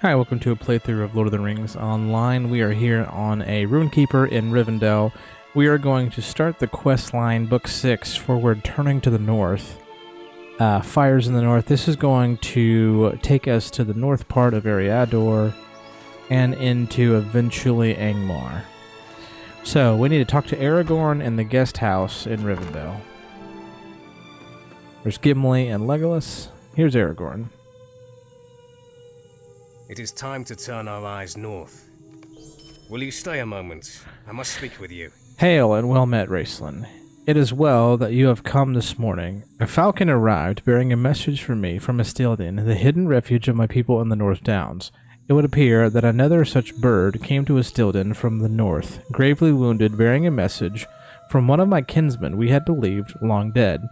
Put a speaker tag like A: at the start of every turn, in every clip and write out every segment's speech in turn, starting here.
A: Hi, welcome to a playthrough of Lord of the Rings Online. We are here on a Rune-keeper in Rivendell. We are going to start the quest line, Book 6, for We're Turning to the North. Fires in the North. This is going to take us to the north part of Eriador and into eventually Angmar. So, we need to talk to Aragorn in the guest house in Rivendell. There's Gimli and Legolas. Here's Aragorn.
B: It is time to turn our eyes north. Will you stay a moment? I must speak with you.
A: Hail and well met, Raceland. It is well that you have come this morning. A falcon arrived bearing a message for me from Estilden, the hidden refuge of my people in the North Downs. It would appear that another such bird came to Estilden from the north, gravely wounded, bearing a message from one of my kinsmen we had believed long dead.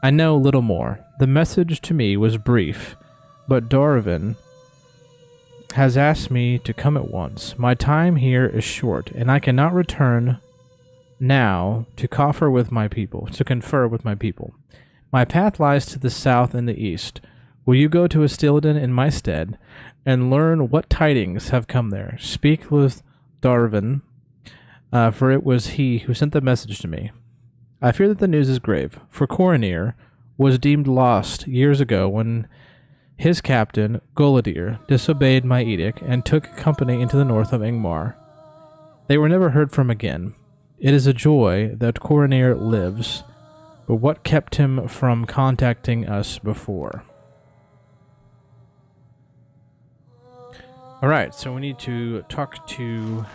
A: I know little more. The message to me was brief, but Dorvin has asked me to come at once. My time here is short, and I cannot return now to confer with my people. My path lies to the south and the east. Will you go to Estilden in my stead, and learn what tidings have come there? Speak with Darvin, for it was he who sent the message to me. I fear that the news is grave, for Coronir was deemed lost years ago when his captain, Golidir, disobeyed my edict and took company into the north of Angmar. They were never heard from again. It is a joy that Coronir lives, but what kept him from contacting us before? Alright, so we need to talk to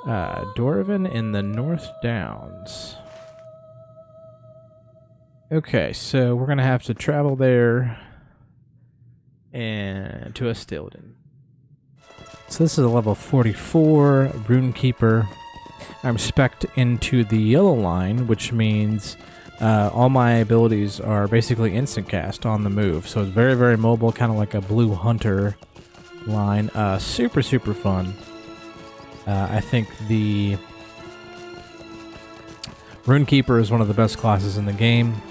A: Dorvin in the North Downs. Okay, so we're going to have to travel there and to Estilden. So this is a level 44 Rune-keeper. I'm spec'd into the yellow line, which means all my abilities are basically instant cast on the move. So it's very, very mobile, kind of like a blue hunter line. Super, super fun. I think the Rune-keeper is one of the best classes in the game.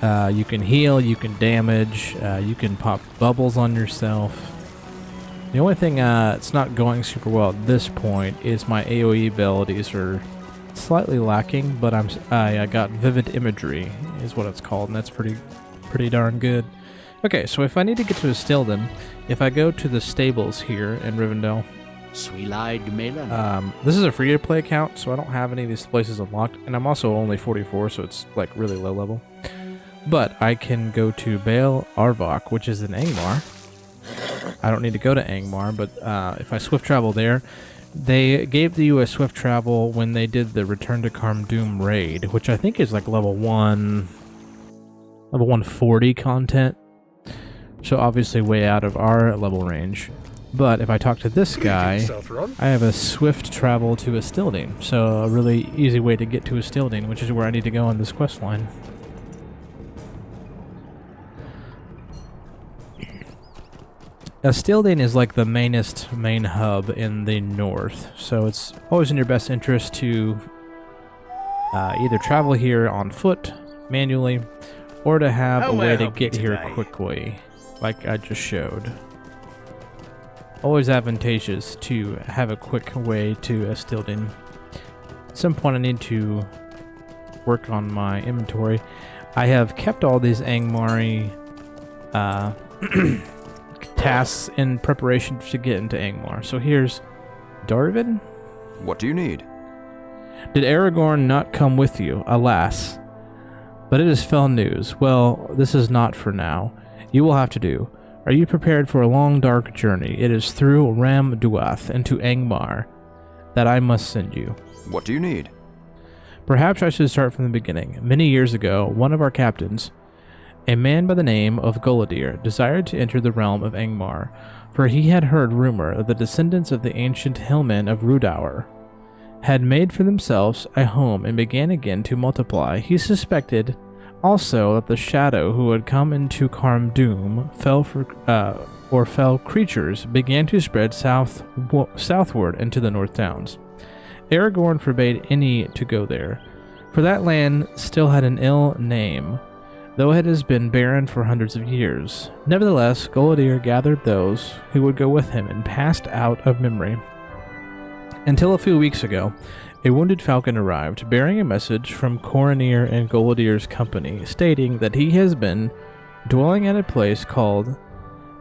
A: You can heal, you can damage, you can pop bubbles on yourself. The only thing it's not going super well at this point is my AoE abilities are slightly lacking, but I got vivid imagery is what it's called, and that's pretty darn good. Okay, so if I need to get to Estilden, if I go to the stables here in Rivendell, this is a free-to-play account, so I don't have any of these places unlocked, and I'm also only 44, so it's like really low level. But I can go to Baal Arvok, which is in Angmar. I don't need to go to Angmar, but if I swift travel there, they gave you a swift travel when they did the Return to Carm Doom raid, which I think is like level 140 content. So obviously way out of our level range. But if I talk to this guy, I have a swift travel to Estilden. So a really easy way to get to Estilden, which is where I need to go on this quest line. Estilden is like the main hub in the north, so it's always in your best interest to either travel here on foot, manually, or to have a way to get here quickly, like I just showed. Always advantageous to have a quick way to Estilden. At some point I need to work on my inventory. I have kept all these Angmari tasks in preparation to get into Angmar. So here's Darvin.
C: What do you need?
A: Did Aragorn not come with you? Alas. But it is fell news. Well, this is not for now. You will have to do. Are you prepared for a long, dark journey? It is through Ram Duath into Angmar that I must send you.
C: What do you need?
A: Perhaps I should start from the beginning. Many years ago, one of our captains, a man by the name of Golidir, desired to enter the realm of Angmar, for he had heard rumor that the descendants of the ancient hillmen of Rudour had made for themselves a home and began again to multiply. He suspected also that the shadow who had come into Carm Doom fell creatures began to spread southward into the North Downs. Aragorn forbade any to go there, for that land still had an ill name, though it has been barren for hundreds of years. Nevertheless, Gullidir gathered those who would go with him and passed out of memory. Until a few weeks ago, a wounded falcon arrived, bearing a message from Coronir and Gullidir's company, stating that he has been dwelling at a place called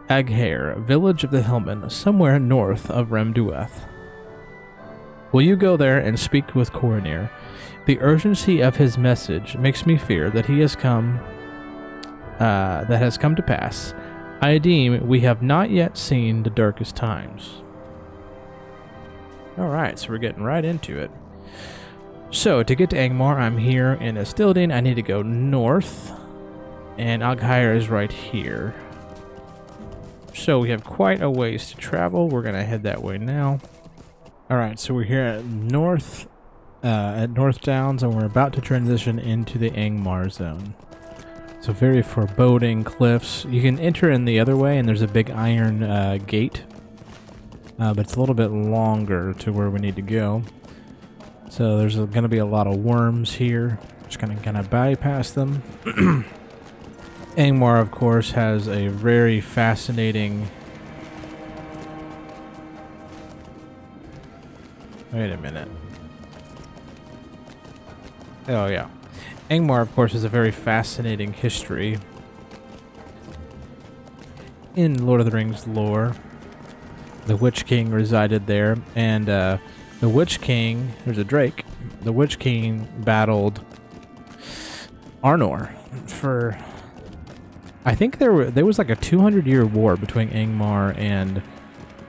A: Aghair, village of the Hillmen, somewhere north of Remdueth. Will you go there and speak with Coronir? The urgency of his message makes me fear that he has come to pass. I deem we have not yet seen the darkest times. Alright, so we're getting right into it. So, to get to Angmar, I'm here in Estildin. I need to go north, and Aghair is right here. So, we have quite a ways to travel. We're going to head that way now. Alright, so we're here at North Downs, and we're about to transition into the Angmar zone. So, very foreboding cliffs. You can enter in the other way, and there's a big iron gate. But it's a little bit longer to where we need to go. So there's going to be a lot of worms here. Just going to kind of bypass them. Angmar, of course, has a very fascinating... Wait a minute. Oh, yeah. Angmar, of course, has a very fascinating history in Lord of the Rings lore. The Witch King resided there, and the Witch King, there's a Drake, the Witch King battled Arnor for, I think there was like a 200-year war between Angmar and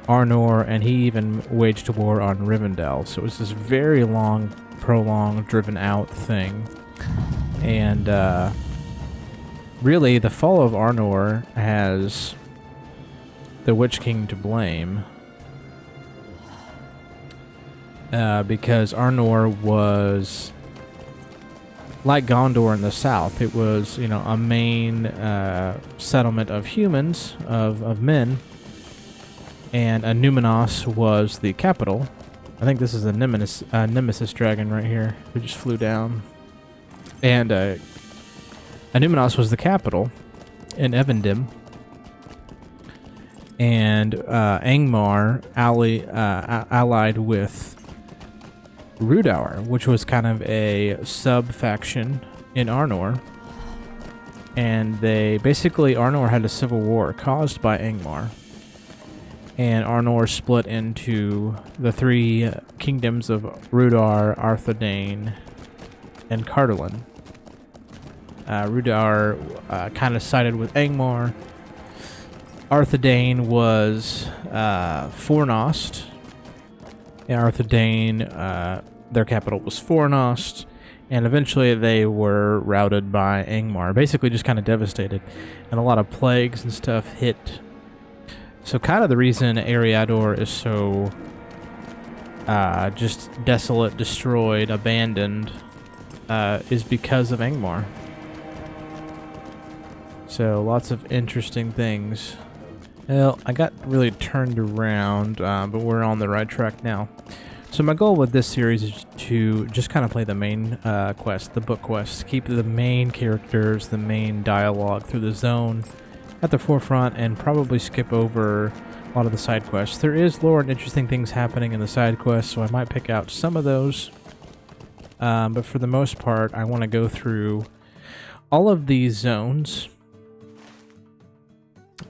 A: Arnor, and he even waged a war on Rivendell. So it was this very long, prolonged, driven out thing. And really, the fall of Arnor has the Witch King to blame. Because Arnor was like Gondor in the south. It was, you know, a main settlement of humans, of men, and Numenos was the capital. I think this is a Nemesis dragon right here who just flew down. And Numenos was the capital in Evendim. And Angmar allied with Rhudaur, which was kind of a sub-faction in Arnor. And Arnor had a civil war caused by Angmar. And Arnor split into the three kingdoms of Rhudaur, Arthedain, and Cardolan. Rhudaur kind of sided with Angmar. Arthedain was Fornost. And Arthedain, their capital was Fornost, and eventually they were routed by Angmar, basically just kind of devastated, and a lot of plagues and stuff hit. So kind of the reason Eriador is so just desolate, destroyed, abandoned, is because of Angmar. So lots of interesting things. Well, I got really turned around, but we're on the right track now. So my goal with this series is to just kind of play the main quest, the book quest, keep the main characters, the main dialogue through the zone at the forefront, and probably skip over a lot of the side quests. There is lore and interesting things happening in the side quests, so I might pick out some of those. But for the most part, I want to go through all of these zones,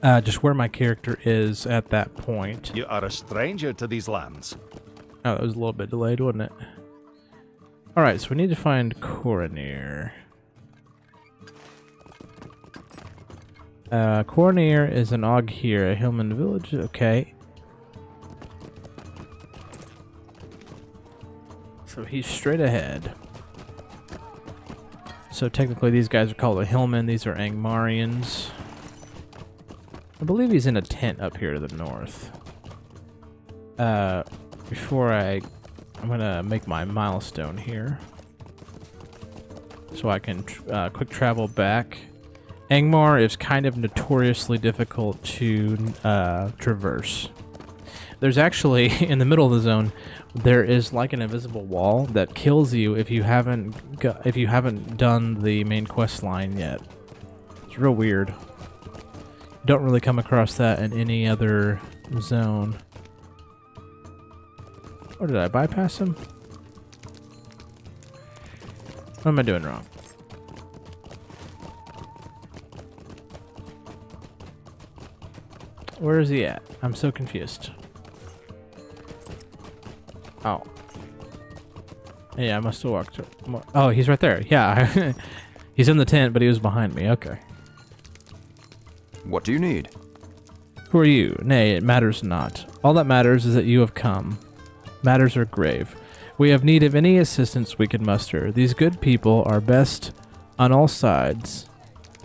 A: just where my character is at that point.
D: You are a stranger to these lands.
A: Oh, that was a little bit delayed, wasn't it? Alright, so we need to find Coronir. Coronir is an Aghair, a Hillman village. Okay. So he's straight ahead. So technically these guys are called the Hillmen. These are Angmarians. I believe he's in a tent up here to the north. Before I'm gonna make my milestone here, so I can quick travel back. Angmar is kind of notoriously difficult to traverse. There's actually, in the middle of the zone, there is like an invisible wall that kills you if you haven't done the main quest line yet. It's real weird. You don't really come across that in any other zone. Or did I bypass him? What am I doing wrong? Where is he at? I'm so confused. Oh. Yeah, I must have walked. Oh, he's right there. Yeah, he's in the tent, but he was behind me. Okay.
C: What do you need?
A: Who are you? Nay, it matters not. All that matters is that you have come. Matters are grave. We have need of any assistance we can muster. These good people are best on all sides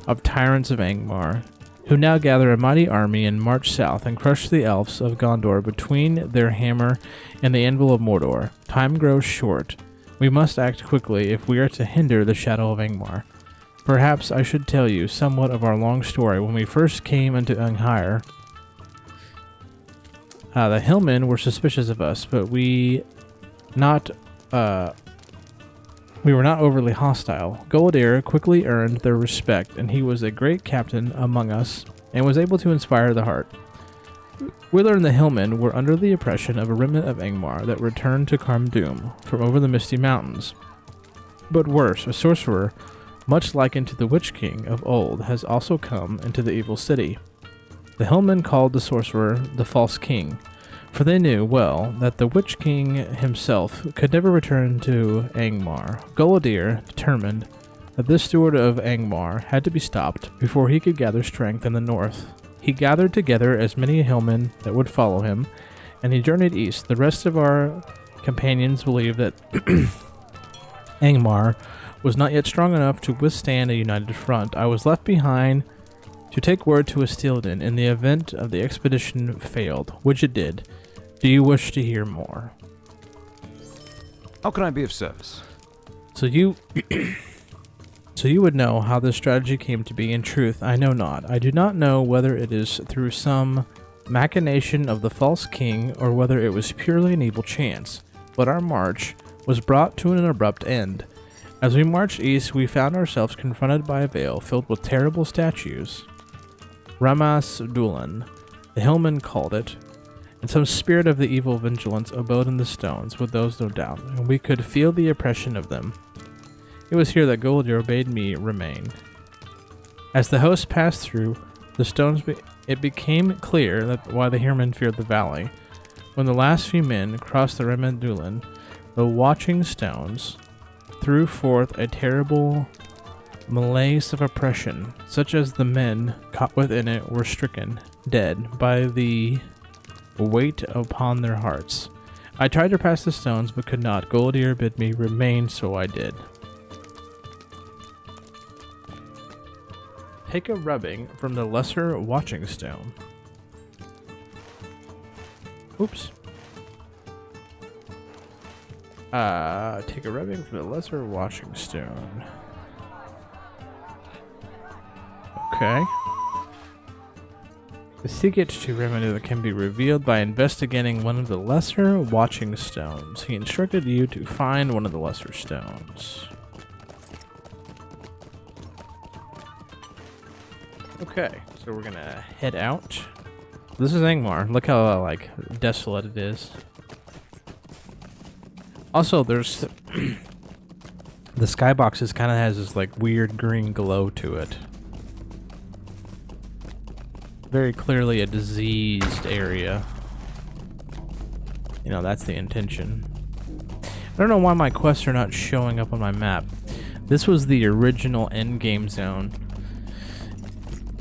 A: of tyrants of Angmar, who now gather a mighty army and march south and crush the elves of Gondor between their hammer and the anvil of Mordor. Time grows short. We must act quickly if we are to hinder the shadow of Angmar. Perhaps I should tell you somewhat of our long story. When we first came into Angmar, the hillmen were suspicious of us, but we were not overly hostile. Gullidir quickly earned their respect, and he was a great captain among us and was able to inspire the heart. We learned the hillmen were under the oppression of a remnant of Angmar that returned to Carmdoom from over the Misty Mountains. But worse, a sorcerer, much likened to the Witch King of old, has also come into the evil city. The hillmen called the sorcerer the False King, for they knew well that the Witch King himself could never return to Angmar. Gullidir determined that this steward of Angmar had to be stopped before he could gather strength in the north. He gathered together as many hillmen that would follow him, and he journeyed east. The rest of our companions believed that Angmar was not yet strong enough to withstand a united front. I was left behind to take word to Astilden in the event of the expedition failed, which it did. Do you wish to hear more?
C: How can I be of service?
A: So you would know how this strategy came to be. In truth, I know not. I do not know whether it is through some machination of the false king or whether it was purely an evil chance. But our march was brought to an abrupt end. As we marched east, we found ourselves confronted by a vale filled with terrible statues. Ramas Dulan, the hillmen called it, and some spirit of the evil vigilance abode in the stones, with those no doubt, and we could feel the oppression of them. It was here that Gullidir bade me remain. As the host passed through the stones, it became clear that why the hillmen feared the valley. When the last few men crossed the Ramas Dulan, the watching stones threw forth a terrible malaise of oppression, such as the men caught within it were stricken dead by the weight upon their hearts. I tried to pass the stones, but could not. Gullidir bid me remain, so I did. Take a rubbing from the lesser watching stone. Oops. Take a rubbing from the lesser watching stone. Okay. The secret to Remedy can be revealed by investigating one of the lesser watching stones. He instructed you to find one of the lesser stones. Okay, so we're gonna head out. This is Angmar. Look how like desolate it is. Also, there's the skyboxes kind of has this like weird green glow to it. Very clearly a diseased area. You know, that's the intention. I don't know why my quests are not showing up on my map. This was the original endgame zone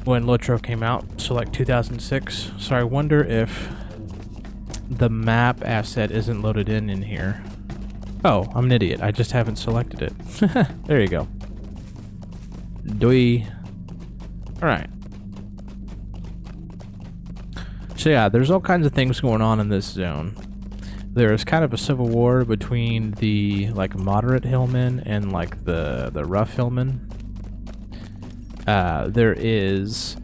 A: when Lotro came out, so like 2006. So I wonder if the map asset isn't loaded in here. Oh, I'm an idiot. I just haven't selected it. There you go. Doi. Alright. So yeah, there's all kinds of things going on in this zone. There is kind of a civil war between the like moderate hillmen and like the rough hillmen. There is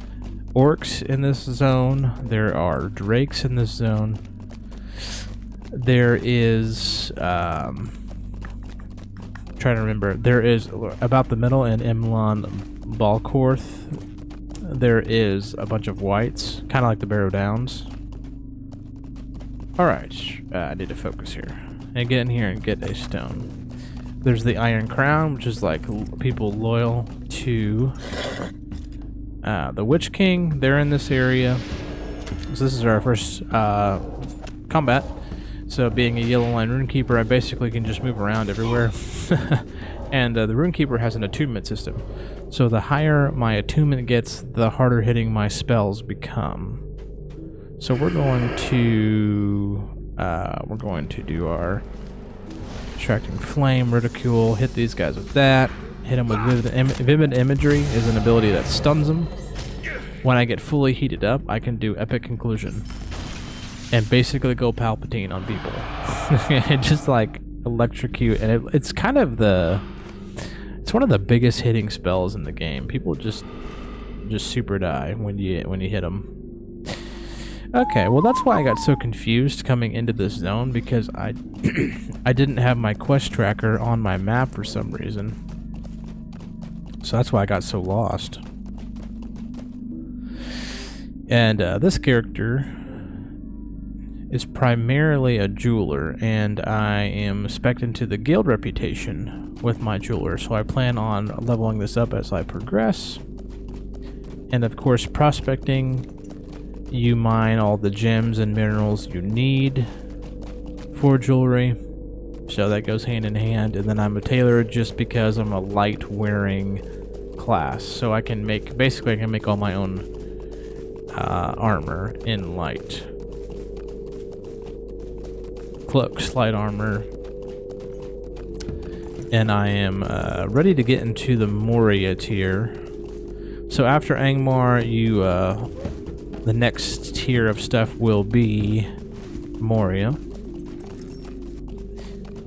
A: orcs in this zone. There are drakes in this zone. There is trying to remember. There is about the middle in Imlan Balkorth. there is a bunch of whites, kind of like the Barrow Downs. Alright, I need to focus here. And get in here and get a stone. There's the Iron Crown, which is like people loyal to the Witch King. They're in this area. So this is our first combat. So being a Yellow Line Rune-keeper, I basically can just move around everywhere. And the Rune-keeper has an attunement system. So the higher my attunement gets, the harder hitting my spells become. So we're going to do our Distracting Flame, Ridicule, hit these guys with that. Hit them with Vivid Imagery is an ability that stuns them. When I get fully heated up, I can do Epic Conclusion. And basically go Palpatine on people. And just like electrocute. And it's kind of it's one of the biggest hitting spells in the game. People just super die when you hit them. Okay, well that's why I got so confused coming into this zone, because I didn't have my quest tracker on my map for some reason. So that's why I got so lost. And this character is primarily a jeweler, and I am spec'd into the guild reputation with my jeweler, so I plan on leveling this up as I progress. And of course, prospecting, you mine all the gems and minerals you need for jewelry, so that goes hand in hand. And then I'm a tailor just because I'm a light wearing class, so I can make all my own armor in light. Cloaks, light armor. And I am ready to get into the Moria tier. So after Angmar, the next tier of stuff will be Moria.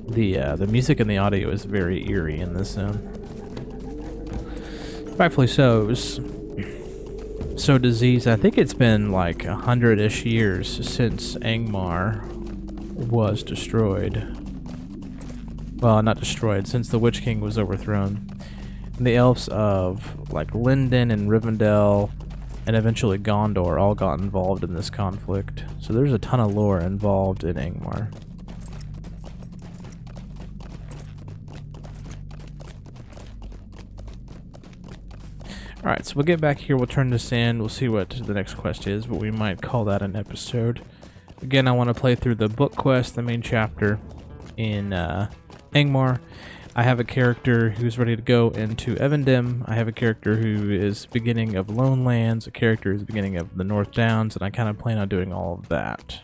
A: The music and the audio is very eerie in this zone. Rightfully so. So diseased. I think it's been like 100-ish years since Angmar was destroyed. Well, not destroyed, since the Witch King was overthrown. And the elves of like Linden and Rivendell and eventually Gondor all got involved in this conflict. So there's a ton of lore involved in Angmar. Alright, so we'll get back here, we'll turn this in, we'll see what the next quest is, but we might call that an episode. Again, I want to play through the book quest, the main chapter in Angmar. I have a character who's ready to go into Evendim. I have a character who is beginning of Lone Lands, a character who's beginning of the North Downs, and I kind of plan on doing all of that.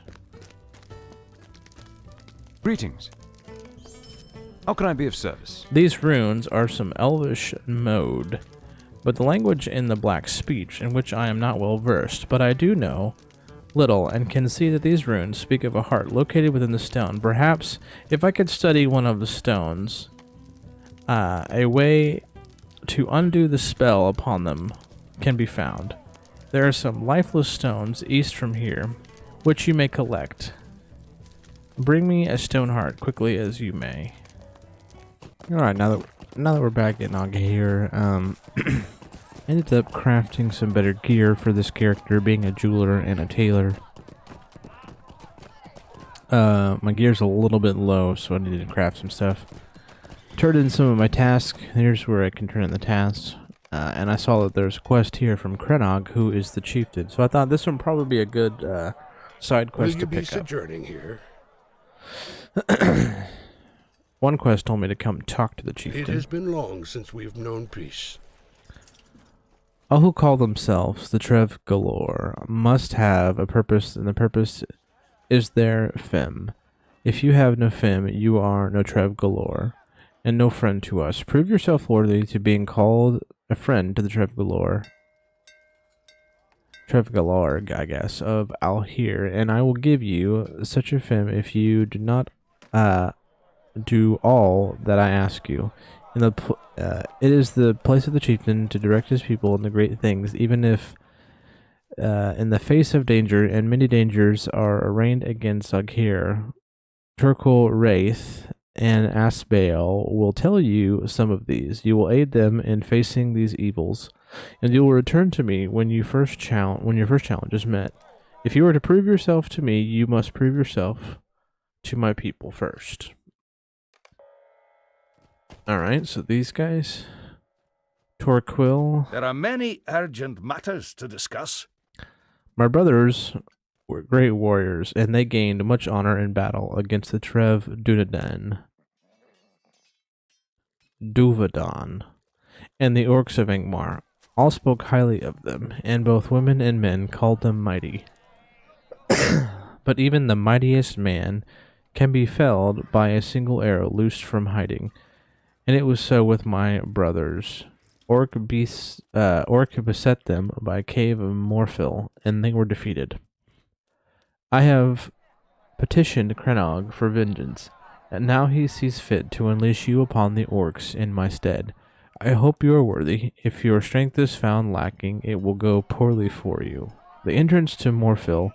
C: Greetings. How can I be of service?
A: These runes are some Elvish mode, but the language in the Black speech, in which I am not well versed, but I do know little and can see that these runes speak of a heart located within the stone. Perhaps if I could study one of the stones, a way to undo the spell upon them can be found. There are some lifeless stones east from here, which you may collect. Bring me a stone heart quickly as you may. Alright, now that we're back in Naga here, ended up crafting some better gear for this character, being a jeweler and a tailor. My gear's a little bit low, so I needed to craft some stuff. Turned in some of my tasks. Here's where I can turn in the tasks. And I saw that there's a quest here from Krenog, who is the chieftain. So I thought this would probably be a good side quest to pick up.
E: Will you be sojourning here?
A: One quest told me to come talk to the chieftain.
E: It has been long since we've known peace.
A: All who call themselves the Trev Galore must have a purpose, and the purpose is their fem. If you have no fem, you are no Trev Galore, and no friend to us. Prove yourself worthy to being called a friend to the Trev Galore, I guess, of Alhir, and I will give you such a fem if you do not do all that I ask you. It is the place of the chieftain to direct his people in the great things, even if in the face of danger, and many dangers are arraigned against Alhir. Turkle Wraith and Asbale will tell you some of these. You will aid them in facing these evils. and you will return to me when your first challenge is met. If you are to prove yourself to me, you must prove yourself to my people first. Alright, so these guys. Torquil.
D: There are many urgent matters to discuss.
A: My brothers were great warriors, and they gained much honor in battle against the Duvadan, and the orcs of Angmar. All spoke highly of them, and both women and men called them mighty. But even the mightiest man can be felled by a single arrow loosed from hiding, and it was so with my brothers. Orc beset them by a cave of Morphil, and they were defeated. I have petitioned Krenog for vengeance, and now he sees fit to unleash you upon the orcs in my stead. I hope you are worthy. If your strength is found lacking, it will go poorly for you. The entrance to Morphil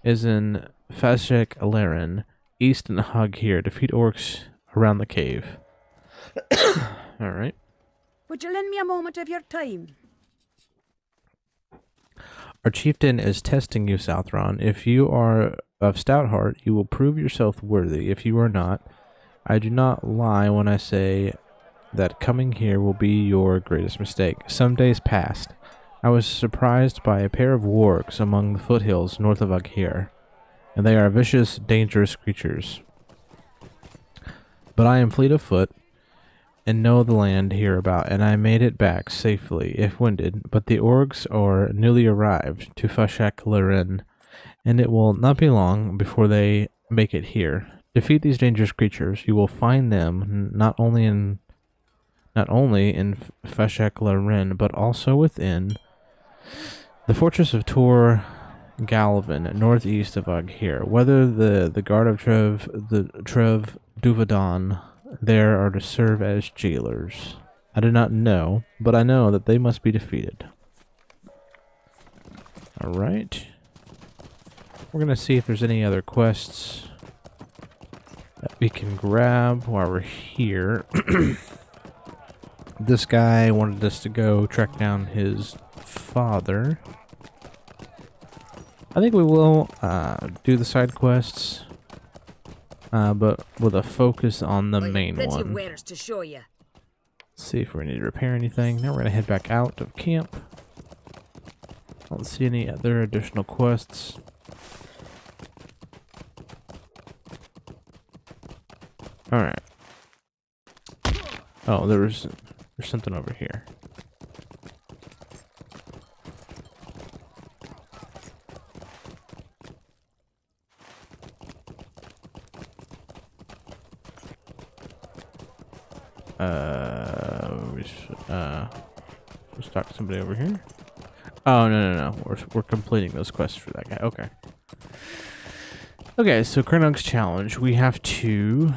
A: is in Fashek Laren, east and Hug here. Defeat orcs around the cave. Alright.
F: Would you lend me a moment of your time?
A: Our chieftain is testing you, Southron. If you are of stout heart, you will prove yourself worthy. If you are not, I do not lie when I say that coming here will be your greatest mistake. Some days passed. I was surprised by a pair of wargs among the foothills north of Aghir, and they are vicious, dangerous creatures. But I am fleet of foot, and know the land hereabout, and I made it back safely, if winded. But the orcs are newly arrived to Fashak Laren, and it will not be long before they make it here. Defeat these dangerous creatures. You will find them not only in Fashak Laren, but also within the fortress of Tor Galvin, northeast of Aghir. Whether the guard of Trev Duvadan there are to serve as jailers. I do not know, but I know that they must be defeated. Alright. We're going to see if there's any other quests that we can grab while we're here. This guy wanted us to go track down his father. I think we will do the side quests. But with a focus on the main one.
F: To show you.
A: See if we need to repair anything. Now we're going to head back out of camp. I don't see any other additional quests. Alright. Oh, there's something over here. Let's talk to somebody over here. Oh, no. We're completing those quests for that guy. Okay. Okay, so Krenog's challenge. We have to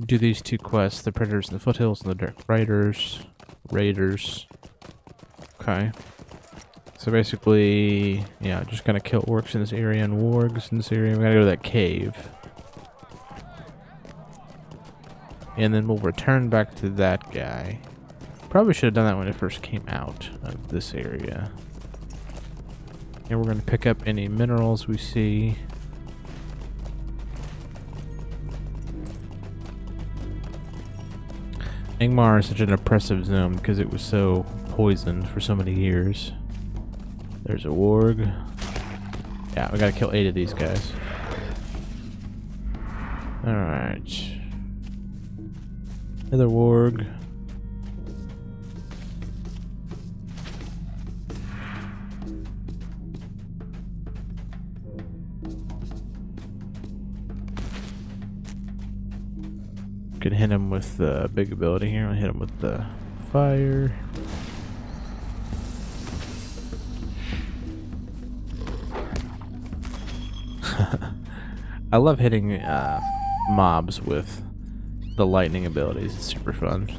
A: do these two quests, the Predators in the Foothills and the Dark Raiders. Okay. So basically, yeah, just gonna kill orcs in this area and wargs in this area. We gotta go to that cave. And then we'll return back to that guy. Probably should have done that when it first came out of this area. And we're going to pick up any minerals we see. Angmar is such an oppressive zone because it was so poisoned for so many years. There's a warg. Yeah, we got to kill 8 of these guys. Alright. Another warg. Can hit him with the big ability here. I'll hit him with the fire. I love hitting mobs with the lightning abilities. It's super fun.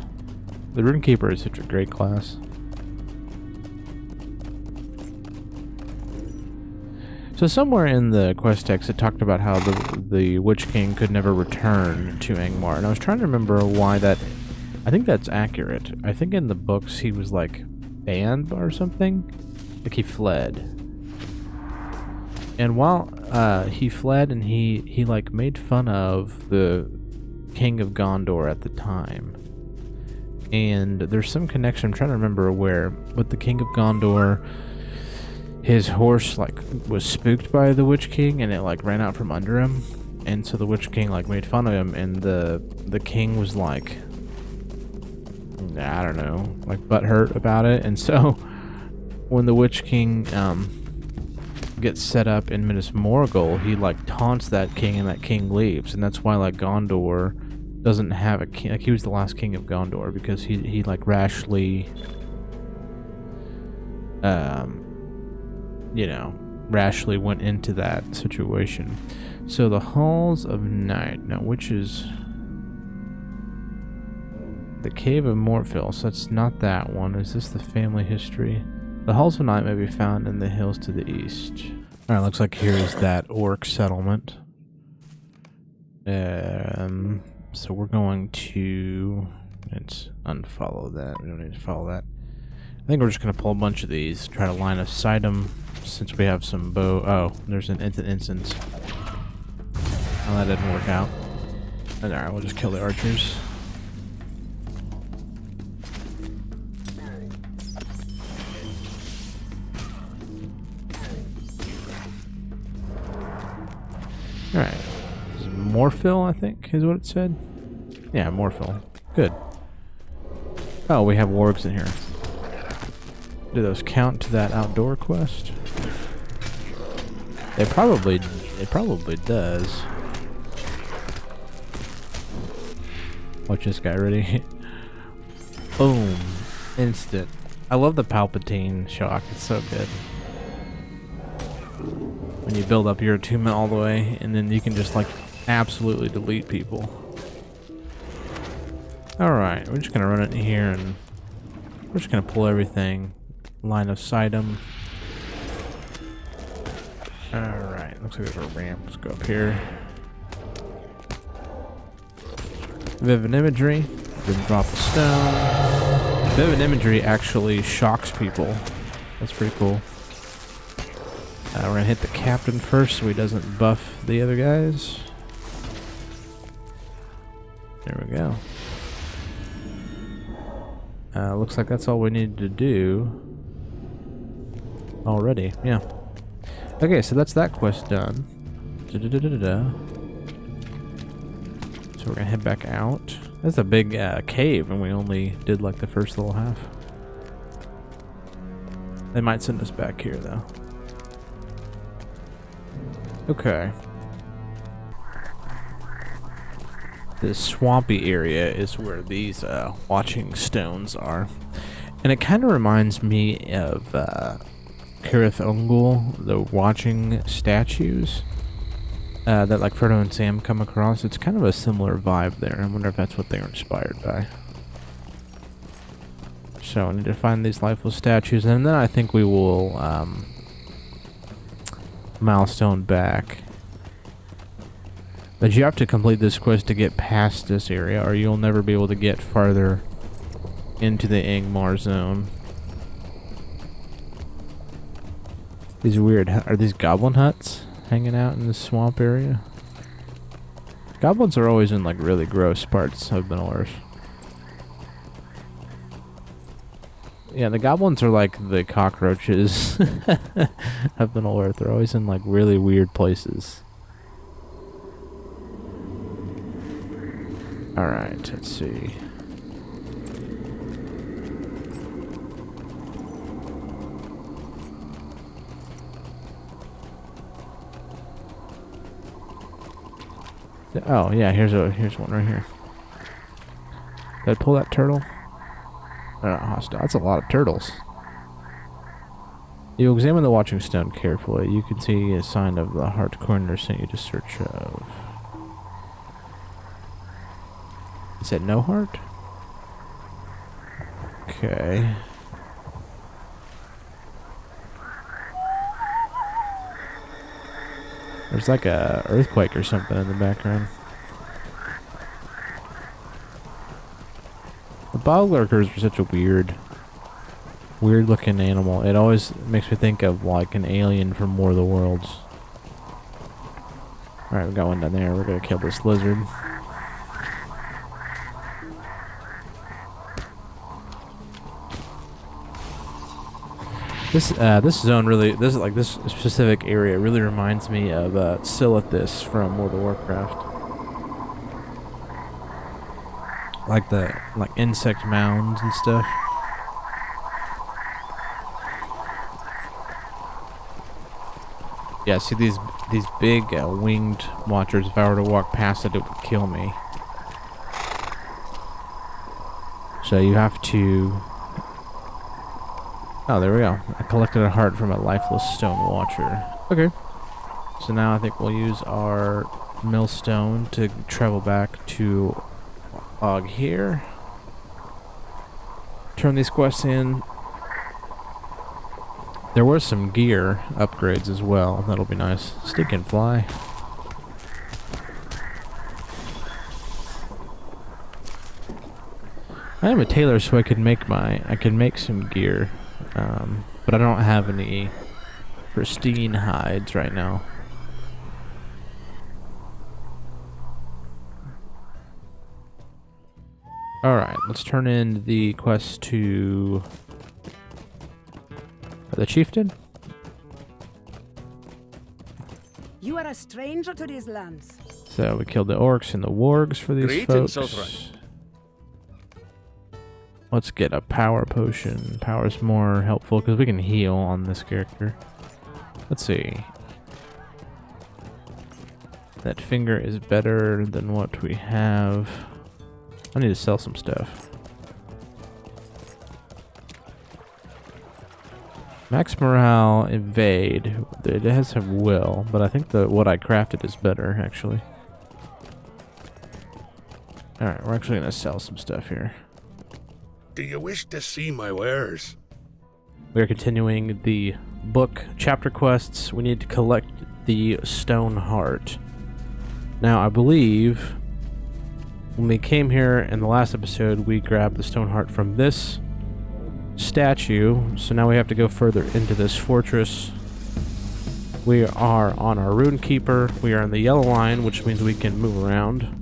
A: The Rune-keeper is such a great class. So somewhere in the quest text it talked about how the Witch King could never return to Angmar, and I was trying to remember why that I think that's accurate. I think in the books he was like banned or something. Like he fled. And while he fled and he like made fun of the King of Gondor at the time. And there's some connection, I'm trying to remember where, with the King of Gondor, his horse like was spooked by the Witch King and it like ran out from under him. And so the Witch King like made fun of him, and the king was like, I don't know, like butthurt about it. And so when the Witch King gets set up in Minas Morgul, he like taunts that king and that king leaves. And that's why like Gondor doesn't have a king. Like he was the last king of Gondor because he like rashly you know, rashly went into that situation. So the Halls of Night, now which is the Cave of Mortville, so that's not that one. Is this the family history? The Halls of Night may be found in the hills to the east. Alright, looks like here is that orc settlement. So we're going to, let's unfollow that. We don't need to follow that. I think we're just going to pull a bunch of these, try to line of sight them, since we have some bow. Oh, there's an instance. Oh, that didn't work out. Alright, we'll just kill the archers. Alright. Morphil, I think, is what it said. Yeah, Morphil. Good. Oh, we have wargs in here. Do those count to that outdoor quest? It probably does. Watch this guy, ready? Boom. Instant. I love the Palpatine shock, it's so good. When you build up your attunement all the way, and then you can just like absolutely delete people. Alright, we're just gonna run it in here and we're just gonna pull everything. Line of sight them. Alright, looks like there's a ramp. Let's go up here. Vivid imagery. Didn't drop a stone. Vivid imagery actually shocks people. That's pretty cool. We're gonna hit the captain first so he doesn't buff the other guys. There we go. Looks like that's all we needed to do already. Yeah. Okay, so that's that quest done. So we're gonna head back out. That's a big cave, and we only did like the first little half. They might send us back here though. Okay. This swampy area is where these watching stones are. And it kind of reminds me of Cirith Ungol, the watching statues that like Frodo and Sam come across. It's kind of a similar vibe there. I wonder if that's what they were inspired by. So I need to find these lifeless statues, and then I think we will milestone back. But you have to complete this quest to get past this area, or you'll never be able to get farther into the Angmar zone. These weird, are these goblin huts hanging out in the swamp area? Goblins are always in like really gross parts of Middle-earth. Yeah, the goblins are like the cockroaches of Middle-earth. They're always in like really weird places. Alright, let's see. Oh yeah, here's one right here. Did I pull that turtle? Hostile. That's a lot of turtles. You examine the watching stone carefully. You can see a sign of the heart corner sent you to search of. Is that no heart? Okay. There's like a earthquake or something in the background. bog lurkers are such a weird looking animal. It always makes me think of like an alien from War of the Worlds. Alright, we got one down there. We're gonna kill this lizard. This zone really, this specific area really reminds me of Silithus from World of Warcraft. Like the insect mounds and stuff. Yeah, see these big winged watchers. If I were to walk past it, it would kill me. So you have to. Oh, there we go. I collected a heart from a lifeless stone watcher. Okay. So now I think we'll use our millstone to travel back to Og here. Turn these quests in. There were some gear upgrades as well. That'll be nice. Stinking fly. I am a tailor, so I can make some gear. But I don't have any pristine hides right now. Alright, let's turn in the quest to the chieftain.
F: You are a stranger to these lands.
A: So we killed the orcs and the wargs for these
D: Greetings,
A: folks.
D: Lotro.
A: Let's get a power potion. Power's more helpful because we can heal on this character. Let's see. That finger is better than what we have. I need to sell some stuff. Max morale, evade. It has some will, but I think what I crafted is better actually. Alright, we're actually gonna sell some stuff here.
E: Do you wish to see my wares?
A: We are continuing the book chapter quests. We need to collect the stone heart. Now, I believe when we came here in the last episode, we grabbed the stone heart from this statue. So now we have to go further into this fortress. We are on our Rune-keeper. We are in the yellow line, which means we can move around.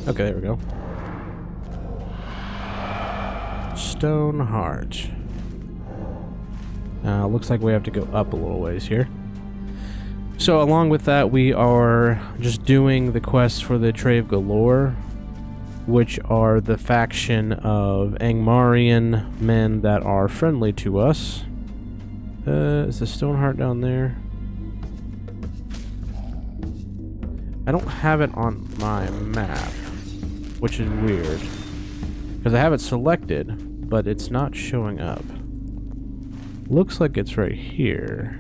A: Okay, there we go. Stone heart. Looks like we have to go up a little ways here. So along with that, we are just doing the quests for the Trave Galore, which are the faction of Angmarian men that are friendly to us. Is the stone heart down there? I don't have it on my map, which is weird. Because I have it selected, but it's not showing up. Looks like it's right here.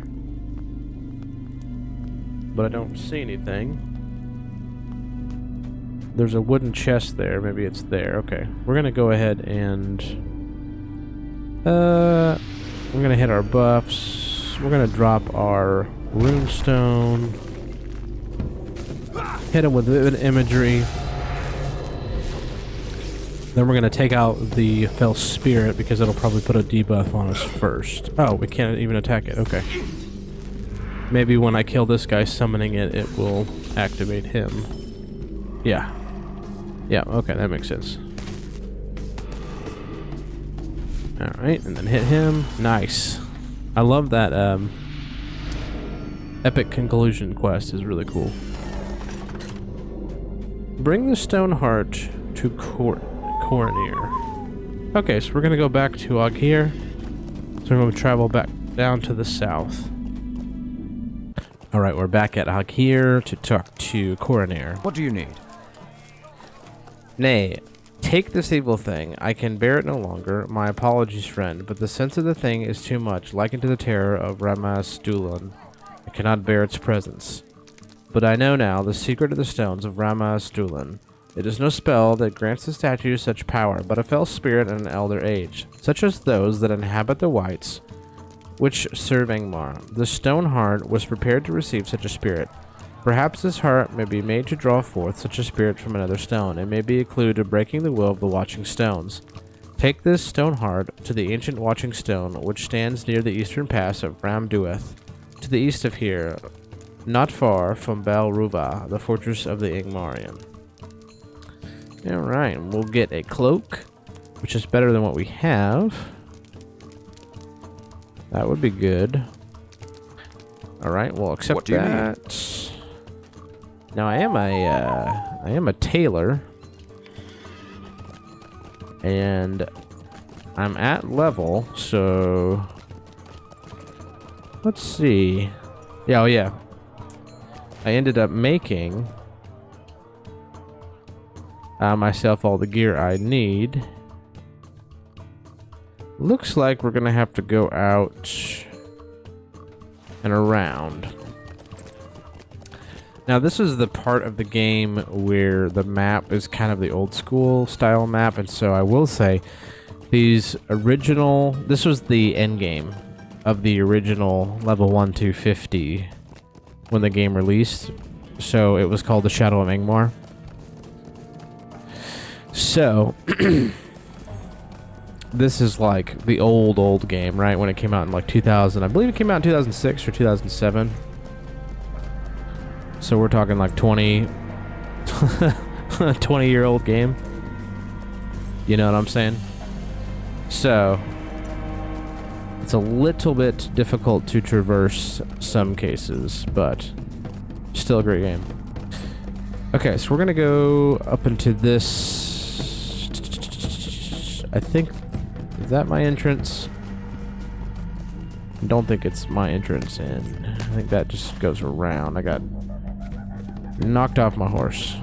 A: But I don't see anything. There's a wooden chest there. Maybe it's there. Okay. We're going to go ahead and... we're going to hit our buffs. We're going to drop our runestone. Hit him with vivid imagery. Then we're going to take out the fell spirit because it'll probably put a debuff on us first. Oh, we can't even attack it. Okay. Maybe when I kill this guy summoning it, it will activate him. Yeah. Yeah, okay, that makes sense. Alright, and then hit him. Nice. I love that epic conclusion quest is really cool. Bring the stone heart to Coronir. Okay, so we're going to go back to Og here. So we're going to travel back down to the south. Alright, we're back at Og here to talk to Coronir.
C: What do you need?
A: Nay, take this evil thing. I can bear it no longer. My apologies, friend, but the sense of the thing is too much, likened to the terror of Ramas Dulan. I cannot bear its presence. But I know now the secret of the stones of Ramas Dulan. It is no spell that grants the statue such power, but a fell spirit and an elder age, such as those that inhabit the whites, which serve Angmar. The stone heart was prepared to receive such a spirit. Perhaps this heart may be made to draw forth such a spirit from another stone. It may be a clue to breaking the will of the watching stones. Take this stone heart to the ancient watching stone, which stands near the eastern pass of Ramdueth, to the east of here, not far from Bal Ruva, the fortress of the Angmarian. Alright, we'll get a cloak, which is better than what we have. That would be good. Alright, we'll accept
C: What do you
A: that. Now I am a tailor, and I'm at level, so let's see. Yeah, oh yeah. I ended up making myself all the gear I need. Looks like we're gonna have to go out and around. Now this is the part of the game where the map is kind of the old school style map, and so I will say this was the end game of the original level 1 to 50 when the game released, so it was called the Shadow of Angmar. So this is like the old game, right? When it came out in like 2000, I believe it came out in 2006 or 2007. So we're talking like 20-year-old game. You know what I'm saying? So it's a little bit difficult to traverse some cases, but still a great game. Okay, so we're gonna go up into this. I think, is that my entrance? I don't think it's my entrance in. I think that just goes around. I got knocked off my horse.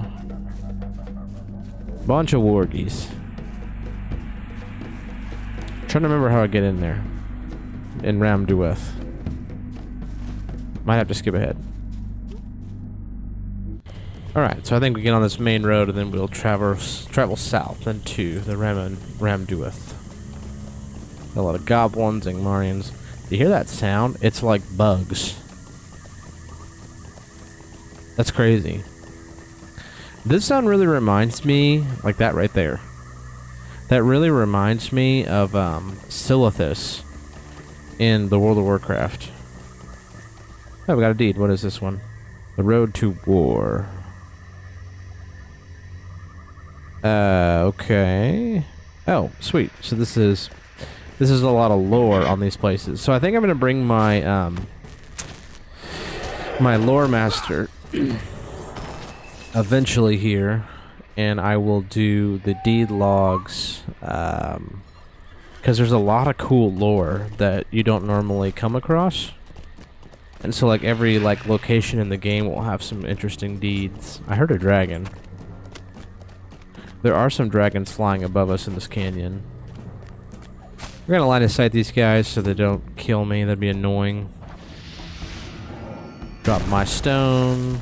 A: Bunch of wargies. Trying to remember how I get in there. In Ramdueth. Might have to skip ahead. Alright, so I think we get on this main road and then we'll travel south into the Ramdueth. A lot of goblins, Angmarians. Do you hear that sound? It's like bugs. That's crazy. This sound really reminds me, like that right there. That really reminds me of Silithus in the World of Warcraft. Oh, we got a deed. What is this one? The Road to War. Okay. Oh, sweet. So this is a lot of lore on these places. So I think I'm gonna bring my my lore master eventually here, and I will do the deed logs, because there's a lot of cool lore that you don't normally come across, and so like every like location in the game will have some interesting deeds. I heard a dragon. There are some dragons flying above us in this canyon. We're gonna line of sight these guys so they don't kill me. That'd be annoying. Drop my stone.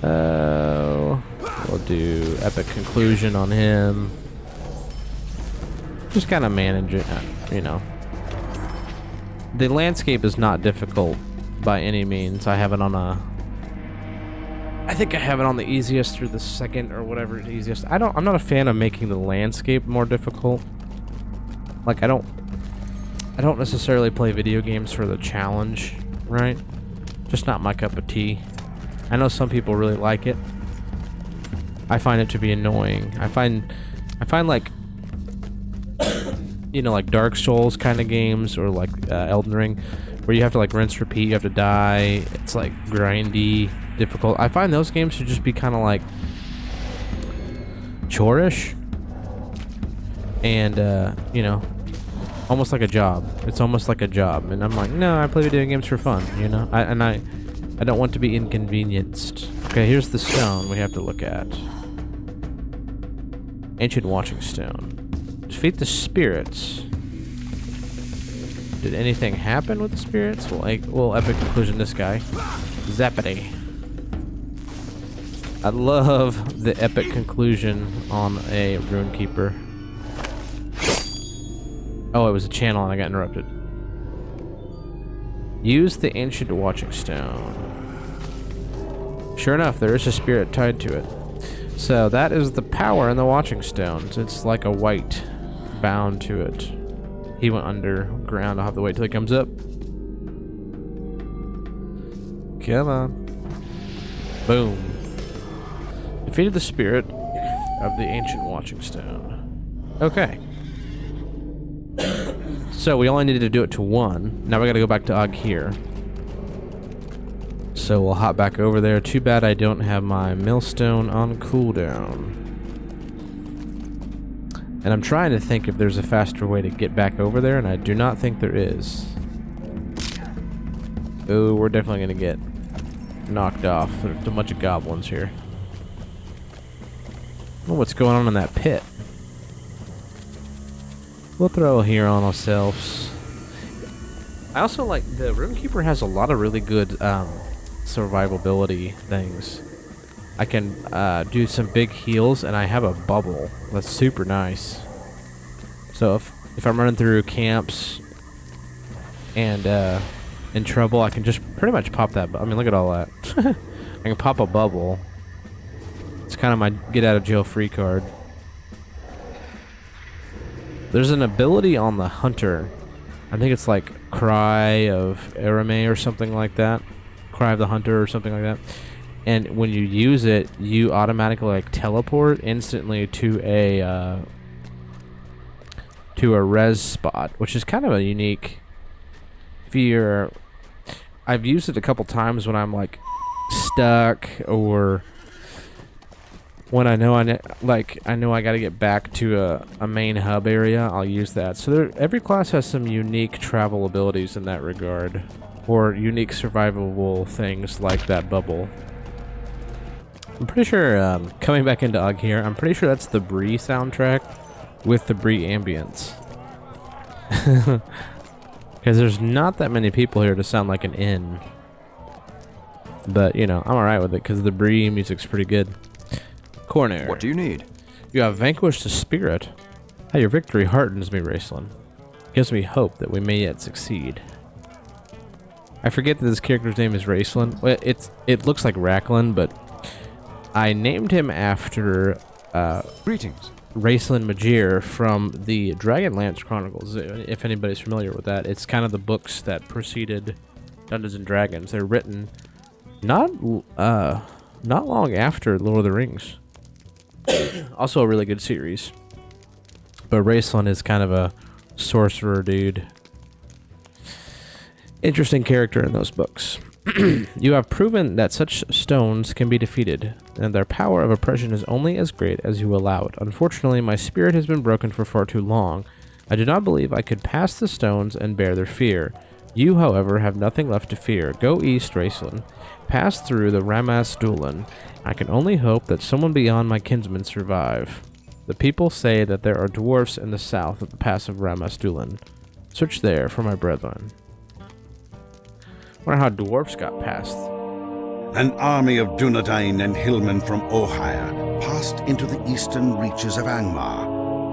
A: We'll do epic conclusion on him. Just kind of manage it, you know. The landscape is not difficult by any means. I have it on I think I have it on the easiest or the second or whatever the easiest. I'm not a fan of making the landscape more difficult. Like I don't necessarily play video games for the challenge, right? Just not my cup of tea. I know some people really like it. I find it to be annoying. I find like you know, like Dark Souls kind of games, or like Elden Ring, where you have to like rinse, repeat, you have to die. It's like grindy, difficult. I find those games should just be kind of like chore-ish, and you know, almost like a job. It's almost like a job, and I'm like, no, I play video games for fun, you know. I don't want to be inconvenienced. Okay, here's the stone we have to look at. Ancient watching stone. Defeat the spirits. Did anything happen with the spirits? We'll epic conclusion this guy. Zappity. I love the epic conclusion on a Rune-keeper. Oh, it was a channel and I got interrupted. Use the ancient watching stone. Sure enough, there is a spirit tied to it. So that is the power in the watching stones. It's like a white bound to it. He went underground. I'll have to wait till he comes up. Come on. Boom. Defeated the spirit of the ancient watching stone. Okay. So we only needed to do it to 1. Now we gotta go back to Og here. So we'll hop back over there. Too bad I don't have my millstone on cooldown. And I'm trying to think if there's a faster way to get back over there, and I do not think there is. Oh, we're definitely gonna get knocked off. There's a bunch of goblins here. Oh, what's going on in that pit? We'll throw here on ourselves. I also like the Rune-keeper has a lot of really good survivability things. I can do some big heals, and I have a bubble. That's super nice. So if I'm running through camps and in trouble, I can just pretty much pop that. I mean, look at all that. I can pop a bubble. It's kind of my get out of jail free card. There's an ability on the hunter. I think it's like Cry of Arame or something like that. Cry of the Hunter or something like that. And when you use it, you automatically like teleport instantly to a res spot, which is kind of a unique fear. I've used it a couple times when I'm like stuck, or when I know I got to get back to a main hub area. I'll use that. So every class has some unique travel abilities in that regard, or unique survivable things like that bubble. I'm pretty sure, coming back into Og here, I'm pretty sure that's the Bree soundtrack with the Bree ambience. Because there's not that many people here to sound like an inn. But, you know, I'm alright with it because the Bree music's pretty good. Corner.
C: What do you need?
A: You have vanquished the spirit. How your victory heartens me, Raceland. Gives me hope that we may yet succeed. I forget that this character's name is Raceland. Well, it looks like Rackland, but I named him after
C: Greetings.
A: Raceland Majir from the Dragonlance Chronicles. If anybody's familiar with that, it's kind of the books that preceded Dungeons and Dragons. They're written not long after Lord of the Rings. Also a really good series. But Raceland is kind of a sorcerer dude. Interesting character in those books. You have proven that such stones can be defeated, and their power of oppression is only as great as you allow it. Unfortunately, my spirit has been broken for far too long. I do not believe I could pass the stones and bear their fear. You, however, have nothing left to fear. Go east, Raceland. Pass through the Ramas Dulan. I can only hope that someone beyond my kinsmen survive. The people say that there are dwarfs in the south of the pass of Ramas Dulan. Search there for my brethren. Wonder how dwarfs got past.
D: An army of Dunedain and hillmen from Ohio passed into the eastern reaches of Angmar,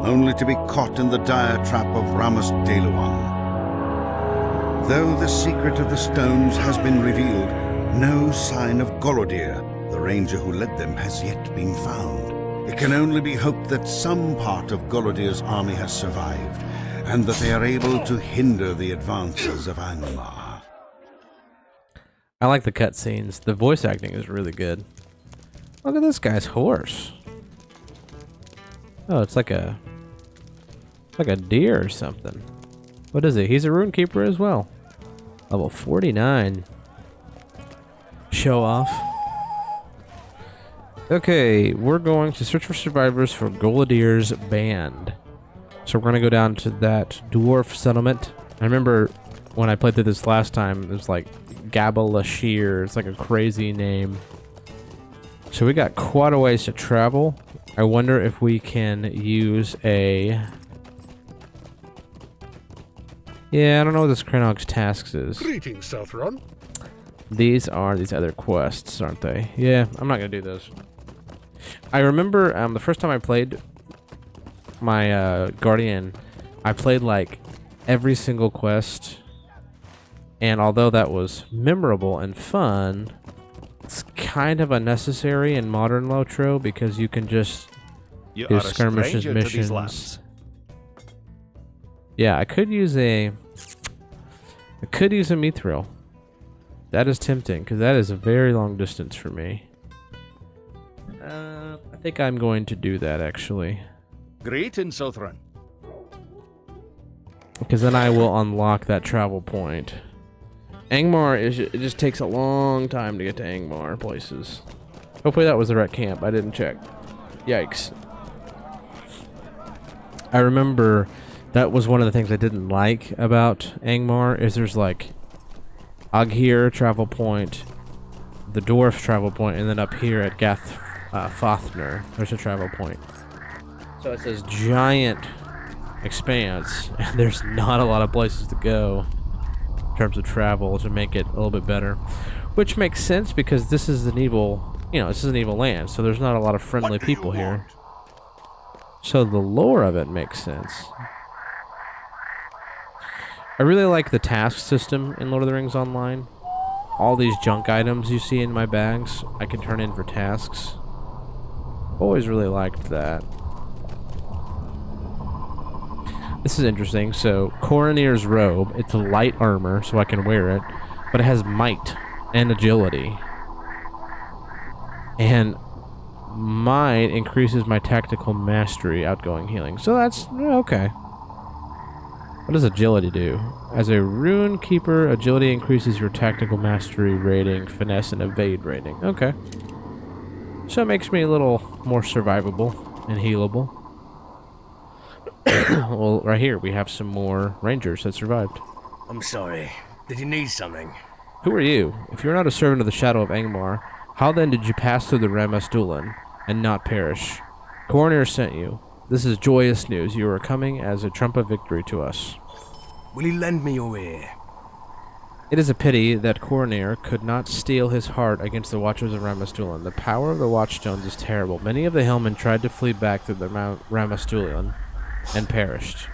D: only to be caught in the dire trap of Ramas Deluan. Though the secret of the stones has been revealed, no sign of Gorodir, the ranger who led them, has yet been found. It can only be hoped that some part of Gorodir's army has survived, and that they are able to hinder the advances of Angmar.
A: I like the cutscenes. The voice acting is really good. Look at this guy's horse. Oh, it's like a deer or something. What is it? He's a rune-keeper as well. Level 49. Show off. Okay, we're going to search for survivors for Golodir's band. So we're going to go down to that dwarf settlement. I remember when I played through this last time, it was like Gabalashir. It's like a crazy name. So we got quite a ways to travel. I wonder if we can use a... Yeah, I don't know what this Krenog's tasks is.
E: Greetings, Southron.
A: These are these other quests, aren't they? Yeah, I'm not going to do those. I remember the first time I played my Guardian, I played like every single quest And although that was memorable and fun, it's kind of unnecessary in modern Lotro because you can just
C: You
A: do
C: are a
A: skirmishes,
C: stranger to these
A: missions.
C: lands.
A: Yeah, I could use a mithril. That is tempting because that is a very long distance for me. I think I'm going to do that actually,
C: Great in Southron.
A: because then I will unlock that travel point. Angmar it just takes a long time to get to Angmar places. Hopefully that was the right camp. I didn't check. Yikes. I remember that was one of the things I didn't like about Angmar is there's like Aghir travel point, the dwarf travel point, and then up here at Fafnir there's a travel point. So it's this giant expanse and there's not a lot of places to go in terms of travel to make it a little bit better, which makes sense because this is an evil, this is an evil land, so there's not a lot of friendly people here. So the lore of it makes sense. I really like the task system in Lord of the Rings Online. All these junk items you see in my bags, I can turn in for tasks. Always really liked that. This is interesting. So, Coronier's robe, it's a light armor, so I can wear it, but it has might and agility. And might increases my tactical mastery, outgoing healing. So that's okay. What does agility do? As a Rune-keeper, agility increases your tactical mastery rating, finesse, and evade rating. Okay. So it makes me a little more survivable and healable. Well, right here we have some more rangers that survived.
B: I'm sorry. Did you need something?
A: Who are you? If you're not a servant of the Shadow of Angmar, how then did you pass through the Ramastulan and not perish? Cornir sent you. This is joyous news. You are coming as a trump of victory to us.
B: Will you lend me your ear?
A: It is a pity that Cornir could not steel his heart against the Watchers of Ramastulan. The power of the Watchstones is terrible. Many of the Hillmen tried to flee back through the Ramastulan and perished.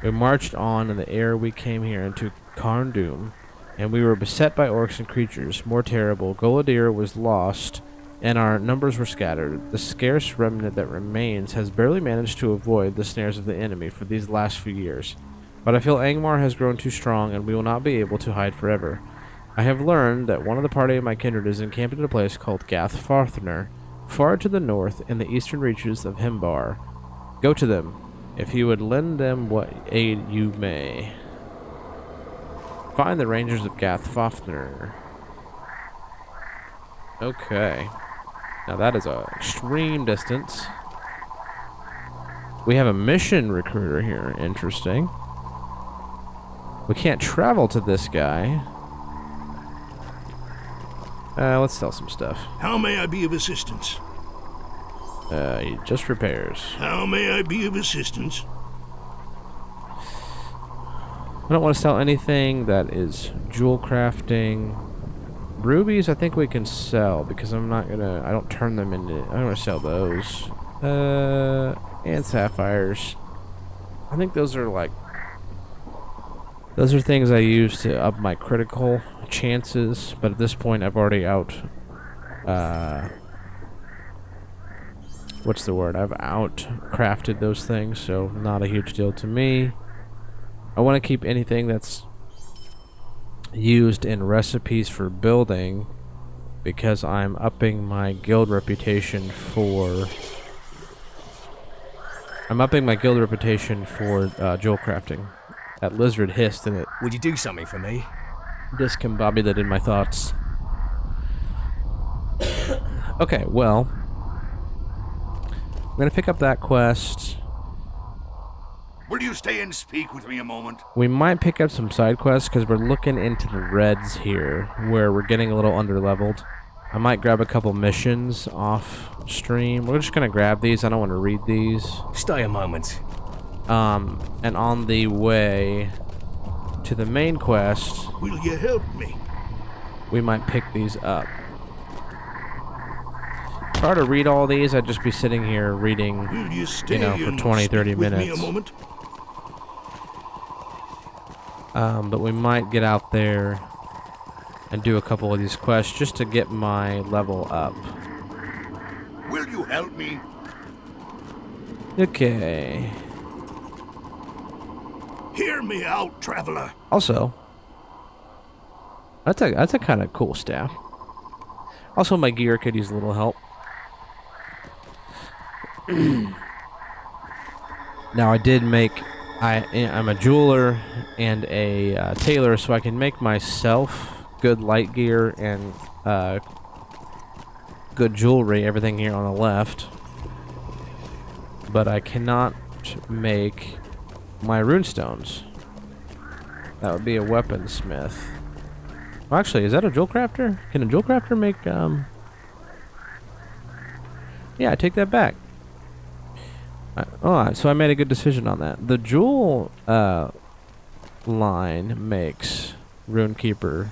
A: We marched on in the air we came here into Karn Doom, and we were beset by orcs and creatures more terrible. Goladir was lost, and our numbers were scattered. The scarce remnant that remains has barely managed to avoid the snares of the enemy for these last few years. But I feel Angmar has grown too strong, and we will not be able to hide forever. I have learned that one of the party of my kindred is encamped at a place called Fafnir, far to the north in the eastern reaches of Himbar. Go to them, if you would lend them what aid you may. Find the rangers of Fafnir. Okay. Now that is an extreme distance. We have a mission recruiter here. Interesting. We can't travel to this guy. Let's sell some stuff.
E: How may I be of assistance?
A: Just repairs.
E: How may I be of assistance?
A: I don't want to sell anything that is jewel crafting. Rubies, I think we can sell because I don't turn them into. I don't want to sell those. And sapphires. I think those are things I use to up my critical chances, but at this point I've already what's the word? I've out-crafted those things, so not a huge deal to me. I want to keep anything that's used in recipes for building because I'm upping my guild reputation for jewel crafting. That lizard hissed and it
B: Would you do something for me?
A: discombobulated my thoughts. Okay, well, I'm gonna pick up that quest.
E: Will you stay and speak with me a moment?
A: We might pick up some side quests because we're looking into the reds here where we're getting a little underleveled. I might grab a couple missions off stream. We're just gonna grab these. I don't want to read these.
B: Stay a moment.
A: And on the way to the main quest,
E: Will you help me?
A: we might pick these up. If I were to read all these, I'd just be sitting here reading,
E: Will you stay
A: for
E: and
A: 20, 30
E: speak with me
A: minutes.
E: a moment?
A: But we might get out there and do a couple of these quests just to get my level up.
E: Will you help me?
A: Okay.
E: Hear me out, traveler.
A: Also, that's a kind of cool staff. Also, my gear could use a little help. Now, I did make... I'm a jeweler and a tailor, so I can make myself good light gear and good jewelry, everything here on the left. But I cannot make my runestones. That would be a weaponsmith. Well, actually, is that a jewel crafter? Can a jewel crafter make, Yeah, I take that back. So I made a good decision on that. The jewel, line makes Rune-keeper.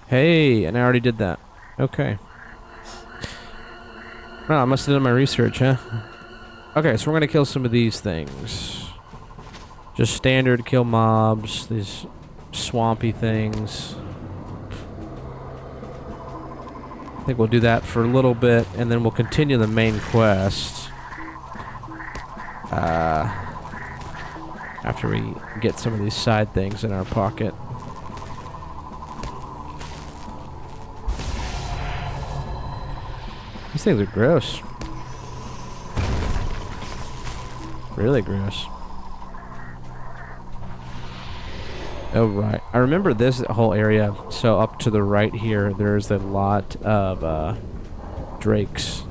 A: Hey, and I already did that. Okay. Well, I must have done my research, huh? Okay, so we're gonna kill some of these things. Just standard kill mobs, these swampy things. I think we'll do that for a little bit, and then we'll continue the main quest. After we get some of these side things in our pocket. These things are gross. Really gross. Oh, right. I remember this whole area. So up to the right here, there's a lot of drakes.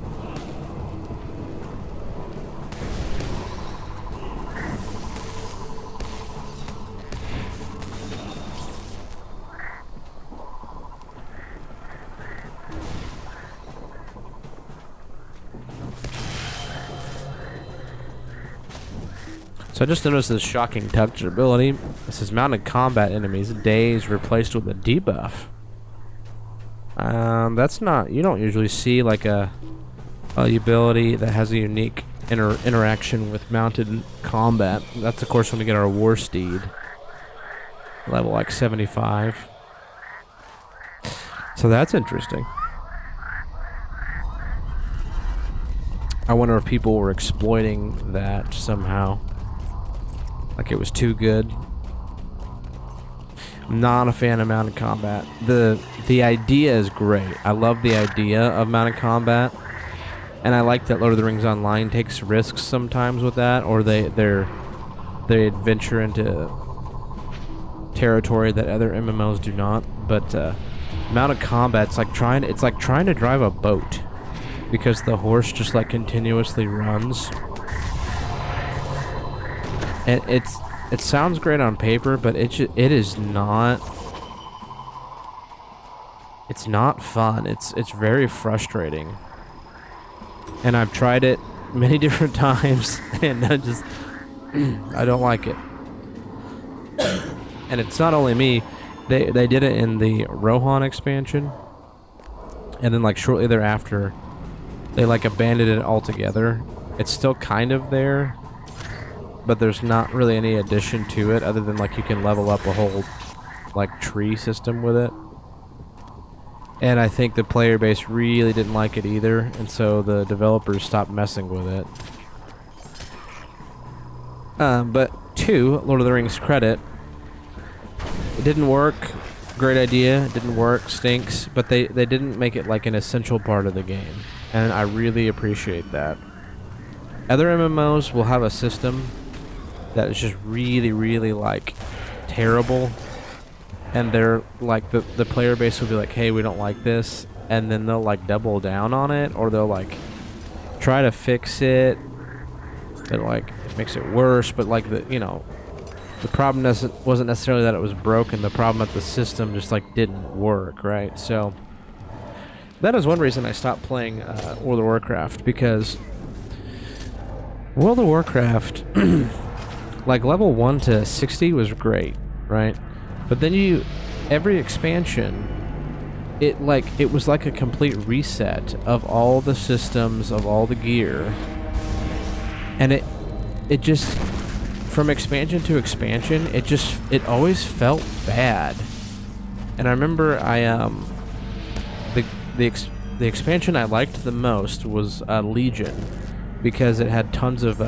A: So I just noticed this shocking texture ability. This is mounted combat enemies. Days replaced with a debuff. That's not... You don't usually see like a ability that has a unique interaction with mounted combat. That's of course when we get our war steed. Level like 75. So that's interesting. I wonder if people were exploiting that somehow. Like it was too good. I'm not a fan of mounted combat. The idea is great. I love the idea of mounted combat, and I like that Lord of the Rings Online takes risks sometimes with that, or they adventure into territory that other MMOs do not. But mounted combat, it's like trying to drive a boat, because the horse just like continuously runs. And it sounds great on paper, but it is not. It's not fun. It's very frustrating. And I've tried it many different times, and I don't like it. And it's not only me. They did it in the Rohan expansion, and then like shortly thereafter, they like abandoned it altogether. It's still kind of there, but there's not really any addition to it other than like you can level up a whole like tree system with it. And I think the player base really didn't like it either, and so the developers stopped messing with it. But to Lord of the Rings credit, it didn't work. Great idea. It didn't work. Stinks. But they didn't make it like an essential part of the game, and I really appreciate that. Other MMOs will have a system that is just really, really like terrible, and they're like the player base will be like, hey, we don't like this, and then they'll like double down on it, or they'll like try to fix it, but like it makes it worse. But like the problem wasn't necessarily that it was broken. The problem that the system just like didn't work, right? So that is one reason I stopped playing World of Warcraft, because World of Warcraft like level 1 to 60 was great, right? But then every expansion, it was like a complete reset of all the systems, of all the gear, and it just from expansion to expansion, it always felt bad. And I remember the expansion I liked the most was Legion, because it had tons of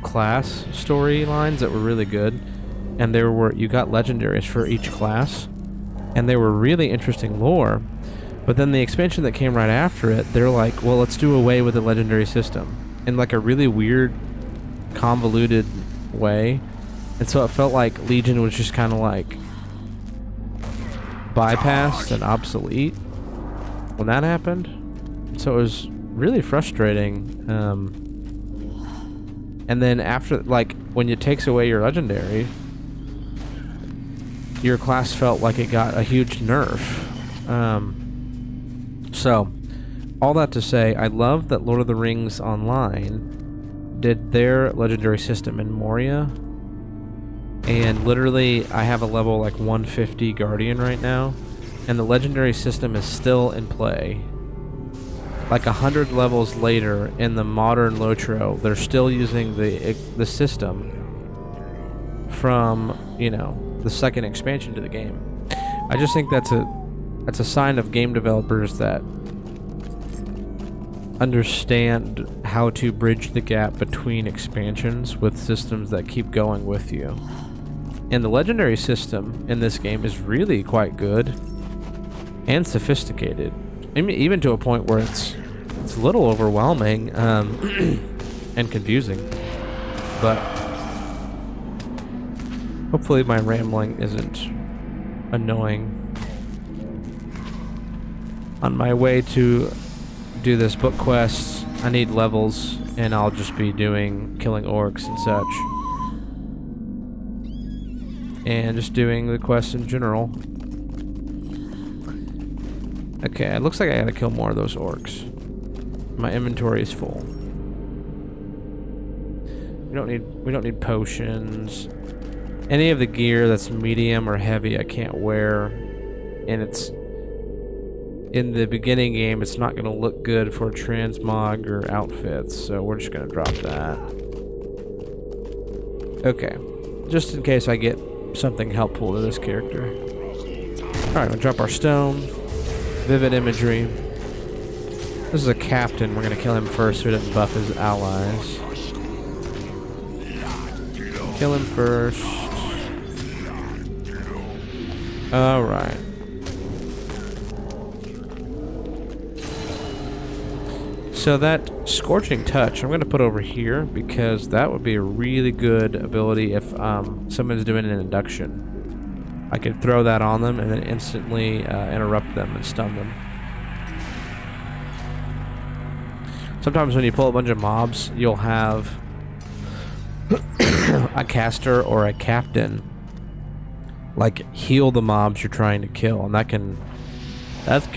A: class storylines that were really good, and you got legendaries for each class, and they were really interesting lore. But then the expansion that came right after it, they're like, well, let's do away with the legendary system in like a really weird, convoluted way. And so it felt like Legion was just kind of like bypassed and obsolete when that happened. So it was really frustrating. And then after, like, when it takes away your legendary, your class felt like it got a huge nerf. So, all that to say, I love that Lord of the Rings Online did their legendary system in Moria. And literally, I have a level like 150 Guardian right now, and the legendary system is still in play. Like 100 levels later in the modern Lotro, they're still using the system from, you know, the second expansion to the game. I just think that's a sign of game developers that understand how to bridge the gap between expansions with systems that keep going with you. And the legendary system in this game is really quite good and sophisticated. I mean, even to a point where it's a little overwhelming and confusing. But hopefully my rambling isn't annoying. On my way to do this book quest, I need levels, and I'll just be killing orcs and such. And just doing the quest in general. Okay, it looks like I gotta kill more of those orcs. My inventory is full. We don't need potions. Any of the gear that's medium or heavy I can't wear, and it's in the beginning game, it's not gonna look good for transmog or outfits, so we're just gonna drop that. Okay, just in case I get something helpful to this character. Alright, we'll drop our stone. Vivid imagery. This is a captain. We're gonna kill him first so he doesn't buff his allies. Kill him first. Alright. So that Scorching Touch, I'm going to put over here because that would be a really good ability if someone's doing an induction. I could throw that on them and then instantly interrupt them and stun them. Sometimes when you pull a bunch of mobs, you'll have a caster or a captain like heal the mobs you're trying to kill, and that can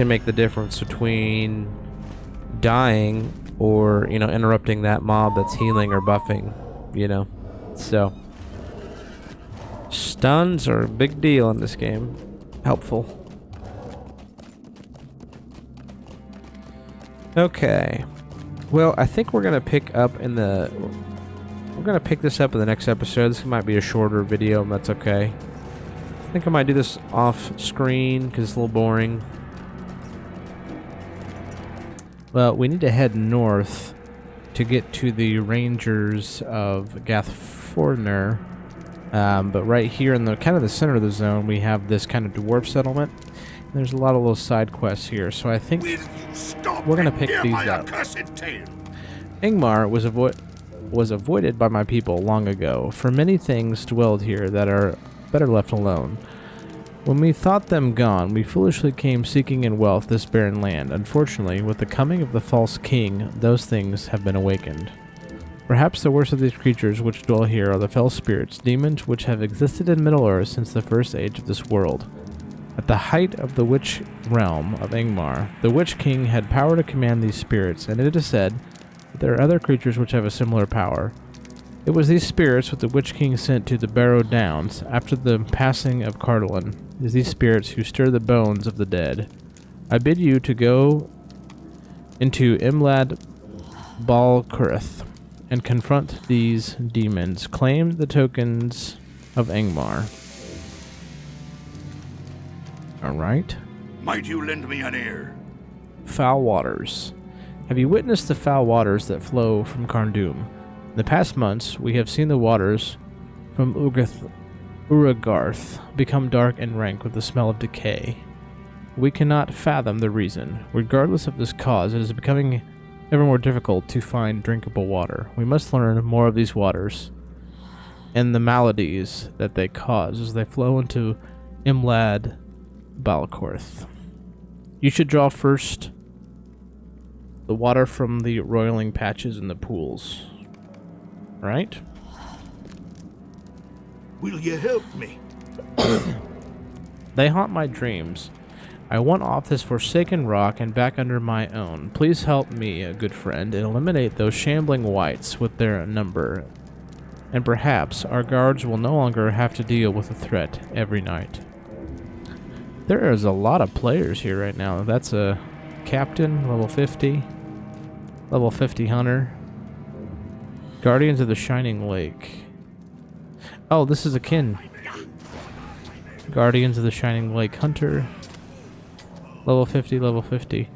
A: make the difference between dying or, you know, interrupting that mob that's healing or buffing, you know. So stuns are a big deal in this game. Helpful. Okay. Well, I think we're gonna pick this up in the next episode. This might be a shorter video, and that's okay. I think I might do this off screen because it's a little boring. Well, we need to head north to get to the Rangers of Gathforner. But right here in the kind of the center of the zone, we have this kind of dwarf settlement. And there's a lot of little side quests here, so I think we're gonna pick these up. Angmar was avoided by my people long ago, for many things dwelled here that are better left alone. When we thought them gone, we foolishly came seeking in wealth this barren land. Unfortunately, with the coming of the false king, those things have been awakened. Perhaps the worst of these creatures which dwell here are the fell spirits, demons which have existed in Middle-earth since the first age of this world. At the height of the witch realm of Angmar, the Witch King had power to command these spirits, and it is said that there are other creatures which have a similar power. It was these spirits which the Witch King sent to the Barrow Downs after the passing of Cardolan. It is these spirits who stir the bones of the dead. I bid you to go into Imlad Balkurith and confront these demons. Claim the tokens of Angmar. Alright.
E: Might you lend me an ear?
A: Foul waters. Have you witnessed the foul waters that flow from Carndum? In the past months, we have seen the waters from Uragarth become dark and rank with the smell of decay. We cannot fathom the reason. Regardless of this cause, it is becoming ever more difficult to find drinkable water. We must learn more of these waters and the maladies that they cause as they flow into Imlad Balcorth. You should draw first the water from the roiling patches in the pools. Right?
E: Will you help me?
A: They haunt my dreams. I want off this forsaken rock and back under my own. Please help me, a good friend, and eliminate those shambling wights with their number. And perhaps our guards will no longer have to deal with a threat every night. There is a lot of players here right now. That's a captain, level 50. Level 50 hunter. Guardians of the Shining Lake. Oh, this is akin. Guardians of the Shining Lake hunter. Level 50, level 50.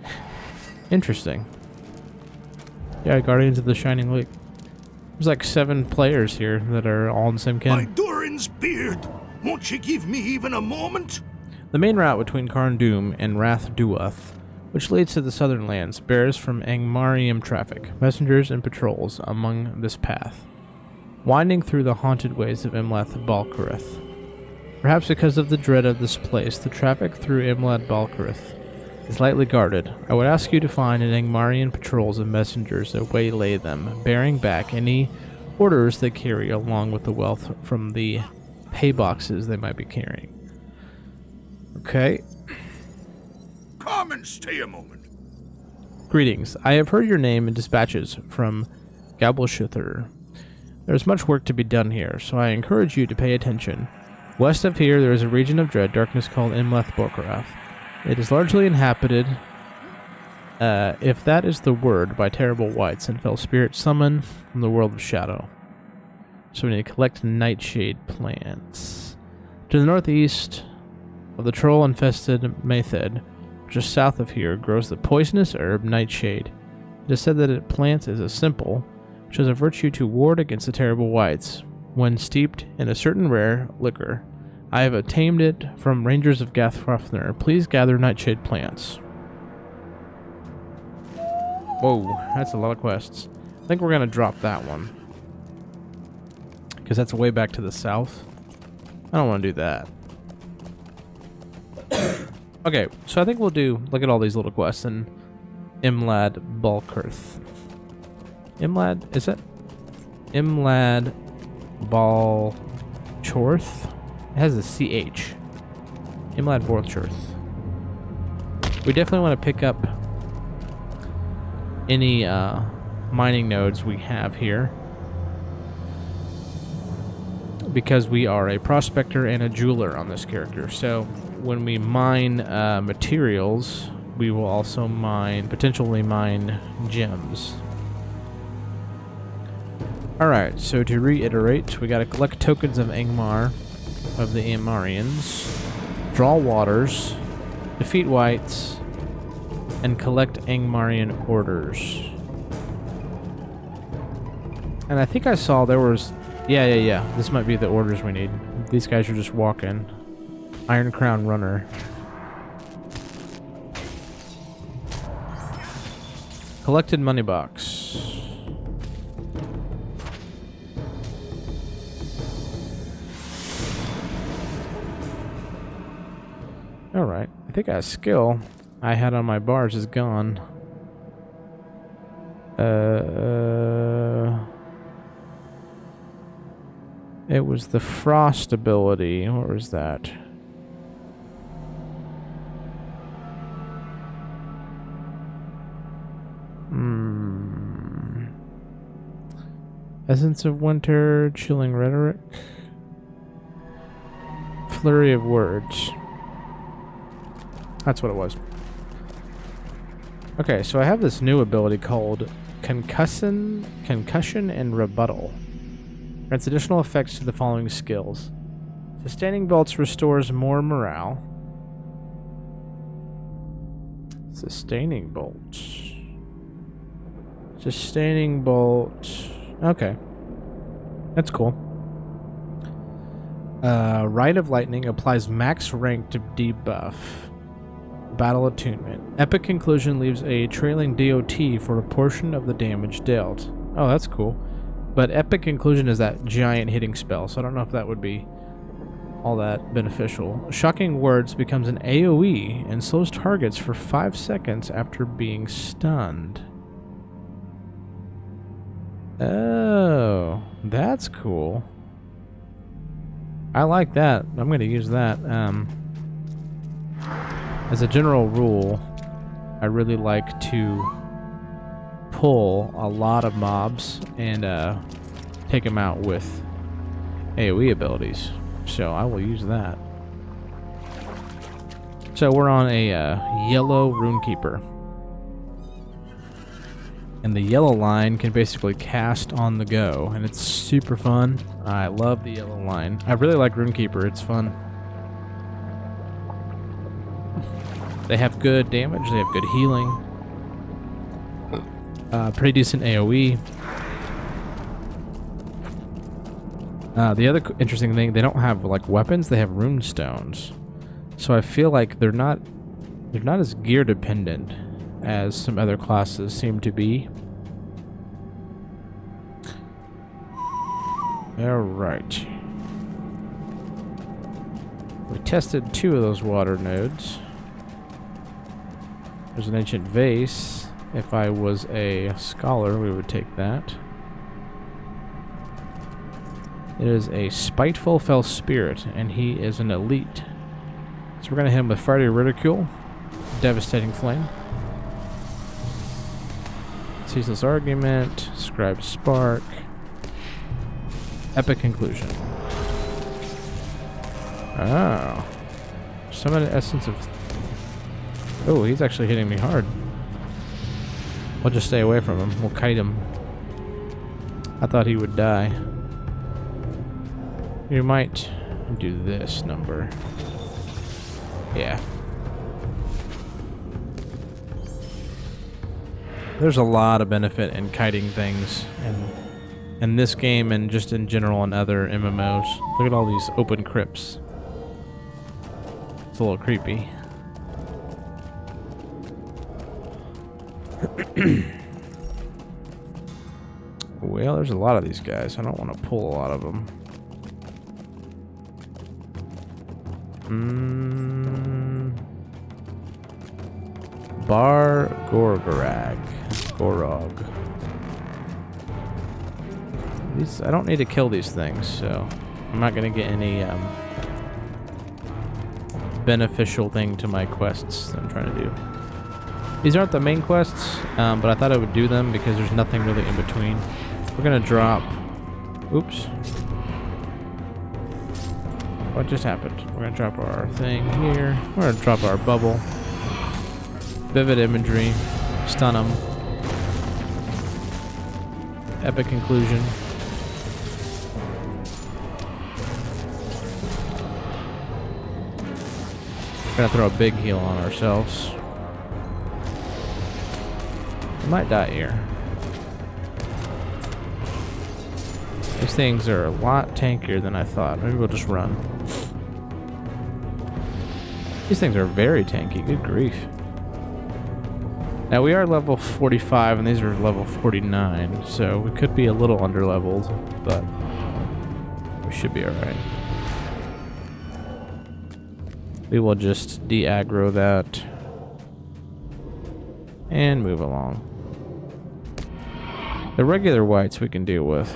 A: Interesting. Yeah, Guardians of the Shining Lake. There's like 7 players here that are all in the same
E: My
A: kin.
E: Durin's beard! Won't you give me even a moment?
A: The main route between Carndum and Rath Duath, which leads to the southern lands, bears from Angmarium traffic, messengers and patrols among this path, winding through the haunted ways of Imlath Balcorth. Perhaps because of the dread of this place, the traffic through Imlad Balcorth is lightly guarded. I would ask you to find an Angmarian patrols and messengers that waylay them, bearing back any orders they carry along with the wealth from the pay boxes they might be carrying. Okay.
E: Come and stay a moment.
A: Greetings. I have heard your name in dispatches from Gableshuther. There is much work to be done here, so I encourage you to pay attention. West of here, there is a region of dread darkness called Imleth Borkarath. It is largely inhabited, if that is the word, by terrible wights and fell spirits summoned from the world of shadow. So we need to collect nightshade plants. To the northeast of the troll-infested Maythed, just south of here, grows the poisonous herb nightshade. It is said that its plant is a simple, which has a virtue to ward against the terrible wights when steeped in a certain rare liquor. I have tamed it from rangers of Gathrofner. Please gather nightshade plants. Whoa, that's a lot of quests. I think we're going to drop that one, because that's way back to the south. I don't want to do that. Okay, so I think we'll do, look at all these little quests in Imlad Balcorth. Imlad, is it? Imlad Balcorth? It has a CH. Imlad Balcorth. We definitely want to pick up any mining nodes we have here, because we are a prospector and a jeweler on this character. So when we mine materials, we will also potentially mine gems. Alright, so to reiterate, we gotta collect tokens of Angmar, of the Angmarians, draw waters, defeat wights, and collect Angmarian orders. And I think I saw there was... Yeah. This might be the orders we need. These guys are just walking. Iron Crown Runner. Collected money box. Alright. I think a skill I had on my bars is gone. It was the frost ability. What was that? Essence of Winter, Chilling Rhetoric, Flurry of Words. That's what it was. Okay, so I have this new ability called Concussion and Rebuttal. Grants additional effects to the following skills. Sustaining bolts restores more morale. Sustaining bolts. Sustaining bolt. Okay. That's cool. Rite of Lightning applies max rank to debuff. Battle Attunement. Epic Conclusion leaves a trailing DOT for a portion of the damage dealt. Oh, that's cool. But Epic Conclusion is that giant hitting spell, so I don't know if that would be all that beneficial. Shocking Words becomes an AoE and slows targets for 5 seconds after being stunned. Oh, that's cool. I like that. I'm going to use that. As a general rule, I really like to pull a lot of mobs and take them out with AoE abilities. So I will use that. So we're on a yellow Rune-keeper. And the yellow line can basically cast on the go, and it's super fun. I love the yellow line. I really like Rune-keeper, it's fun. They have good damage, they have good healing. Pretty decent AoE. The other interesting thing, they don't have like weapons, they have rune stones. So I feel like they're not as gear dependent as some other classes seem to be. Alright. We tested 2 of those water nodes. There's an ancient vase. If I was a scholar, we would take that. It is a spiteful fell spirit, and he is an elite. So we're going to hit him with Friday Ridicule, Devastating Flame, Ceaseless Argument, Scribe Spark, Epic Conclusion. Oh. Summon an essence of... Oh, he's actually hitting me hard. We'll just stay away from him. We'll kite him. I thought he would die. You might do this number. Yeah. There's a lot of benefit in kiting things in this game and just in general in other MMOs. Look at all these open crypts. It's a little creepy. Well, there's a lot of these guys. I don't want to pull a lot of them. Bar Gorgorag. Gorog. These, I don't need to kill these things, so I'm not going to get any beneficial thing to my quests that I'm trying to do. These aren't the main quests, but I thought I would do them because there's nothing really in between. We're going to drop... Oops. What just happened? We're going to drop our thing here. We're going to drop our bubble. Vivid imagery. Stun them. Epic Conclusion. We're going to throw a big heal on ourselves. I might die here. These things are a lot tankier than I thought. Maybe we'll just run. These things are very tanky. Good grief. Now we are level 45 and these are level 49, so we could be a little under-leveled, but we should be alright. We will just de-aggro that and move along. The regular whites we can deal with.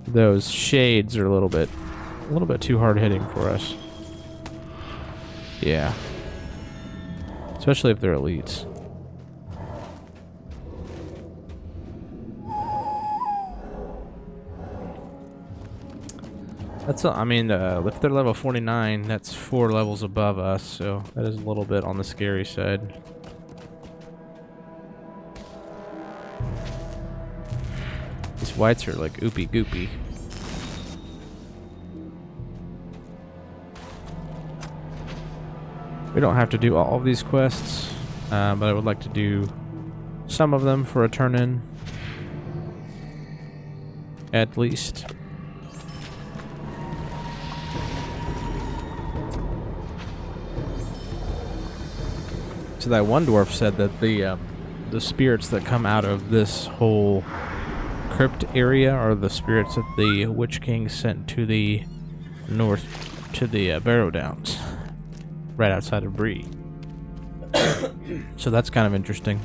A: Those shades are a little bit too hard hitting for us. Yeah. Especially if they're elites. I mean, if they're level 49, that's 4 levels above us, so that is a little bit on the scary side. These whites are like oopy goopy. We don't have to do all of these quests, but I would like to do some of them for a turn-in. At least. So that one dwarf said that the spirits that come out of this whole crypt area are the spirits that the Witch King sent to the north, to the Barrow Downs, right outside of Bree. So that's kind of interesting.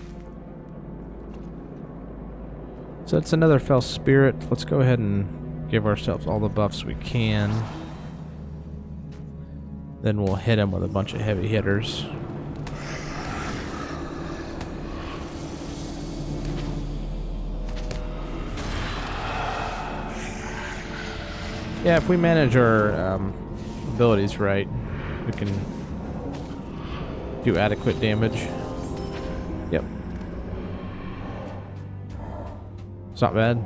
A: So it's another fell spirit. Let's go ahead and give ourselves all the buffs we can. Then we'll hit him with a bunch of heavy hitters. Yeah, if we manage our abilities right, we can do adequate damage. Yep. It's not bad.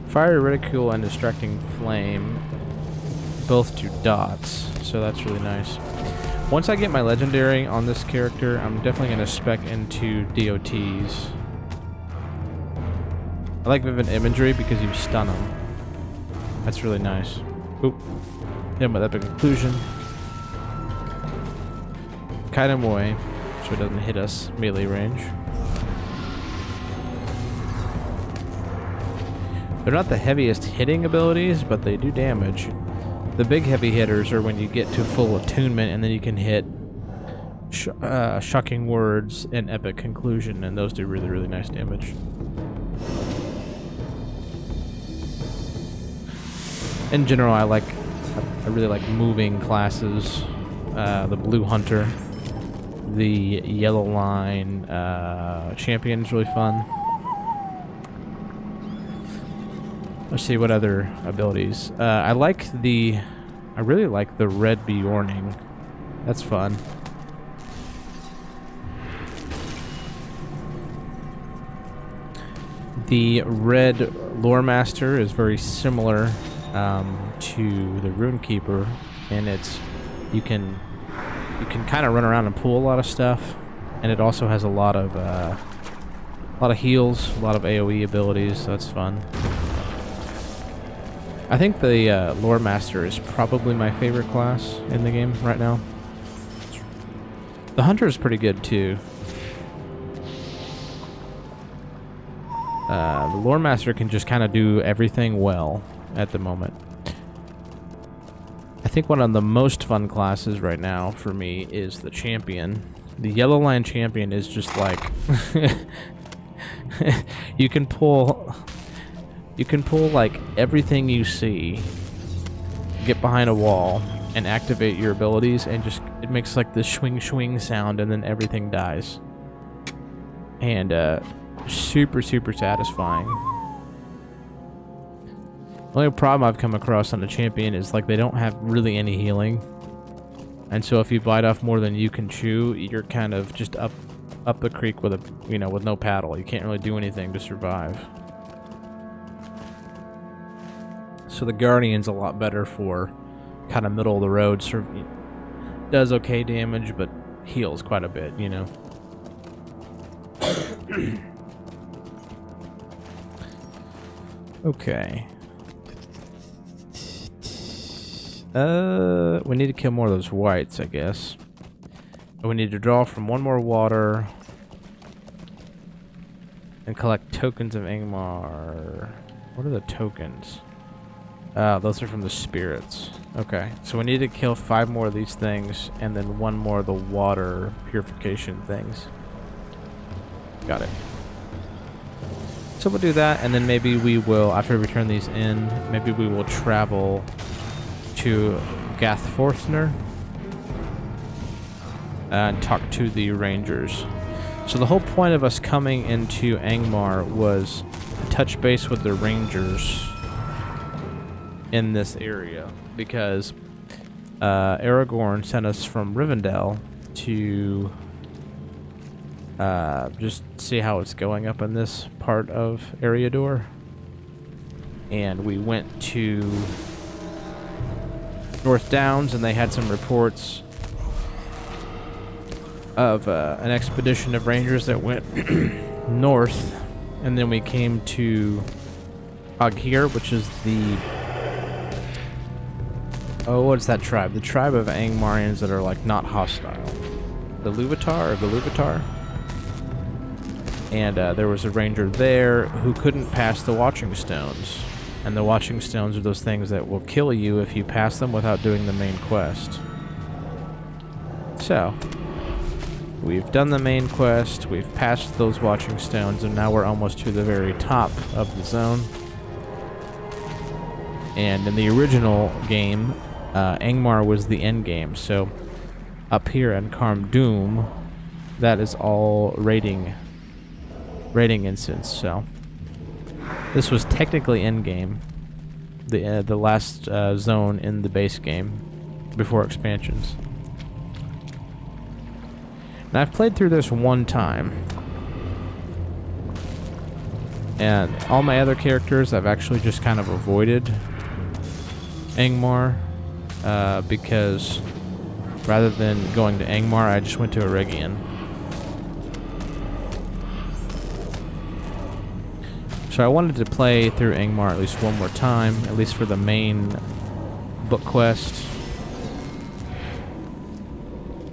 A: Fire, ridicule, and distracting flame both do dots, so that's really nice. Once I get my legendary on this character, I'm definitely going to spec into DOTs. I like vivid imagery because you stun them. That's really nice. Oop. Hit him with epic conclusion. Kite him away so he doesn't hit us melee range. They're not the heaviest hitting abilities, but they do damage. The big heavy hitters are when you get to full attunement, and then you can hit shocking words and epic conclusion, and those do really, really nice damage. In general, I really like moving classes. The blue hunter, the yellow line champion is really fun. Let's see what other abilities. I really like the red Bjorning. That's fun. The red Lore Master is very similar to the Rune-keeper, and you can kind of run around and pull a lot of stuff, and it also has a lot of heals, a lot of AoE abilities, so that's fun. I think the Lore Master is probably my favorite class in the game right now. The Hunter is pretty good too. The Lore Master can just kind of do everything well at the moment. I think one of the most fun classes right now for me is the Champion. The Yellow Line Champion is just like you can pull like everything you see, get behind a wall, and activate your abilities, and just it makes like this swing sound, and then everything dies. And super satisfying. The only problem I've come across on the Champion is like they don't have really any healing, and so if you bite off more than you can chew, you're kind of just up the creek with with no paddle. You can't really do anything to survive. So the Guardian's a lot better for kind of middle of the road. Does okay damage, but heals quite a bit, Okay. We need to kill more of those whites, I guess. We need to draw from one more water and collect tokens of Angmar. What are the tokens? Those are from the spirits. Okay, so we need to kill 5 more of these things, and then 1 more of the water purification things. Got it. So we'll do that, and then maybe we will, after we turn these in, maybe we will travel to Gathforthner and talk to the rangers. So the whole point of us coming into Angmar was to touch base with the rangers in this area because Aragorn sent us from Rivendell to just see how it's going up in this part of Eriador. And we went to North Downs, and they had some reports of an expedition of rangers that went north, and then we came to Aghir, which is the what's that tribe? The tribe of Angmarians that are like not hostile. The Luvatar. And there was a ranger there who couldn't pass the Watching Stones. And the Watching Stones are those things that will kill you if you pass them without doing the main quest. So, we've done the main quest, we've passed those Watching Stones, and now we're almost to the very top of the zone. And in the original game, Angmar was the end game, so up here in Carm Doom, that is all raiding instance, so this was technically end game, the last zone in the base game before expansions. And I've played through this one time, and all my other characters I've actually just kind of avoided Angmar because rather than going to Angmar, I just went to Eregion. So I wanted to play through Angmar at least one more time, at least for the main book quest.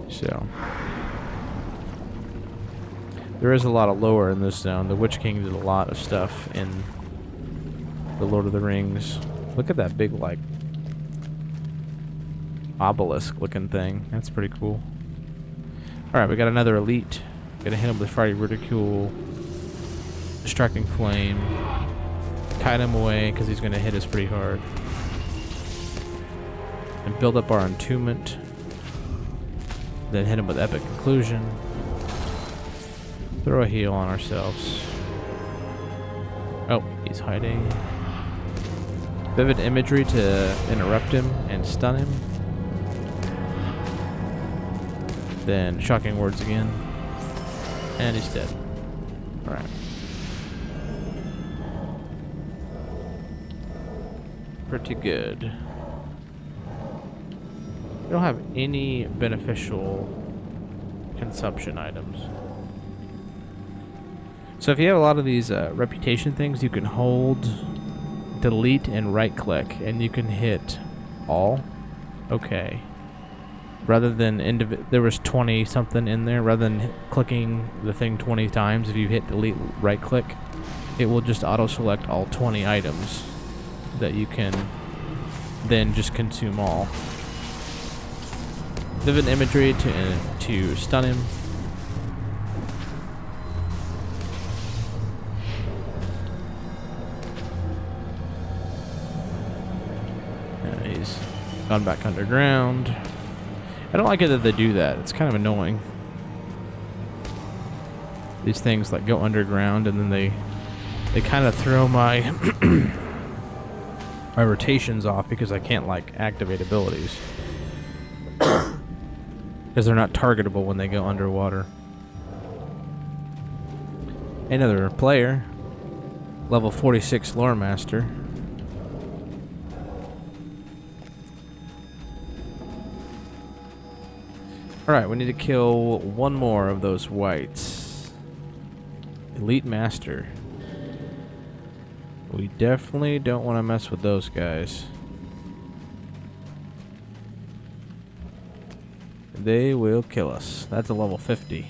A: So there is a lot of lore in this zone. The Witch King did a lot of stuff in the Lord of the Rings. Look at that big, like, obelisk-looking thing. That's pretty cool. Alright, we got another elite. Gonna hit him with Friday Ridicule, Striking Flame, kite him away because he's gonna hit us pretty hard, and build up our entombment. Then hit him with Epic Conclusion. Throw a heal on ourselves. Oh, he's hiding. Vivid Imagery to interrupt him and stun him. Then Shocking Words again. And he's dead. Alright. Pretty good. We don't have any beneficial consumption items. So if you have a lot of these reputation things, you can hold, delete, and right click, and you can hit all. Okay. Rather than there was 20 something in there, rather than clicking the thing 20 times, if you hit delete, right click, it will just auto select all 20 items that you can then just consume all. Vivid Imagery to stun him. He's gone back underground. I don't like it that they do that. It's kind of annoying. These things like go underground and then they kind of throw my my rotations off because I can't like activate abilities. Because they're not targetable when they go underwater. Another player. Level 46 Lore Master. Alright, we need to kill one more of those whites. Elite Master. We definitely don't want to mess with those guys. They will kill us. That's a level 50.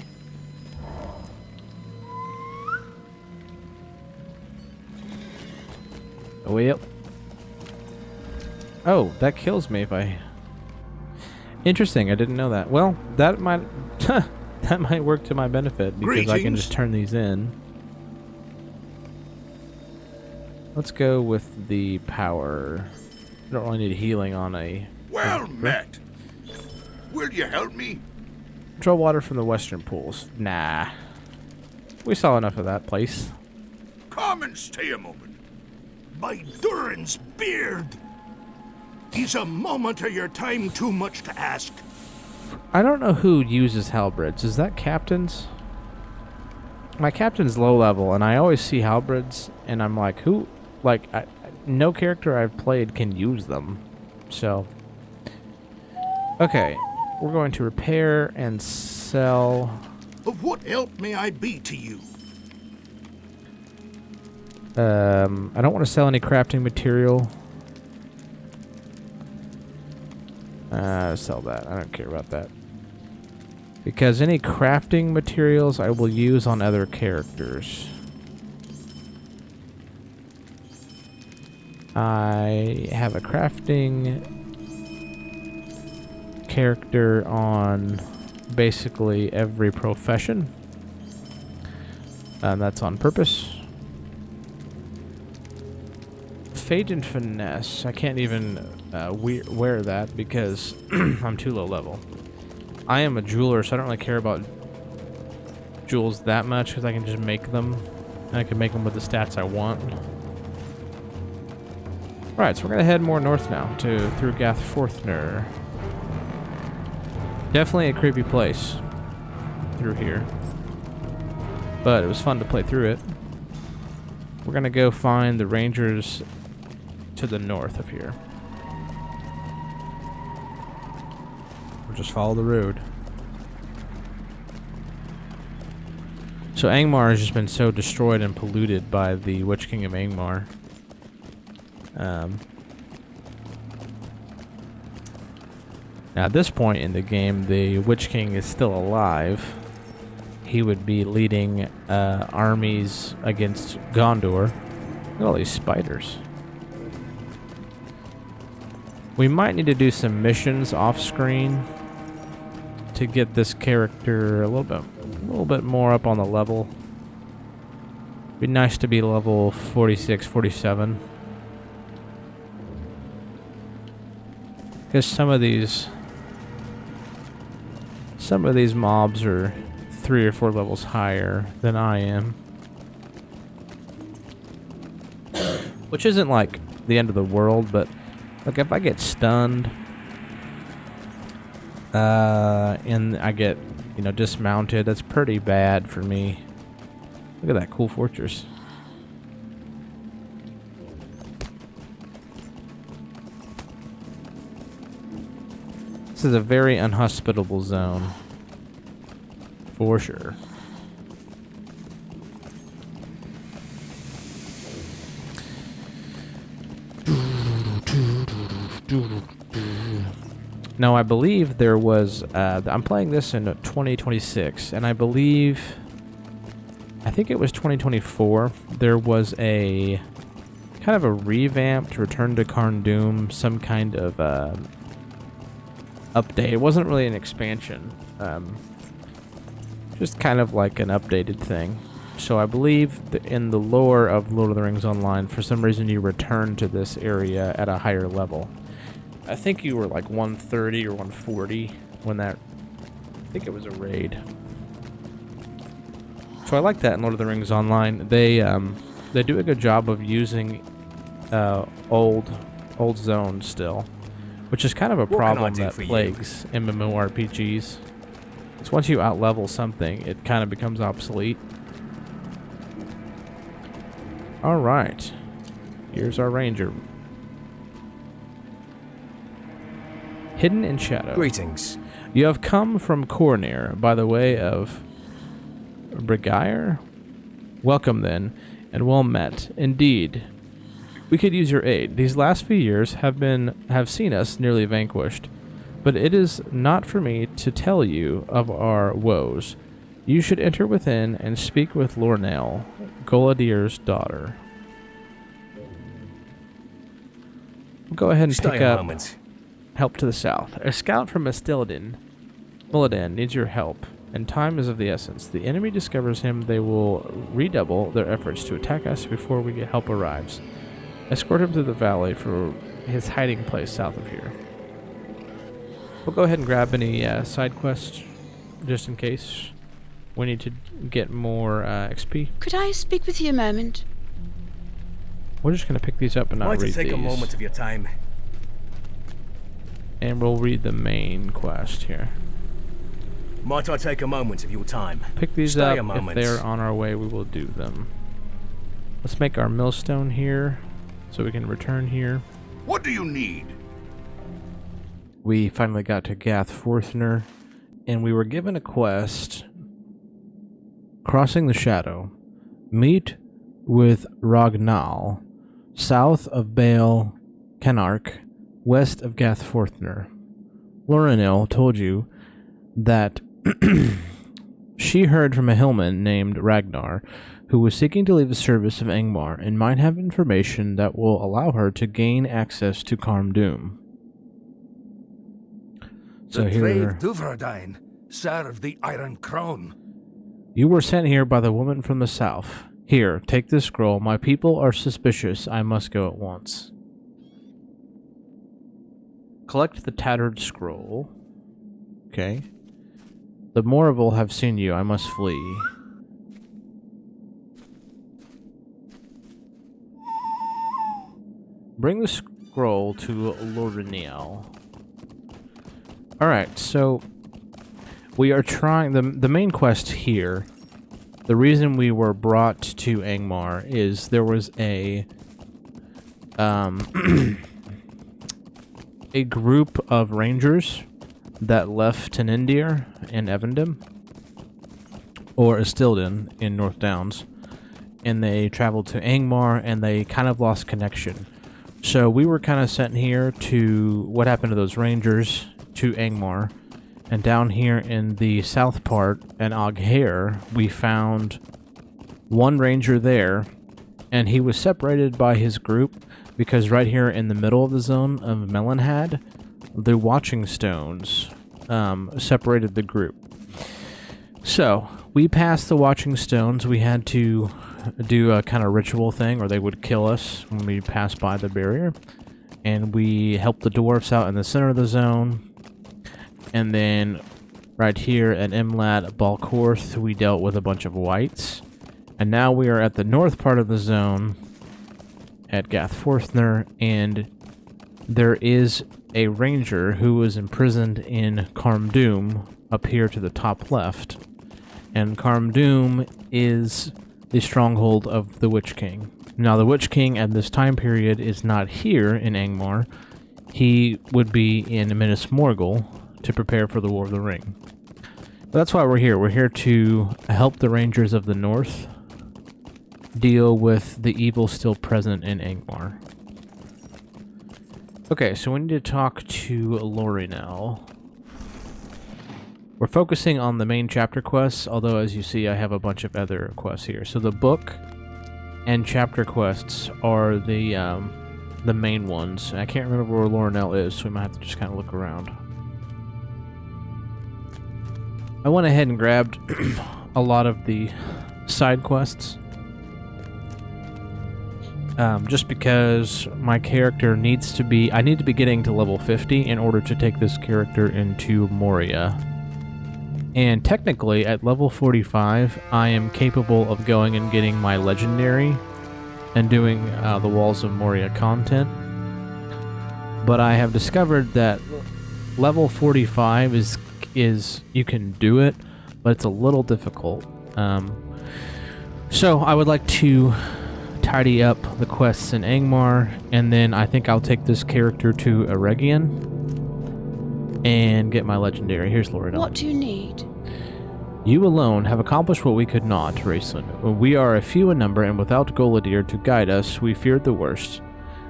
A: Well. Oh, that kills me if I... Interesting, I didn't know that. Well, that might that might work to my benefit because I can just turn these in. Let's go with the power. I don't really need healing on a...
E: Well met. Will you help me?
A: Draw water from the western pools. Nah. We saw enough of that place.
E: Come and stay a moment. My Durin's beard. Is a moment of your time too much to ask?
A: I don't know who uses halberds. Is that captains? My captain's low level, and I always see halberds, and I'm like, who? Like, no character I've played can use them. So, okay, we're going to repair and sell.
E: Of what help may I be to you?
A: I don't want to sell any crafting material. Sell that. I don't care about that. Because any crafting materials I will use on other characters. I have a crafting character on basically every profession. And that's on purpose. Fate and Finesse. I can't even wear that because I'm too low level. I am a jeweler, so I don't really care about jewels that much because I can just make them. And I can make them with the stats I want. Alright, so we're going to head more north now through Gathforthner. Definitely a creepy place through here. But it was fun to play through it. We're going to go find the rangers to the north of here. We'll just follow the road. So Angmar has just been so destroyed and polluted by the Witch King of Angmar. Now at this point in the game, the Witch King is still alive. He would be leading armies against Gondor. Look at all these spiders. We might need to do some missions off screen to get this character a little bit more up on the level. Be nice to be level 46, 47. Because some of these mobs are 3 or 4 levels higher than I am. Which isn't like the end of the world, but like if I get stunned and I get, dismounted, that's pretty bad for me. Look at that cool fortress. This is a very unhospitable zone. For sure. Now, I believe there was... I'm playing this in 2026, and I think it was 2024. There was a kind of a revamped Return to Carn-Dûm, some kind of update. It wasn't really an expansion. Just kind of like an updated thing. So I believe in the lore of Lord of the Rings Online, for some reason you return to this area at a higher level. I think you were like 130 or 140 when that... I think it was a raid. So I like that in Lord of the Rings Online. They do a good job of using old zones still, which is kind of a problem that plagues MMORPGs. Because once you outlevel something, it kind of becomes obsolete. Alright. Here's our ranger. Hidden in shadow.
B: Greetings.
A: You have come from Cornir by the way of Brigaire? Welcome then, and well met. Indeed. We could use your aid. These last few years have seen us nearly vanquished, but it is not for me to tell you of our woes. You should enter within and speak with Lornell, Goladir's daughter. We'll go ahead and pick up help to the south. A scout from Muladin needs your help, and time is of the essence. The enemy discovers him, they will redouble their efforts to attack us before help arrives. Escort him to the valley for his hiding place south of here. We'll go ahead and grab any side quests, just in case we need to get more XP.
G: Could I speak with you a moment?
A: We're just going to pick these up and not read these.
B: Might take a moment of your time.
A: And we'll read the main quest here.
B: Might I take a moment of your time?
A: Pick these
B: Stay
A: up.
B: a moment.
A: If they're on our way, we will do them. Let's make our millstone here so we can return here.
E: What do you need?
A: We finally got to Gathforthner, and we were given a quest. Crossing the Shadow. Meet with Ragnal, south of Baal Canark, west of Gathforthner. Lorinil told you that she heard from a hillman named Ragnar, who was seeking to leave the service of Angmar and might have information that will allow her to gain access to Carm Doom. So
E: The
A: here,
E: brave Duvradine serve the Iron Crown.
A: you were sent here by the woman from the south. Here, take this scroll. My people are suspicious. I must go at once. Collect the tattered scroll. Okay. The Morville have seen you. I must flee. Bring the scroll to Lorinil. Alright, so we are trying the main quest here. The reason we were brought to Angmar is there was a a group of rangers that left Tenindir in Evendom, or Estilden in North Downs, and they traveled to Angmar, and they kind of lost connection. So we were kind of sent here to what happened to those rangers to Angmar, and down here in the south part in Oghair, we found one ranger there, and he was separated by his group because right here in the middle of the zone of Melanhad, the watching stones separated the group. So we passed the watching stones. We had to do a kind of ritual thing, or they would kill us when we passed by the barrier. And we helped the dwarfs out in the center of the zone. And then right here at Imlad Balkorth, we dealt with a bunch of wights. And now we are at the north part of the zone at Gathforthner, and there is a ranger who was imprisoned in Carm Doom up here to the top left. And Carm Doom is the stronghold of the Witch King. Now, the Witch King at this time period is not here in Angmar. He would be in Minas Morgul to prepare for the War of the Ring. But that's why we're here. We're here to help the Rangers of the North deal with the evil still present in Angmar. Okay, so we need to talk to Lorinil. We're focusing on the main chapter quests, although as you see I have a bunch of other quests here. So the book and chapter quests are the main ones. I can't remember where Lorinil is, so we might have to just kind of look around. I went ahead and grabbed a lot of the side quests. Just because my character needs to be... I need to be getting to level 50 in order to take this character into Moria. And technically, at level 45, I am capable of going and getting my legendary and doing the Walls of Moria content. But I have discovered that level 45 is you can do it, but it's a little difficult. So I would like to tidy up the quests in Angmar, and then I think I'll take this character to Eregion and get my legendary. Here's Lorinil.
G: What do you need?
A: You alone have accomplished what we could not, Raceland. We are a few in number, and without Goladir to guide us, we feared the worst.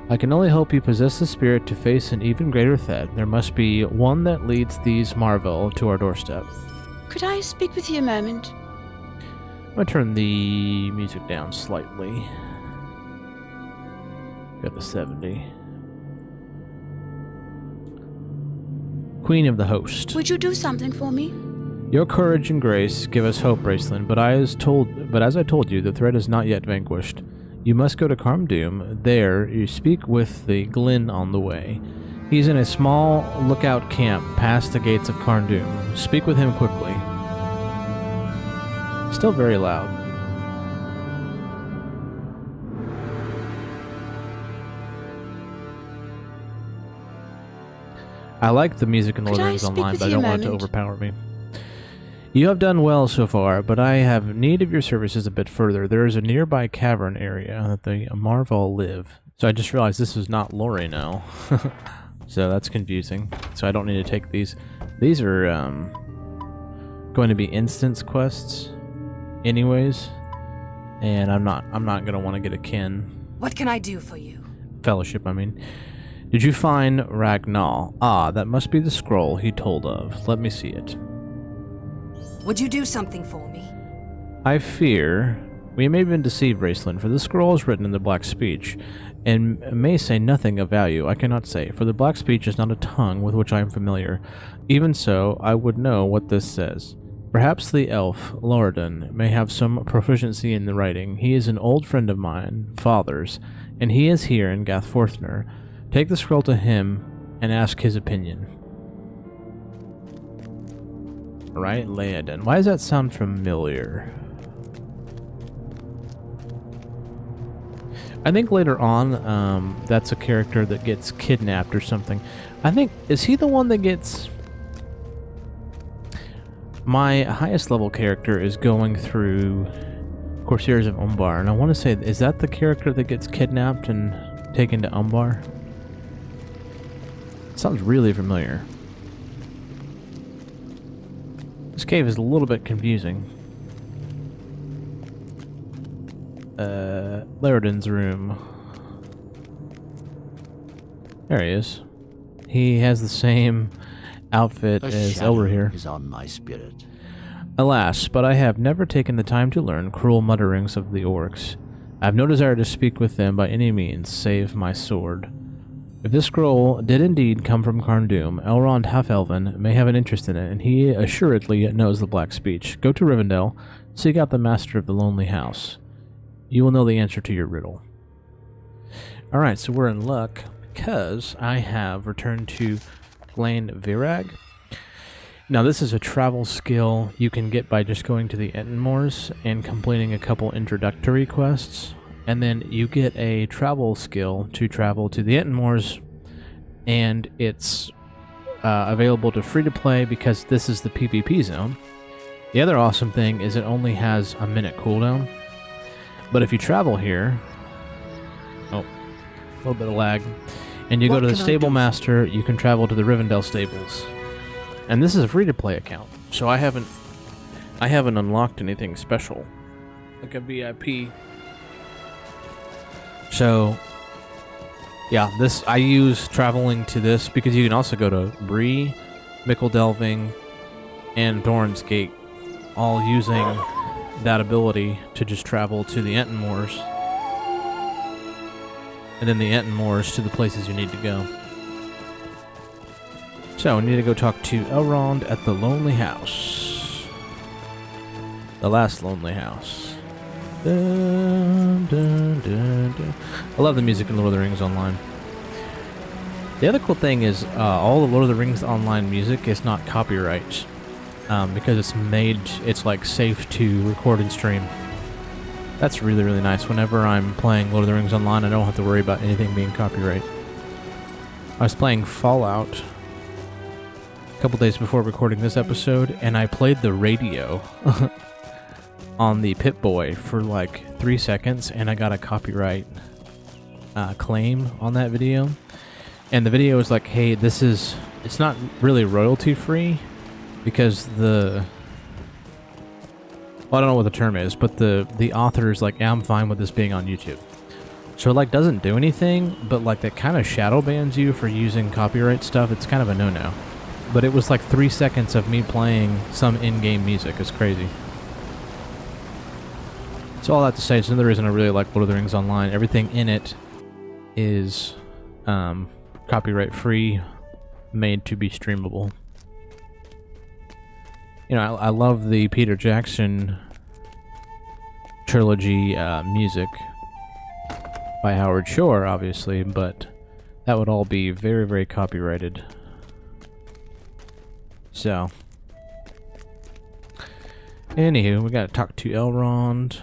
A: I can only hope you possess the spirit to face an even greater threat. There must be one that leads these Marvel to our doorstep.
G: Could I speak with you a moment?
A: I'm going to turn the music down slightly. Go to 70. Queen of the Host.
G: Would you do something for me?
A: Your courage and grace give us hope, Raceland, but as I told you, the threat is not yet vanquished. You must go to Carm Doom. There, you speak with the Glyn on the way. He's in a small lookout camp past the gates of Carm Doom. Speak with him quickly. Still very loud. I like the music in Lord of
G: Could
A: the
G: I
A: Rings
G: speak
A: Online,
G: with
A: but I
G: you a
A: don't want it to
G: moment?
A: overpower me. You have done well so far, but I have need of your services a bit further. There is a nearby cavern area that the Marvel live. So I just realized this is not Lori now. So that's confusing. So I don't need to take these. These are going to be instance quests anyways. And I'm not gonna want to get a kin.
F: What can I do for you?
A: Fellowship, I mean. Did you find Ragnall? Ah, that must be the scroll he told of. Let me see it.
F: Would you do something for me?
A: I fear we may have been deceived, Raceland, for the scroll is written in the Black Speech, and may say nothing of value, I cannot say, for the Black Speech is not a tongue with which I am familiar. Even so, I would know what this says. Perhaps the elf, Lordan, may have some proficiency in the writing. He is an old friend of mine, father's, and he is here in Gathforthner. Take the scroll to him and ask his opinion. Right, Laodan. Why does that sound familiar? I think later on, that's a character that gets kidnapped or something. I think, is he the one that gets... My highest level character is going through Corsairs of Umbar, and I want to say, is that the character that gets kidnapped and taken to Umbar? It sounds really familiar. This cave is a little bit confusing. Laredin's room. There he is. He has the same outfit as Elder here.
H: Is on my spirit.
A: Alas, but I have never taken the time to learn cruel mutterings of the orcs. I have no desire to speak with them by any means, save my sword. If this scroll did indeed come from Carndum, Elrond Half-Elven may have an interest in it, and he assuredly knows the Black Speech. Go to Rivendell, seek out the master of the Lonely House. You will know the answer to your riddle. Alright, so we're in luck, because I have returned to Glen Virag. Now this is a travel skill you can get by just going to the Ettenmoors and completing a couple introductory quests. And then you get a travel skill to travel to the Ettenmoors, and it's available to free-to-play because this is the PvP zone. The other awesome thing is it only has a minute cooldown. But if you travel here... Oh, a little bit of lag. And you go to the Stable Master, you can travel to the Rivendell Stables. And this is a free-to-play account, so I haven't unlocked anything special, like a VIP. So, yeah, I use traveling to this because you can also go to Bree, Mickle Delving, and Doran's Gate, all using that ability to just travel to the Ettenmoors, and then the Ettenmoors to the places you need to go. So, we need to go talk to Elrond at the Lonely House. The last Lonely House. Dun, dun, dun, dun. I love the music in Lord of the Rings Online. The other cool thing is all the Lord of the Rings Online music is not copyright because it's like safe to record and stream. That's really, really nice. Whenever I'm playing Lord of the Rings Online, I don't have to worry about anything being copyright. I was playing Fallout a couple days before recording this episode, and I played the radio on the Pip-Boy for like 3 seconds, and I got a copyright claim on that video. And the video was like, hey, it's not really royalty free because well, I don't know what the term is, but the author is like, yeah, I'm fine with this being on YouTube. So it like doesn't do anything, but like that kind of shadow bans you for using copyright stuff. It's kind of a no-no. But it was like 3 seconds of me playing some in-game music. It's crazy. So all that to say, it's another reason I really like Lord of the Rings Online. Everything in it is copyright free, made to be streamable. You know, I love the Peter Jackson trilogy music by Howard Shore, obviously, but that would all be very, very copyrighted. So, anywho, we gotta talk to Elrond.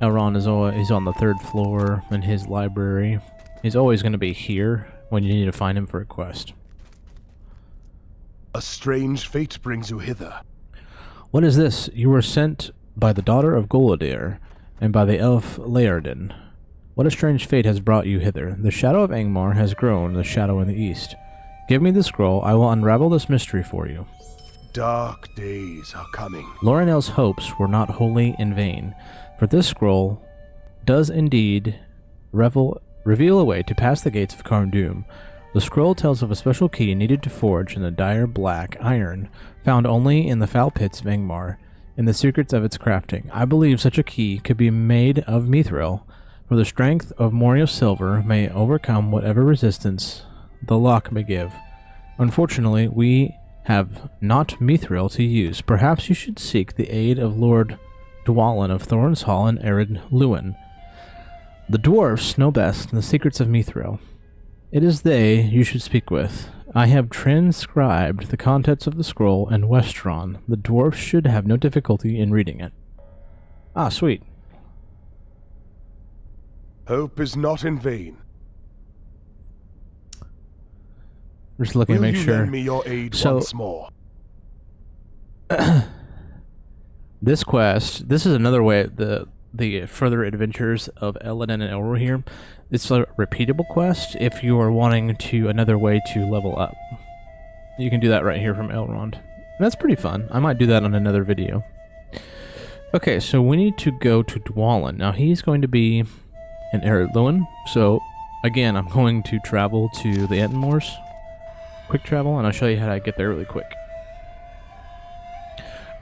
A: Elrond he's on the 3rd floor in his library. He's always going to be here when you need to find him for a quest.
H: A strange fate brings you hither.
A: What is this? You were sent by the daughter of Golodir and by the elf Laerden. What a strange fate has brought you hither. The shadow of Angmar has grown, the shadow in the east. Give me the scroll, I will unravel this mystery for you.
H: Dark days are coming.
A: Lorinel's hopes were not wholly in vain, for this scroll does indeed reveal a way to pass the gates of Cardoom. The scroll tells of a special key needed to forge in the dire black iron, found only in the foul pits of Angmar, and the secrets of its crafting. I believe such a key could be made of mithril, for the strength of Morio silver may overcome whatever resistance the lock may give. Unfortunately, we have not mithril to use. Perhaps you should seek the aid of Lord Dwalin of Thorn's Hall and Arid Lewin. The dwarfs know best the secrets of mithril. It is they you should speak with. I have transcribed the contents of the scroll in Westron. The dwarfs should have no difficulty in reading it. Ah, sweet.
H: Hope is not in vain.
A: Just looking to make sure.
H: Lend me your aid once more?
A: This quest, this is another way, the further adventures of Eladin and Elro here. It's a repeatable quest if you are wanting to another way to level up. You can do that right here from Elrond. And that's pretty fun. I might do that on another video. Okay, so we need to go to Dwalin. Now he's going to be in Arid Lewin. So again, I'm going to travel to the Ettenmoors. Quick travel, and I'll show you how to get there really quick.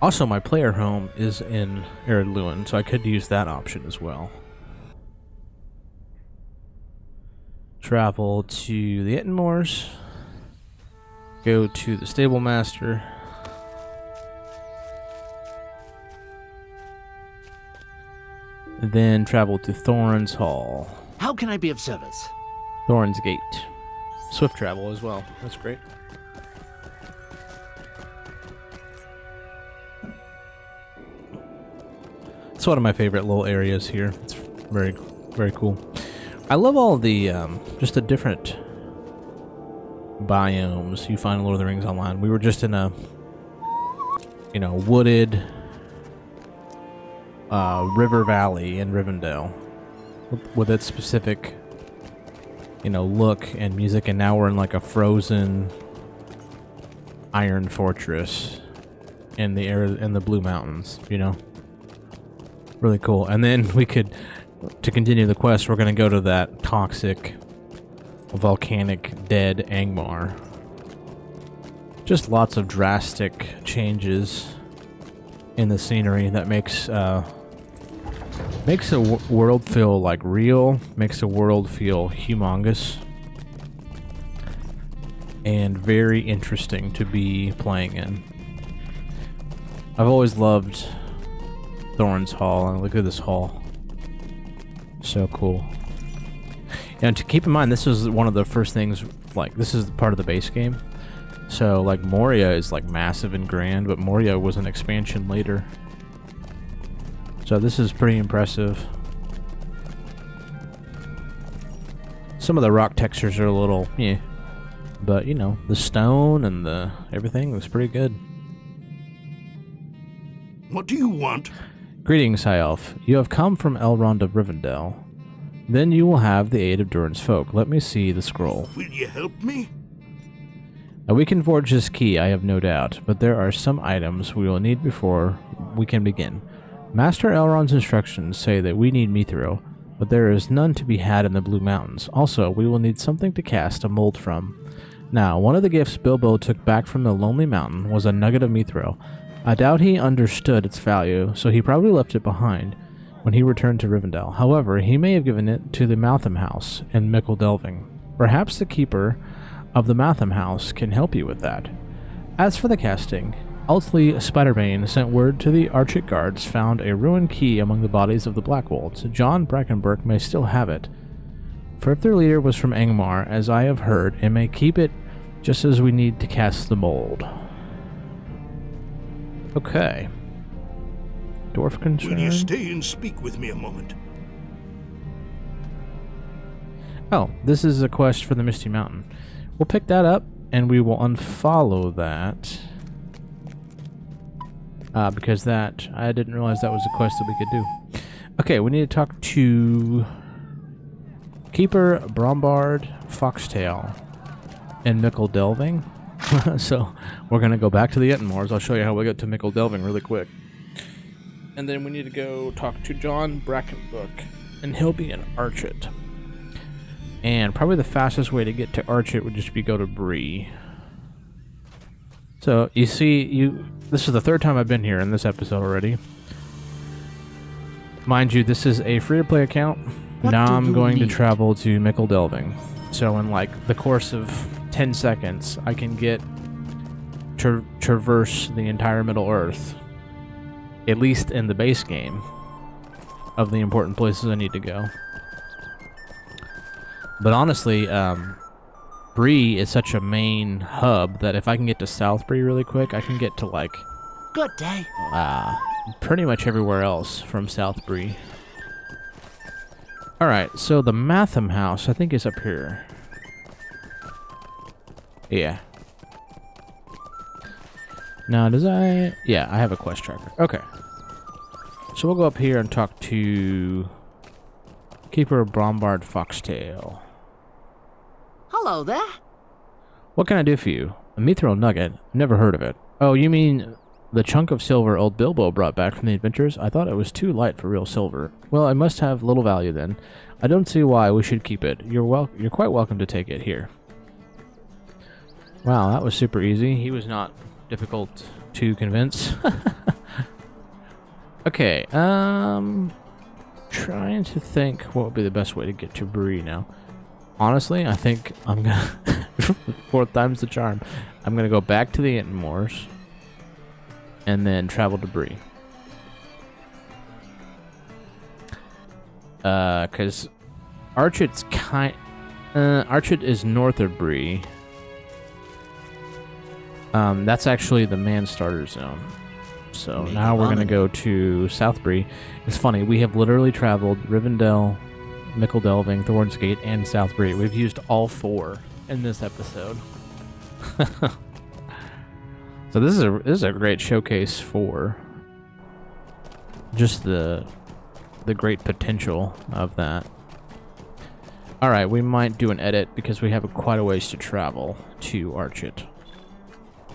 A: Also, my player home is in Arid Lewin, so I could use that option as well. Travel to the Ettenmoors. Go to the Stable Master. Then travel to Thorin's Hall.
I: How can I be of service?
A: Thorin's Gate. Swift travel as well. That's great. It's one of my favorite little areas here. It's very, very cool. I love all the, just the different biomes you find in Lord of the Rings Online. We were just in a, wooded river valley in Rivendell with its specific, look and music, and now we're in like a frozen iron fortress in the Blue Mountains, Really cool. And then we could, to continue the quest, we're going to go to that toxic, volcanic, dead Angmar. Just lots of drastic changes in the scenery that makes a world feel like real, makes a world feel humongous, and very interesting to be playing in. I've always loved Thorin's Hall, and look at this hall. So cool. And to keep in mind, this is one of the first things, this is part of the base game. So, Moria is, massive and grand, but Moria was an expansion later. So this is pretty impressive. Some of the rock textures are a little, but, the stone and the everything looks pretty good.
E: What do you want?
A: Greetings, High Elf. You have come from Elrond of Rivendell. Then you will have the aid of Durin's folk. Let me see the scroll.
E: Will you help me?
A: Now we can forge this key, I have no doubt, but there are some items we will need before we can begin. Master Elrond's instructions say that we need mithril, but there is none to be had in the Blue Mountains. Also, we will need something to cast a mold from. Now, one of the gifts Bilbo took back from the Lonely Mountain was a nugget of mithril. I doubt he understood its value, so he probably left it behind when he returned to Rivendell. However, he may have given it to the Maltham House in Mickle Delving. Perhaps the keeper of the Maltham House can help you with that. As for the casting, Ultly Spiderbane sent word to the Archit guards found a ruined key among the bodies of the Blackwolds. John Brackenburg may still have it. For if their leader was from Angmar, as I have heard, it may keep it just as we need to cast the mold. Okay. Dwarf concern.
E: Will you stay and speak with me a moment?
A: Oh, this is a quest for the Misty Mountain. We'll pick that up and we will unfollow that. Because that, I didn't realize that was a quest that we could do. Okay, we need to talk to Keeper, Brombard, Foxtail, and Mickle Delving. So we're going to go back to the Ettenmoors. I'll show you how we get to Mickle Delving really quick. And then we need to go talk to John Brackenbrook, and he'll be in Archet. And probably the fastest way to get to Archet would just be go to Bree. So you see, this is the third time I've been here in this episode already. Mind you, this is a free-to-play account. Now I'm going to travel to Mickle Delving. So in like the course of 10 seconds, I can get traverse the entire Middle Earth, at least in the base game, of the important places I need to go. But honestly, Bree is such a main hub that if I can get to South Bree really quick, I can get to like
F: Good day.
A: pretty much everywhere else from South Bree. Alright, so the Matham house, I think, is up here. Yeah. Now, yeah, I have a quest tracker. Okay. So we'll go up here and talk to Keeper Brombard Foxtail.
F: Hello there.
A: What can I do for you? A mithril nugget? Never heard of it. Oh, you mean the chunk of silver old Bilbo brought back from the adventures? I thought it was too light for real silver. Well, it must have little value then. I don't see why we should keep it. You're quite welcome to take it here. Wow, that was super easy. He was not difficult to convince. Okay, trying to think what would be the best way to get to Bree now. Honestly, I think I'm gonna fourth time's the charm. I'm gonna go back to the Ettenmoors and then travel to Bree. Cause Archet's Archet is north of Bree. That's actually the man starter zone. So now we're gonna go to South Bree. It's funny, we have literally traveled Rivendell, Mickle Delving, Thorn's Gate, and South Bree. We've used all 4 in this episode. So this is a great showcase for just the great potential of that. All right, we might do an edit because we have quite a ways to travel to Archet.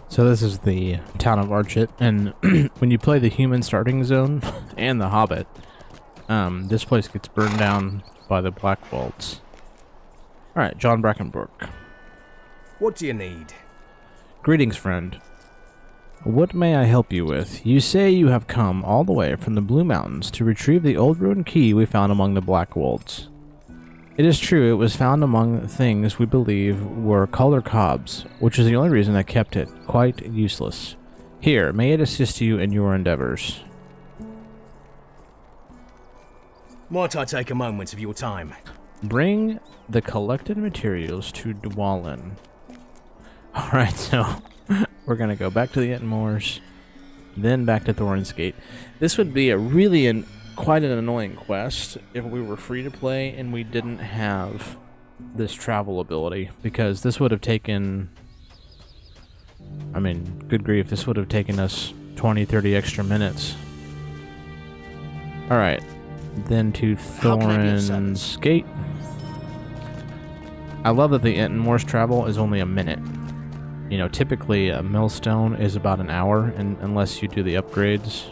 A: So this is the town of Archet, and when you play the human starting zone and the Hobbit, this place gets burned down by the Black Vaults. Alright, John Brackenbrook.
B: What do you need?
A: Greetings, friend. What may I help you with? You say you have come all the way from the Blue Mountains to retrieve the old ruined key we found among the Black Vaults. It is true, it was found among things we believe were color cobs, which is the only reason I kept it. Quite useless. Here, may it assist you in your endeavors.
B: Might I take a moment of your time?
A: Bring the collected materials to Dwalin. Alright, so we're gonna go back to the Ettenmoors, then back to Thorn's Gate. This would be a really quite an annoying quest if we were free to play and we didn't have this travel ability, because this would have taken, I mean, good grief, this would have taken us 20-30 extra minutes. Alright, then to Thorn's Gate. I love that the Ettenmoors travel is only a minute. You know, typically a millstone is about an hour, and unless you do the upgrades.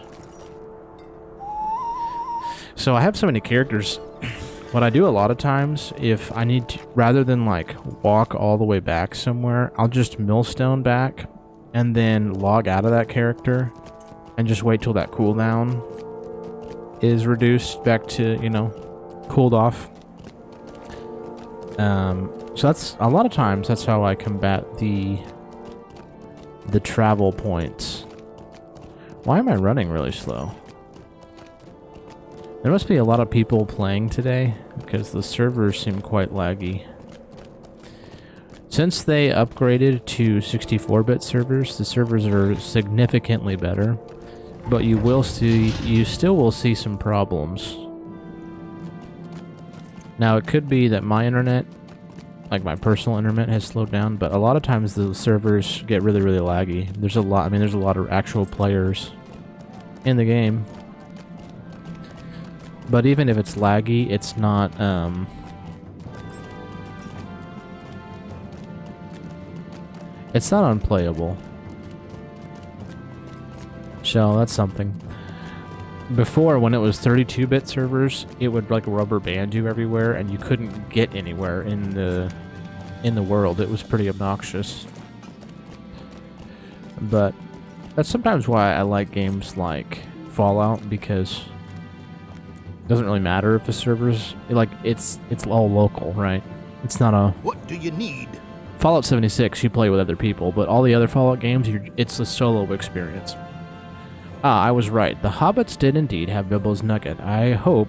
A: So I have so many characters. What I do a lot of times, if I need to, rather than like walk all the way back somewhere, I'll just millstone back and then log out of that character and just wait till that cooldown is reduced back to, you know, cooled off. So that's a lot of times that's how I combat the travel points. Why am I running really slow? There must be a lot of people playing today because the servers seem quite laggy. Since they upgraded to 64-bit servers, the servers are significantly better, but you still will see some problems. Now, it could be that my internet like my personal internet has slowed down, but a lot of times the servers get really, really laggy. There's a lot, I mean, there's a lot of actual players in the game. But even if it's laggy, it's not, it's not unplayable. So that's something. Before, when it was 32-bit servers, it would like rubber band you everywhere, and you couldn't get anywhere in the world. It was pretty obnoxious. But that's sometimes why I like games like Fallout, because it doesn't really matter if the servers it's all local, right? It's not a
E: What do you need?
A: Fallout 76. You play with other people, but all the other Fallout games, it's a solo experience. Ah, I was right. The hobbits did indeed have Bilbo's nugget. I hope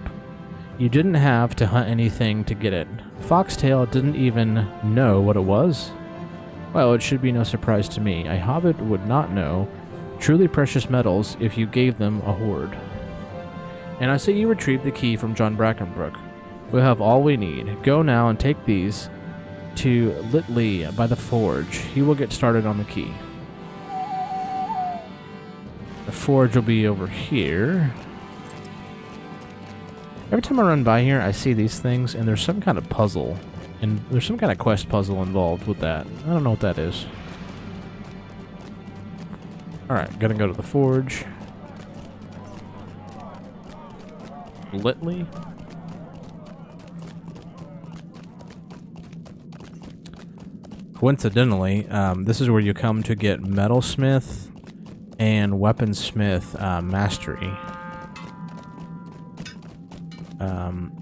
A: you didn't have to hunt anything to get it. Foxtail didn't even know what it was? Well, it should be no surprise to me. A hobbit would not know truly precious metals if you gave them a hoard. And I see you retrieved the key from John Brackenbrook. We'll have all we need. Go now and take these to Litley by the forge. He will get started on the key. The forge will be over here. Every time I run by here, I see these things, and there's some kind of puzzle. And there's some kind of quest puzzle involved with that. I don't know what that is. Alright, gonna go to the forge. Litley? Coincidentally, this is where you come to get Metalsmith and Weaponsmith mastery.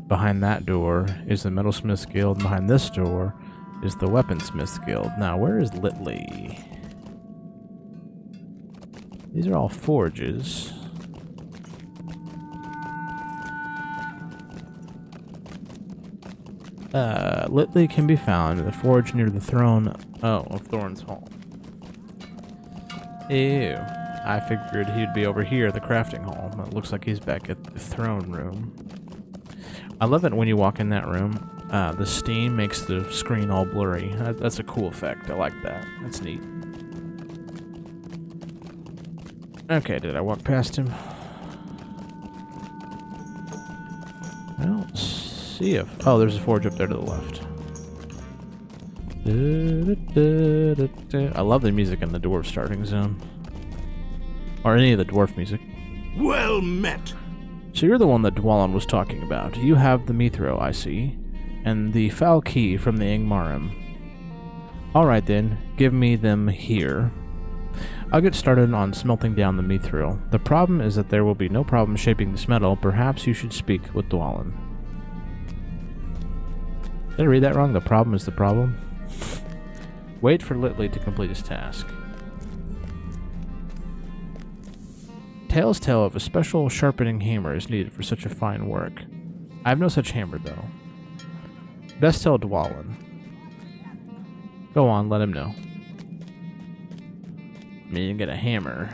A: Behind that door is the Metalsmith's Guild. Behind this door is the Weaponsmith's Guild. Now, where is Litley? These are all forges. Litley can be found in the forge near the throne of Thorn's Hall. Ew. I figured he'd be over here at the crafting hall. It looks like he's back at the throne room. I love it when you walk in that room. The steam makes the screen all blurry. That's a cool effect. I like that. That's neat. Okay, did I walk past him? I don't see if... Oh, there's a forge up there to the left. I love the music in the dwarf starting zone. Or any of the dwarf music.
E: Well met.
A: So you're the one that Dwalin was talking about. You have the Mithril, I see. And the foul key from the Angmarim. Alright then, give me them here. I'll get started on smelting down the Mithril. The problem is that there will be no problem shaping this metal. Perhaps you should speak with Dwalin. Did I read that wrong? The problem is the problem? Wait for Litley to complete his task. Tales tell of a special sharpening hammer is needed for such a fine work. I have no such hammer, though. Best tell Dwalin. Go on, let him know. I mean, you get a hammer.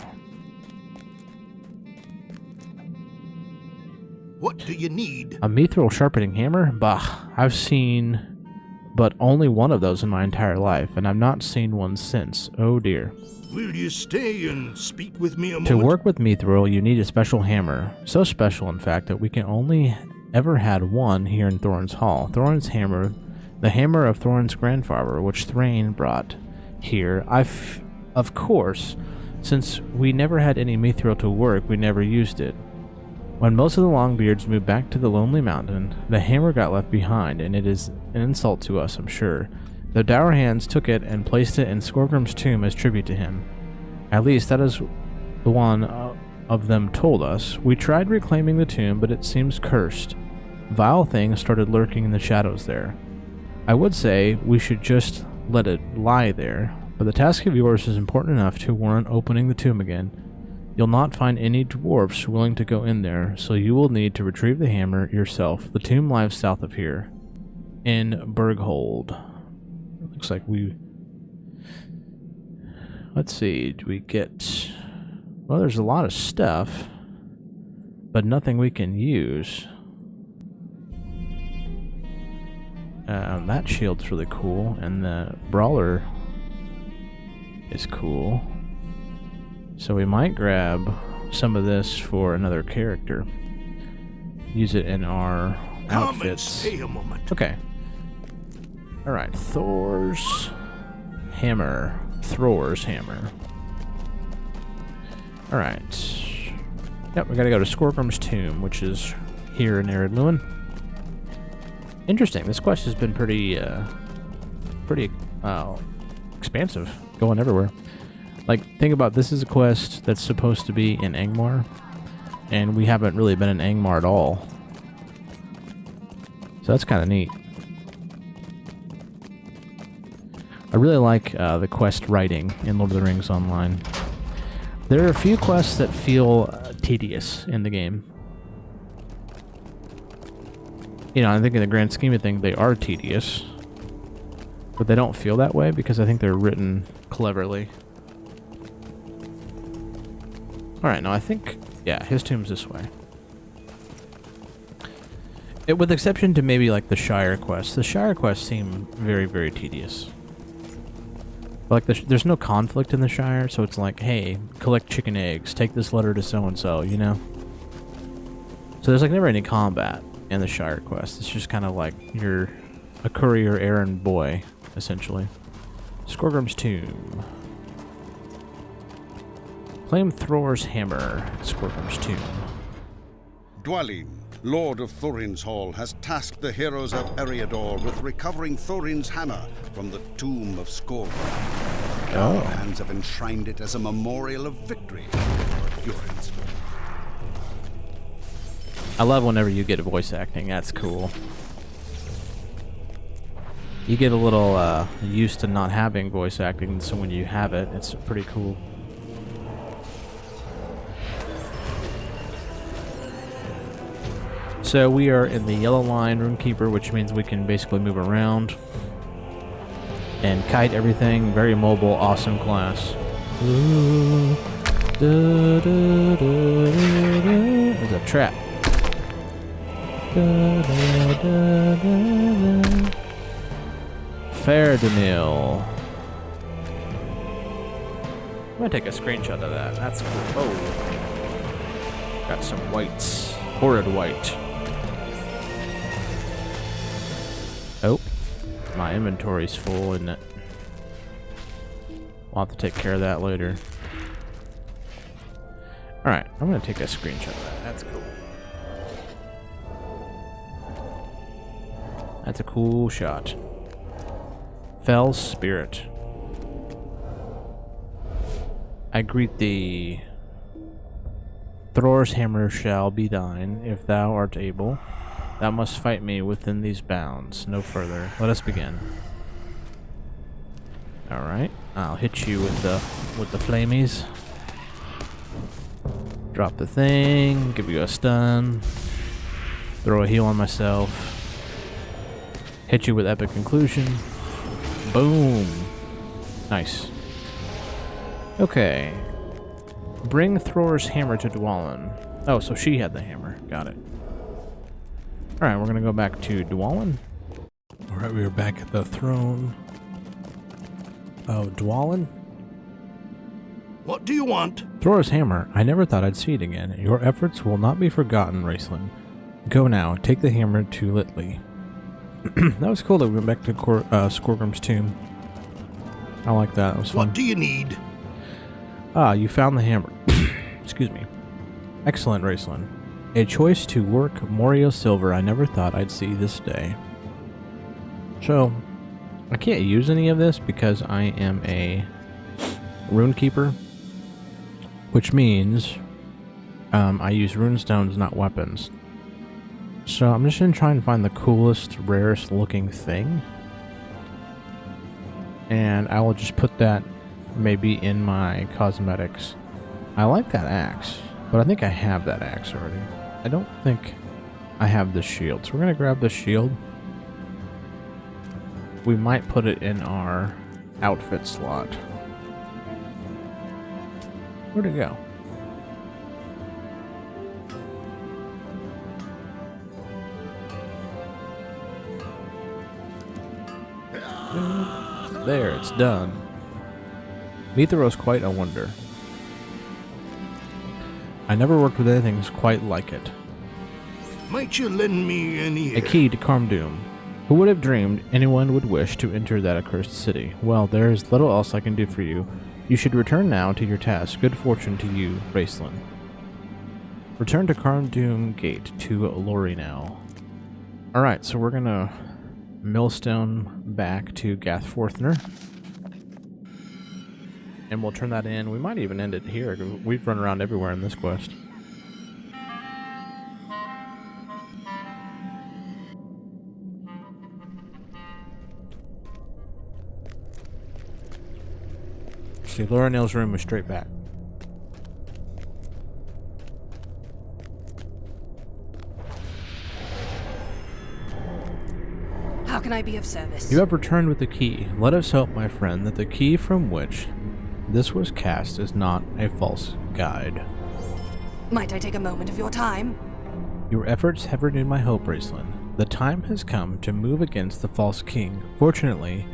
E: What do you need?
A: A mithril sharpening hammer? Bah, I've seen but only one of those in my entire life, and I've not seen one since. Oh dear.
E: Will you stay and speak with me a moment?
A: To work with mithril, you need a special hammer. So special, in fact, that we can only ever had one here in Thorn's Hall. Thorn's hammer, the hammer of Thorn's grandfather, which Thrain brought here. Of course, since we never had any mithril to work, we never used it. When most of the Longbeards moved back to the Lonely Mountain, the hammer got left behind, and it is an insult to us, I'm sure. The Dour Hands took it and placed it in Skorgrim's tomb as tribute to him. At least that is the one of them told us. We tried reclaiming the tomb, but it seems cursed. Vile things started lurking in the shadows there. I would say we should just let it lie there, but the task of yours is important enough to warrant opening the tomb again. You'll not find any dwarfs willing to go in there, so you will need to retrieve the hammer yourself. The tomb lies south of here, in Berghold. Looks like we... Let's see, do we get... Well, there's a lot of stuff, but nothing we can use. That shield's really cool, and the brawler is cool. So we might grab some of this for another character. Use it in our
E: Come and
A: outfits.
E: stay a moment.
A: Okay. Alright, Thor's hammer. Thor's hammer. Alright. Yep, we gotta go to Skorgrim's tomb, which is here in Arid Luin. Interesting, this quest has been pretty expansive, going everywhere. Like, think about this is a quest that's supposed to be in Angmar, and we haven't really been in Angmar at all. So that's kind of neat. I really like the quest writing in Lord of the Rings Online. There are a few quests that feel tedious in the game. You know, I think in the grand scheme of things, they are tedious. But they don't feel that way because I think they're written cleverly. Alright, now I think, yeah, his tomb's this way. With exception to maybe like the Shire quests. The Shire quests seem very, very tedious. Like, there's no conflict in the Shire, so it's like, hey, collect chicken eggs, take this letter to so-and-so, you know? So there's like never any combat in the Shire quest. It's just kind of like you're a courier errand boy, essentially. Skorgrim's tomb. Claim Thor's hammer at Skorgrim's tomb.
D: Dwalin, Lord of Thorin's Hall, has tasked the heroes of Eriador with recovering Thorin's hammer from the tomb of Skorgrim. Our hands have enshrined it as a memorial of victory for Durin's.
A: I love whenever you get voice acting. That's cool. You get a little used to not having voice acting, so when you have it, it's pretty cool. So we are in the yellow line Rune-keeper, which means we can basically move around and kite everything. Very mobile, awesome class. There's a trap. Fair-de-mill. I'm gonna take a screenshot of that. That's cool. Oh. Got some whites. Horrid white. Oh, my inventory's full, isn't it? I'll have to take care of that later. Alright, I'm gonna take a screenshot of that. That's cool. That's a cool shot. Fell Spirit. I greet thee. Thor's hammer shall be thine, if thou art able. Thou must fight me within these bounds. No further. Let us begin. Alright. I'll hit you with the flamies. Drop the thing. Give you a stun. Throw a heal on myself. Hit you with epic conclusion. Boom. Nice. Okay. Bring Thor's hammer to Dwalin. Oh, so she had the hammer. Got it. Alright, we're gonna go back to Dwalin. Alright, we are back at the throne of Dwalin.
E: What do you want?
A: Thor's hammer. I never thought I'd see it again. Your efforts will not be forgotten, Raceland. Go now. Take the hammer to Litley. That was cool that we went back to Skorgrim's tomb. I like that. That was fun.
E: What do you need?
A: Ah, you found the hammer. Excuse me. Excellent, Raceland. A choice to work Morio silver I never thought I'd see this day. So, I can't use any of this because I am a Rune-keeper, which means I use runestones, not weapons. So I'm just going to try and find the coolest, rarest looking thing. And I will just put that maybe in my cosmetics. I like that axe, but I think I have that axe already. I don't think I have the shield. So we're going to grab the shield. We might put it in our outfit slot. Where'd it go? There, it's done. Mithra's quite a wonder. I never worked with anything quite like it.
E: Might you lend me any...
A: A key to Carmdoom. Who would have dreamed anyone would wish to enter that accursed city? Well, there is little else I can do for you. You should return now to your task. Good fortune to you, Raceland. Return to Carmdoom Gate to Lori now. Alright, so we're gonna millstone back to Gathforthner. And we'll turn that in. We might even end it here. We've run around everywhere in this quest. See, Lorinel's room is straight back.
F: How can I be of service?
A: You have returned with the key. Let us hope, my friend, that the key from which this was cast is not a false guide.
F: Might I take a moment of your time?
A: Your efforts have renewed my hope, Raceland. The time has come to move against the false king. Fortunately,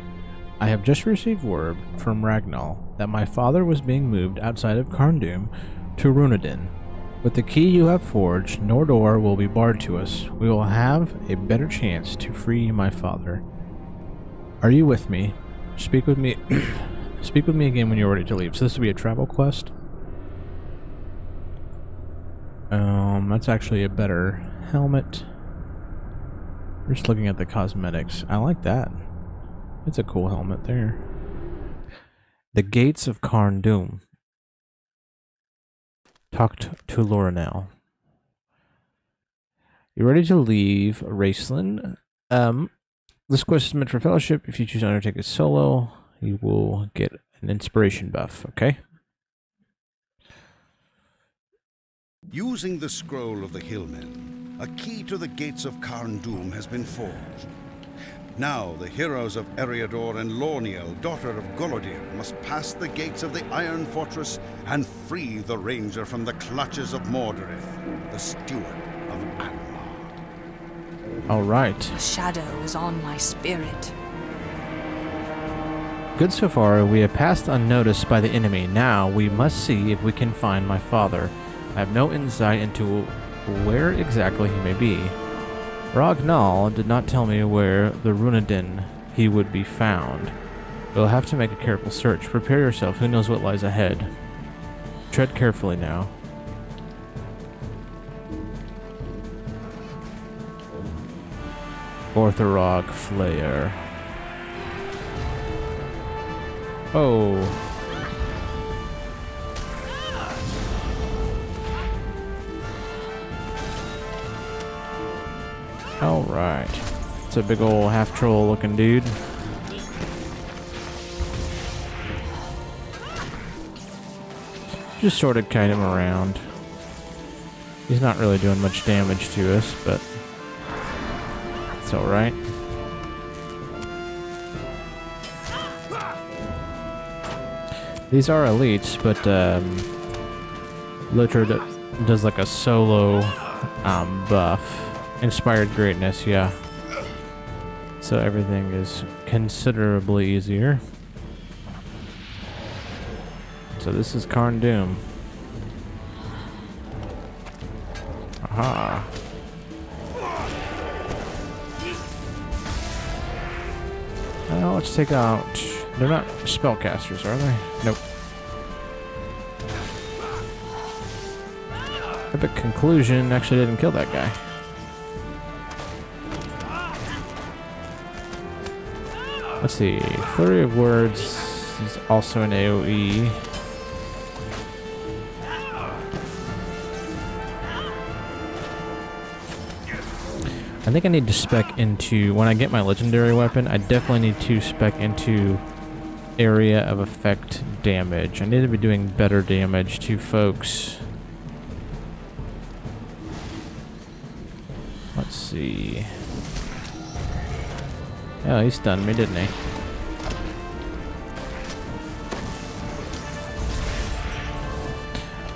A: I have just received word from Ragnall that my father was being moved outside of Carndoom to Runedin. With the key you have forged, no door will be barred to us. We will have a better chance to free my father. Are you with me? Speak with me. Speak with me again when you're ready to leave. So this will be a travel quest. That's actually a better helmet. We're just looking at the cosmetics. I like that. It's a cool helmet there. The Gates of Carndoom. Talk to Lorinel. You ready to leave Raceland? This quest is meant for fellowship. If you choose to undertake it solo, you will get an inspiration buff, okay?
D: Using the scroll of the Hillmen, a key to the gates of Carndoom has been forged. Now the heroes of Eriador and Lorniel, daughter of Golodir, must pass the gates of the Iron Fortress and free the Ranger from the clutches of Mordorith, the steward of Angmar.
A: All right.
F: The shadow is on my spirit.
A: Good so far. We have passed unnoticed by the enemy. Now we must see if we can find my father. I have no insight into where exactly he may be. Ragnall did not tell me where the Runedin he would be found. We'll have to make a careful search. Prepare yourself. Who knows what lies ahead. Tread carefully now. Orthorog Flayer. Oh. Alright. It's a big old half-troll looking dude. Just sort of kite him around. He's not really doing much damage to us, but it's alright. These are elites, but Lotro does like a solo buff. Inspired greatness, yeah. So everything is considerably easier. So this is Carndoom. Aha. Well, let's take out... They're not spellcasters, are they? Nope. Epic Conclusion actually didn't kill that guy. Let's see. Flurry of Words is also an AoE. I think I need to spec into... When I get my legendary weapon, I definitely need to spec into area of effect damage. I need to be doing better damage to folks. Let's see. Oh, he stunned me, didn't he?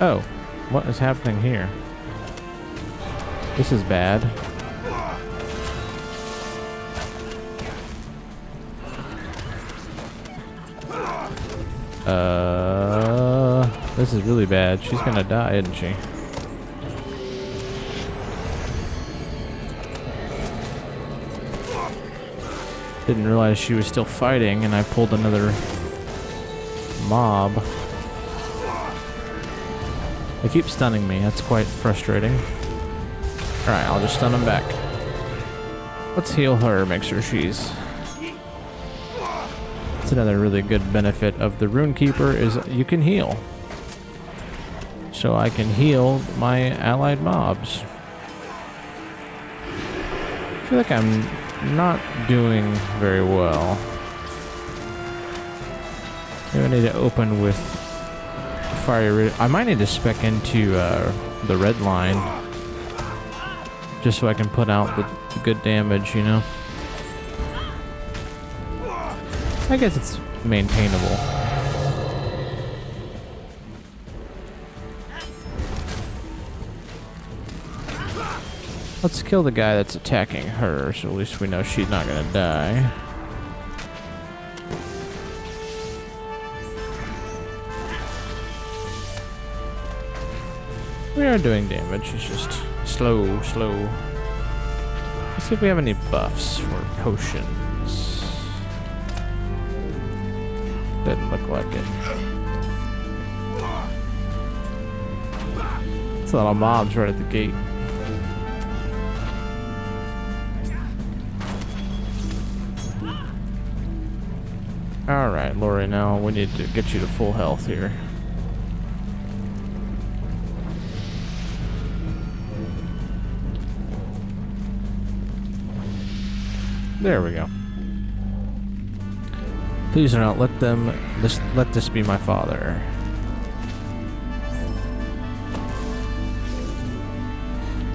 A: Oh, what is happening here? This is bad. This is really bad. She's gonna die, isn't she? Didn't realize she was still fighting, and I pulled another mob. They keep stunning me. That's quite frustrating. Alright, I'll just stun them back. Let's heal her, make sure she's... That's another really good benefit of the Rune-keeper is you can heal. So I can heal my allied mobs. I feel like I'm not doing very well. Maybe I need to open with fire. I might need to spec into the red line just so I can put out the good damage, you know? I guess it's maintainable. Let's kill the guy that's attacking her, so at least we know she's not gonna die. We are doing damage, it's just slow. Let's see if we have any buffs for potions. Doesn't look like it. It's a lot of mobs right at the gate. Alright, Lori, now we need to get you to full health here. There we go. Please do not let them... let this be my father.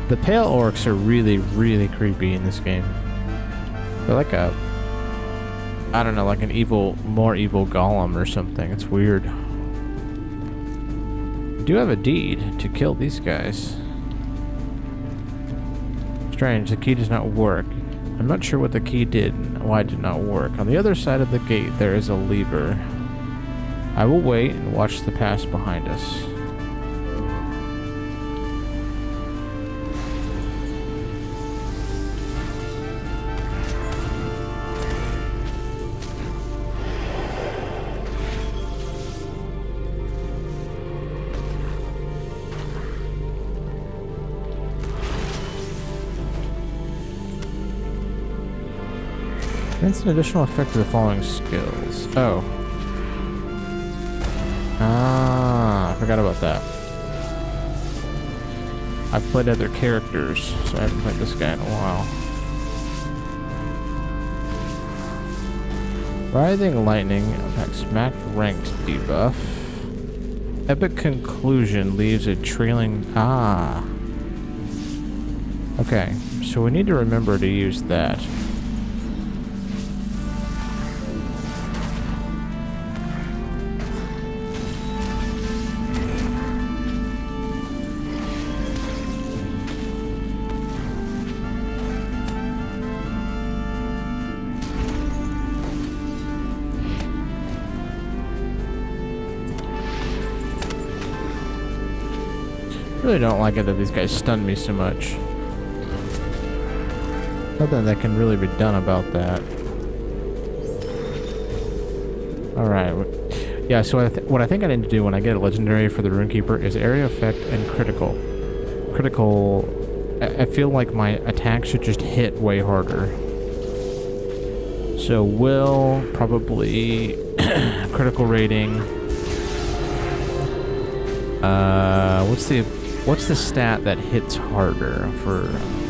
A: The pale orcs are really, really creepy in this game. They're like a... I don't know, like an evil, more evil golem or something. It's weird. I do have a deed to kill these guys. Strange, the key does not work. I'm not sure what the key did and why it did not work. On the other side of the gate, there is a lever. I will wait and watch the pass behind us. Grants an additional effect to the following skills. Oh. Ah, I forgot about that. I've played other characters, so I haven't played this guy in a while. Writhing Lightning attacks max ranked debuff. Epic Conclusion leaves a trailing... Ah. Okay, so we need to remember to use that. I really don't like it that these guys stun me so much. Nothing that can really be done about that. Alright. Yeah, so what I think I need to do when I get a legendary for the Rune-keeper is area effect and critical. Critical... I feel like my attack should just hit way harder. So will probably... critical rating... What's the stat that hits harder for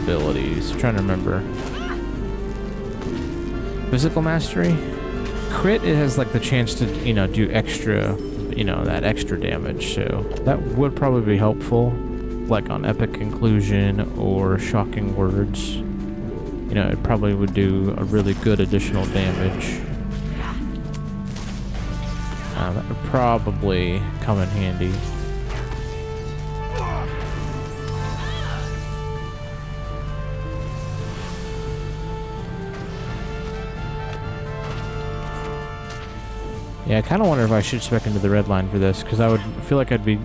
A: abilities? I'm trying to remember. Physical mastery? Crit, it has like the chance to, you know, do extra, you know, that extra damage. So that would probably be helpful, like on Epic Conclusion or Shocking Words. You know, it probably would do a really good additional damage. That would probably come in handy. Yeah, I kind of wonder if I should spec into the red line for this, because I would feel like I'd be...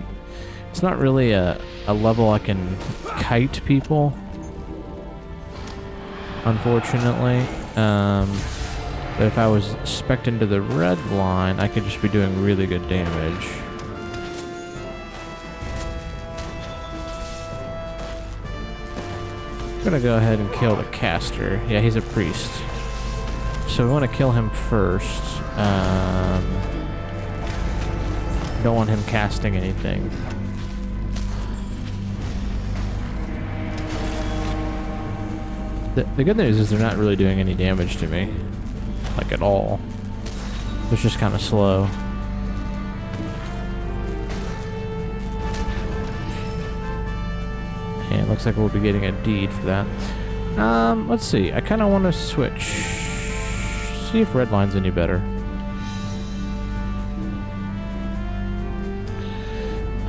A: It's not really a level I can kite people, unfortunately. But if I was spec'd into the red line, I could just be doing really good damage. I'm gonna go ahead and kill the caster. Yeah, he's a priest. So we want to kill him first. Don't want him casting anything. The good news is they're not really doing any damage to me. Like at all. It's just kind of slow. And it looks like we'll be getting a deed for that. Let's see. I kind of want to switch. See if redline's any better.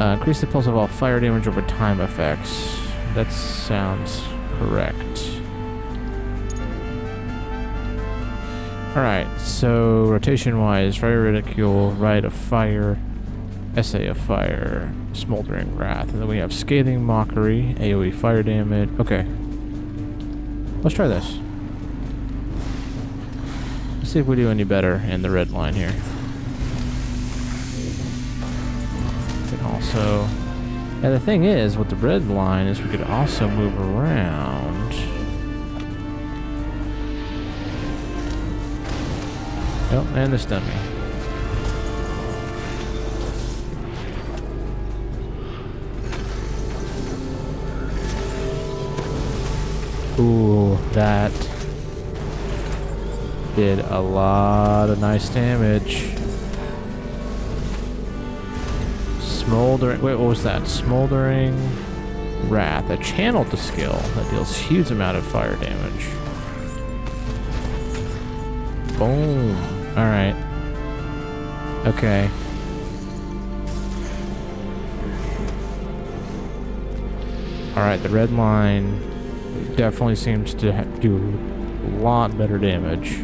A: Increase the pulse of all fire damage over time effects. That sounds correct. Alright, so rotation-wise, fire ridicule, rite of fire, essay of fire, smoldering wrath, and then we have scathing mockery, AoE fire damage. Okay, let's try this. Let's see if we do any better in the red line here. We can also, yeah, the thing is with the red line is we could also move around. Oh, and this dummy. Ooh, that did a lot of nice damage. Smoldering. Wait, what was that? Smoldering Wrath. A channeled to skill that deals huge amount of fire damage. Boom. Alright. Okay. Alright, the red line definitely seems to do a lot better damage.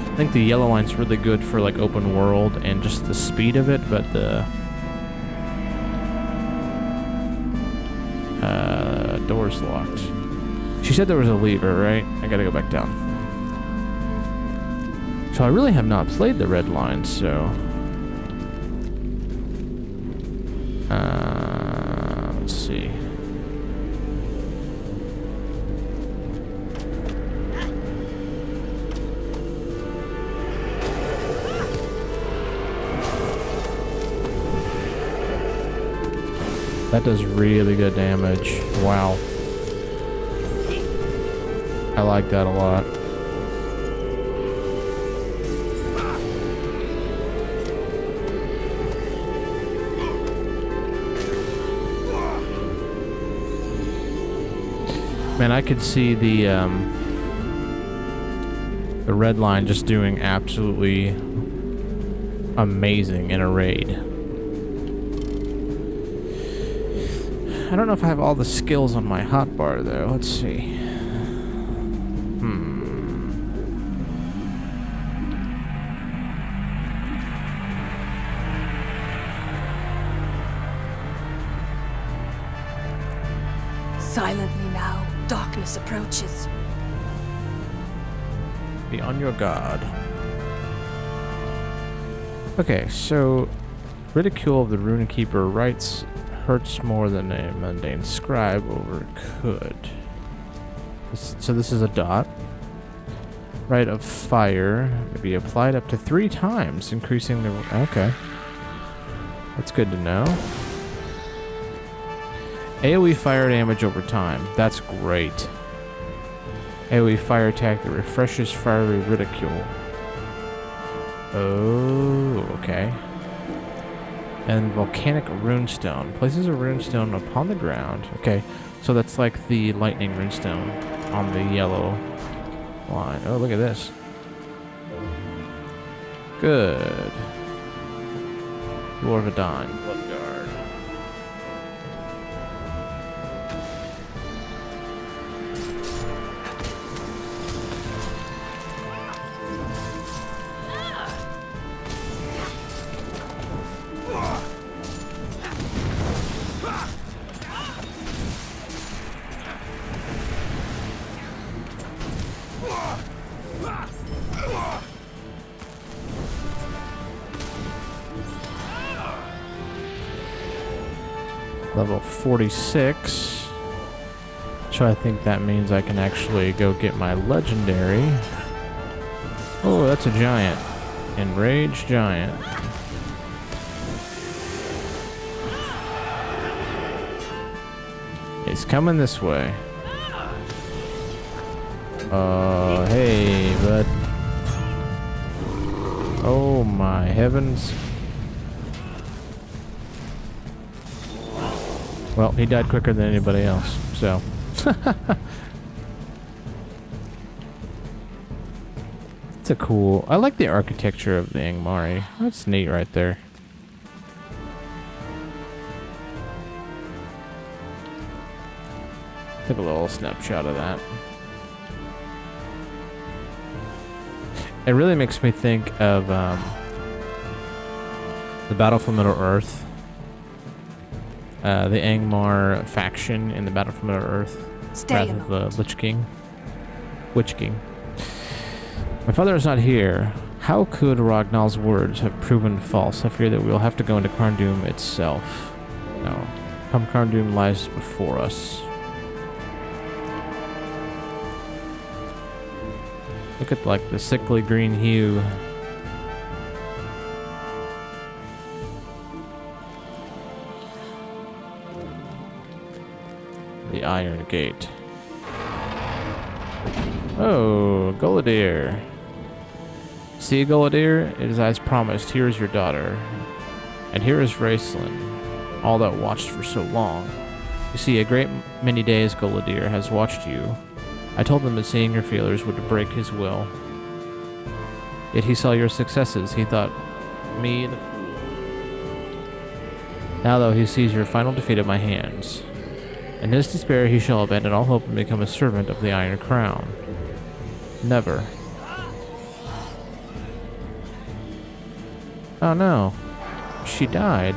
A: I think the yellow line's really good for like open world and just the speed of it, but the door's locked. She said there was a lever, right? I gotta go back down. So I really have not played the red line, so... let's see. That does really good damage. Wow. I like that a lot. Man, I could see the red line just doing absolutely amazing in a raid. I don't know if I have all the skills on my hotbar though. Let's see.
I: Silently now, darkness approaches.
A: Be on your guard. Okay, so ridicule of the Rune-keeper writes hurts more than a mundane scribe over could. So this is a dot. Rite of fire may be applied up to 3 times, increasing the... Okay. That's good to know. AoE fire damage over time. That's great. AoE fire attack that refreshes fiery ridicule. Oh, okay. And volcanic runestone. Places a runestone upon the ground. Okay, so that's like the lightning runestone on the yellow line. Oh, look at this. Good. Dwarf Adon. Bloodguard. Level 46. So I think that means I can actually go get my legendary. Oh, that's a giant. Enraged giant. He's coming this way. Hey, bud. Oh my heavens. Well, he died quicker than anybody else, so. It's a cool. I like the architecture of the Angmari. That's neat right there. Took a little snapshot of that. It really makes me think of the Battle for Middle-earth. The Angmar faction in the Battle for Middle-earth.
I: Stay
A: Wrath of the Lich King. Witch King. My father is not here. How could Ragnall's words have proven false? I fear that we will have to go into Carndum itself. No. Carndum lies before us. Look at like the sickly green hue. The Iron Gate. Oh, Gullidir. See, Gullidir, it is as promised. Here is your daughter. And here is Raceland, all that watched for so long. You see, a great many days Gullidir has watched you. I told him that seeing your failures would break his will. Yet he saw your successes. He thought, me the fool. Now, though, he sees your final defeat at my hands. In his despair, he shall abandon all hope and become a servant of the Iron Crown. Never. Oh no. She died.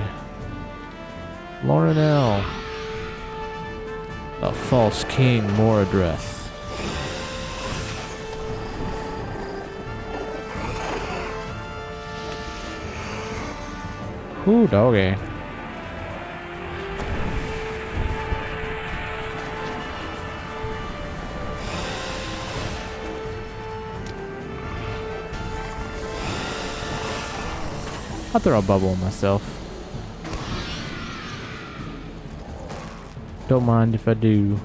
A: Lorinel. The false king Moradreth. Ooh, doggy. I'll throw a bubble myself. Don't mind if I do.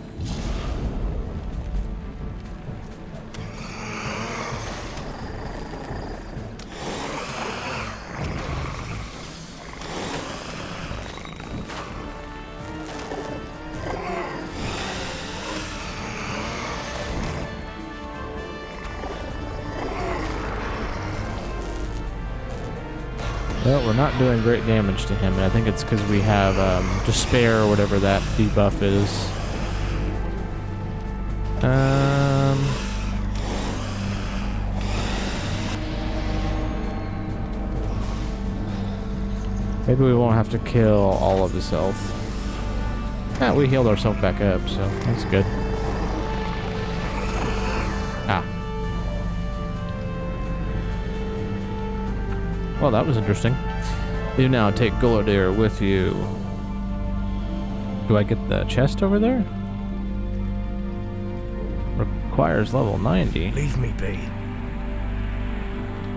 A: Well, we're not doing great damage to him, and I think it's because we have Despair or whatever that debuff is. Maybe we won't have to kill all of his health. Yeah, we healed ourselves back up, so that's good. Ah. Well, that was interesting. You now take Gullidir with you. Do I get the chest over there? Requires level 90.
B: Leave me be.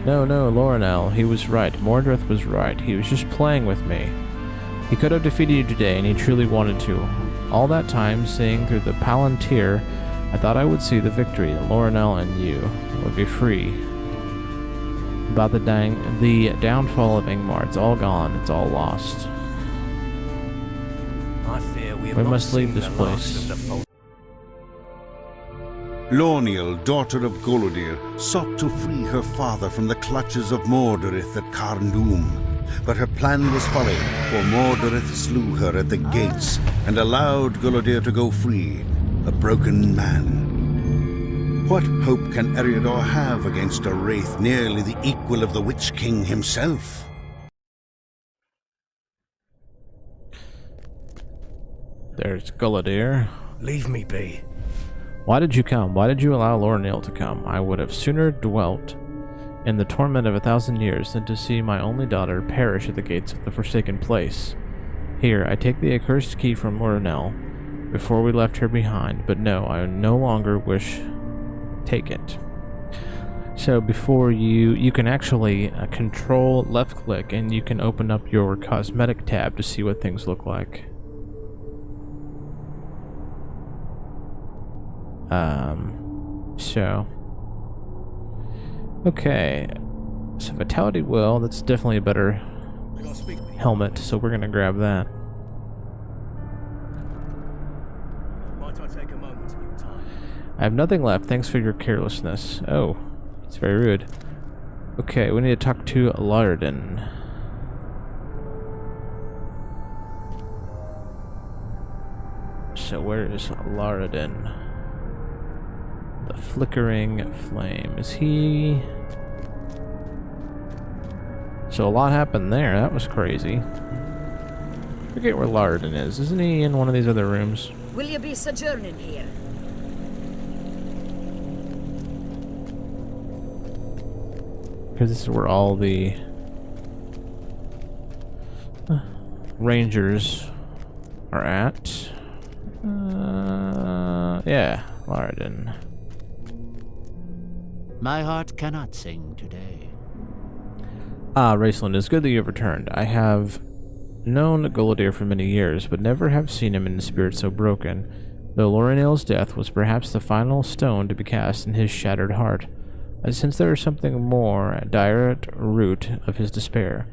A: No, Lorinel, he was right. Mordreth was right. He was just playing with me. He could have defeated you today, and he truly wanted to. All that time, seeing through the Palantir, I thought I would see the victory, that Lorinel and you would be free. About the downfall of Angmar, it's all gone, it's all lost.
B: I fear we
A: must leave this place.
D: Lorniel, daughter of Gullidir, sought to free her father from the clutches of Mordorith at Carndum. But her plan was folly, for Mordorith slew her at the gates and allowed Gullidir to go free, a broken man. What hope can Eriador have against a wraith nearly the equal of the Witch King himself?
A: There's Gullidir.
B: Leave me be.
A: Why did you come? Why did you allow Lorinel to come? I would have sooner dwelt in the torment of 1,000 years than to see my only daughter perish at the gates of the Forsaken Place. Here, I take the accursed key from Ornell before we left her behind, but no, I no longer wish take it. So before you can actually control left click and you can open up your cosmetic tab to see what things look like. Okay. So Vitality Will, that's definitely a better helmet, so we're gonna grab that.
B: Might I take a moment of your time?
A: I have nothing left, thanks for your carelessness. Oh, it's very rude. Okay, we need to talk to Lardin. So where is Lardin? The flickering flame. Is he... So a lot happened there. That was crazy. Forget where Lardin is. Isn't he in one of these other rooms?
F: Will you be sojourning here?
A: Because this is where all the rangers are at. Yeah, Lardin.
J: My heart cannot sing today.
A: Ah, Raceland, it's good that you have returned. I have known Gullidir for many years, but never have seen him in a spirit so broken, though Lorinel's death was perhaps the final stone to be cast in his shattered heart. I sense there is something more at direct root of his despair.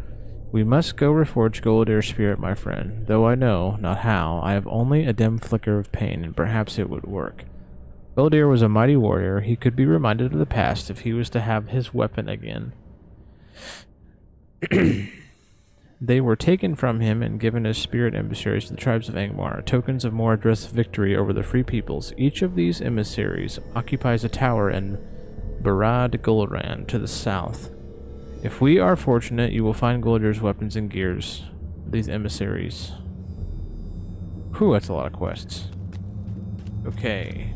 A: We must go reforge Gullidir's spirit, my friend, though I know not how. I have only a dim flicker of pain, and perhaps it would work. Gullidir was a mighty warrior. He could be reminded of the past if he was to have his weapon again. They were taken from him and given as spirit emissaries to the tribes of Angmar, tokens of more addressed victory over the free peoples. Each of these emissaries occupies a tower in Barad Gulran to the south. If we are fortunate, you will find Gullidir's weapons and gears. These emissaries. Whew, that's a lot of quests. Okay.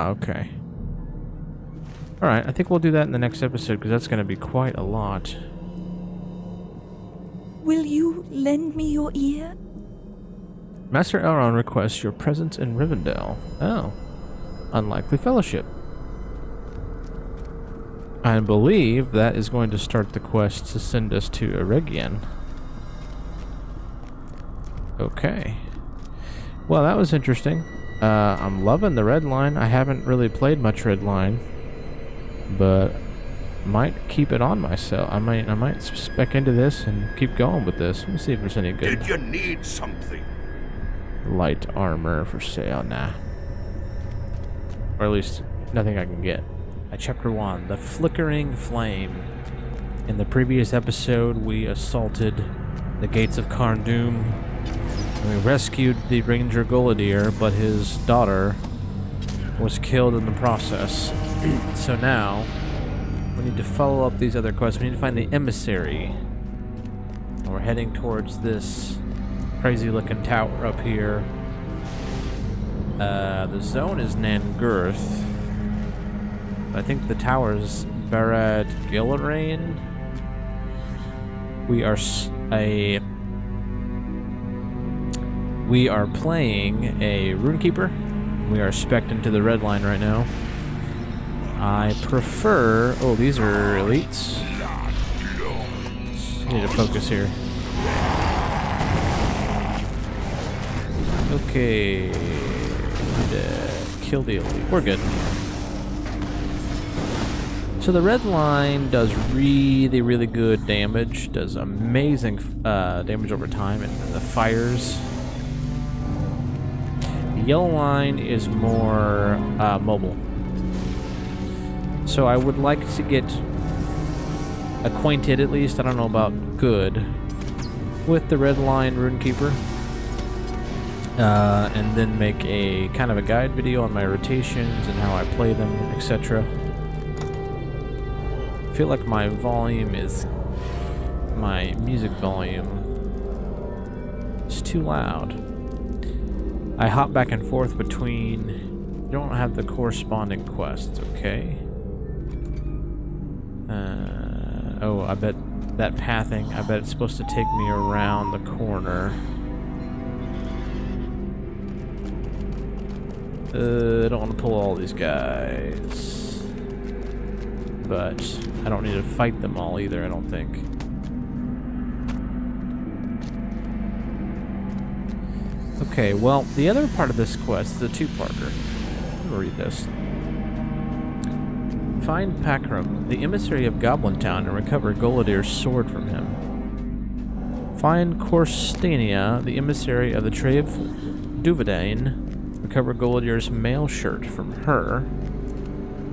A: Okay. Alright, I think we'll do that in the next episode, because that's going to be quite a lot.
I: Will you lend me your ear?
A: Master Elrond requests your presence in Rivendell. Oh. Unlikely fellowship. I believe that is going to start the quest to send us to Eregion. Okay. Well, that was interesting. I'm loving the red line. I haven't really played much red line, but might keep it on myself. I might spec into this and keep going with this. Let me see if there's any good.
E: Did you need something?
A: Light armor for sale, nah. Or at least nothing I can get. Chapter 1, the flickering flame. In the previous episode, we assaulted the gates of Carndum. And we rescued the Ranger Gullidir, but his daughter was killed in the process. So now, we need to follow up these other quests. We need to find the emissary. And we're heading towards this crazy looking tower up here. The zone is Nangurth. I think the tower is Barad Gilrain. We are playing a Rune-keeper. We are spec'd into the red line right now. I prefer... Oh, these are elites. Need to focus here. Okay. Kill the elite. We're good. So the red line does really, really good damage. Does amazing damage over time, and the fires. The yellow line is more mobile. So I would like to get acquainted, at least, I don't know about good, with the red line Rune-keeper. And then make a kind of a guide video on my rotations and how I play them, etc. I feel like my music volume is too loud. I hop back and forth between... You don't have the corresponding quests, okay? Oh, I bet that pathing, I bet it's supposed to take me around the corner. I don't want to pull all these guys. But I don't need to fight them all either, I don't think. Okay, well, the other part of this quest is a two-parter. I'm gonna read this. Find Pakram, the emissary of Goblin Town, and recover Goladir's sword from him. Find Corstania, the emissary of the Trade of Duvedane. Recover Goladir's mail shirt from her.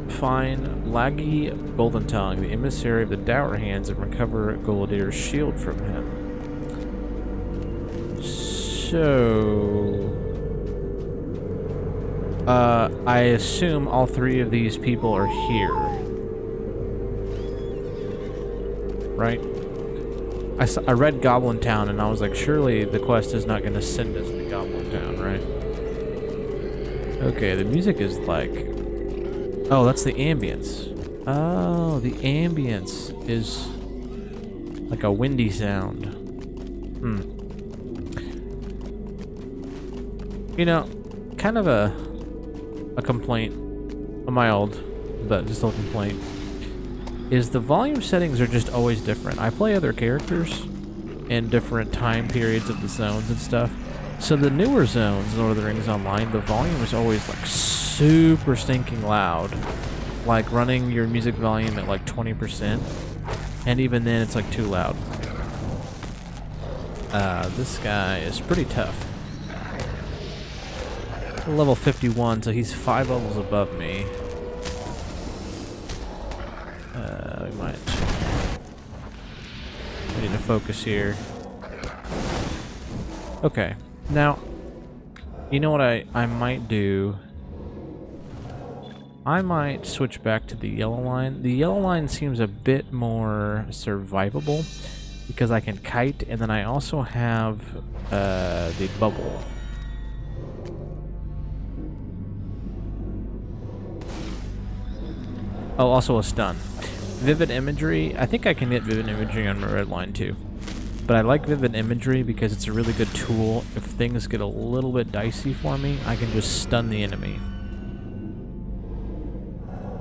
A: Find Lagi Goldentongue, the emissary of the Dour Hands, and recover Goladir's shield from him. So... I assume all three of these people are here. Right? I read Goblin Town and I was like, surely the quest is not going to send us to Goblin Town, right? Okay, the music is like... Oh, that's the ambience. Oh, the ambience is like a windy sound. You know, kind of a complaint, a mild, but just a complaint, is the volume settings are just always different. I play other characters in different time periods of the zones and stuff. So the newer zones in Lord of the Rings Online, the volume is always like super stinking loud. Like running your music volume at like 20%. And even then it's like too loud. This guy is pretty tough. Level 51, so he's 5 levels above me. We need to focus here. Okay, now, you know what I might do? I might switch back to the yellow line. The yellow line seems a bit more survivable because I can kite, and then I also have the bubble. Oh, also a stun. Vivid imagery. I think I can get vivid imagery on the red line too. But I like vivid imagery because it's a really good tool. If things get a little bit dicey for me, I can just stun the enemy.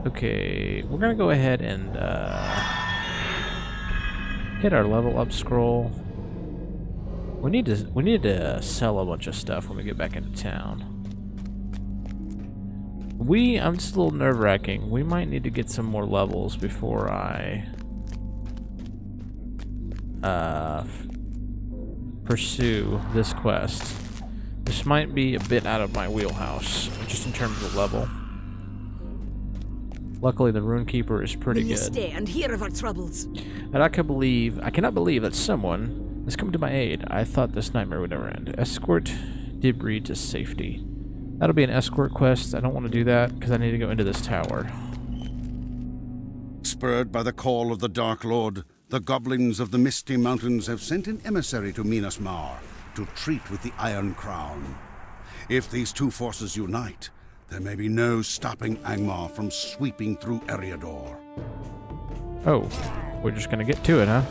A: Okay, we're gonna go ahead and hit our level up scroll. We need to sell a bunch of stuff when we get back into town. I'm just a little nerve-wracking. We might need to get some more levels before I pursue this quest. This might be a bit out of my wheelhouse, just in terms of level. Luckily, the Rune-keeper is pretty good.
F: Stay and hear of our troubles.
A: And I cannot believe that someone has come to my aid. I thought this nightmare would never end. Escort debris to safety. That'll be an escort quest. I don't want to do that because I need to go into this tower.
D: Spurred by the call of the Dark Lord, the goblins of the Misty Mountains have sent an emissary to Minas Mar to treat with the Iron Crown. If these two forces unite, there may be no stopping Angmar from sweeping through Eriador.
A: Oh, we're just gonna get to it, huh?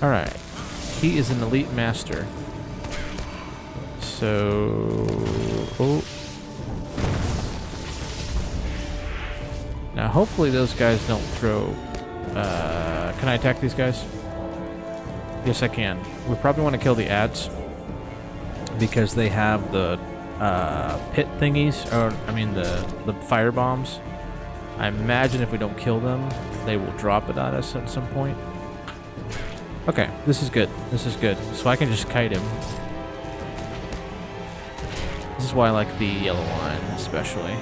A: Alright. He is an elite master. So... Oh. Now, hopefully those guys don't throw... can I attack these guys? Yes, I can. We probably want to kill the ads because they have the pit thingies, or I mean the fire bombs. I imagine if we don't kill them, they will drop it at us at some point. Okay, this is good. This is good. So I can just kite him. This is why I like the yellow line, especially.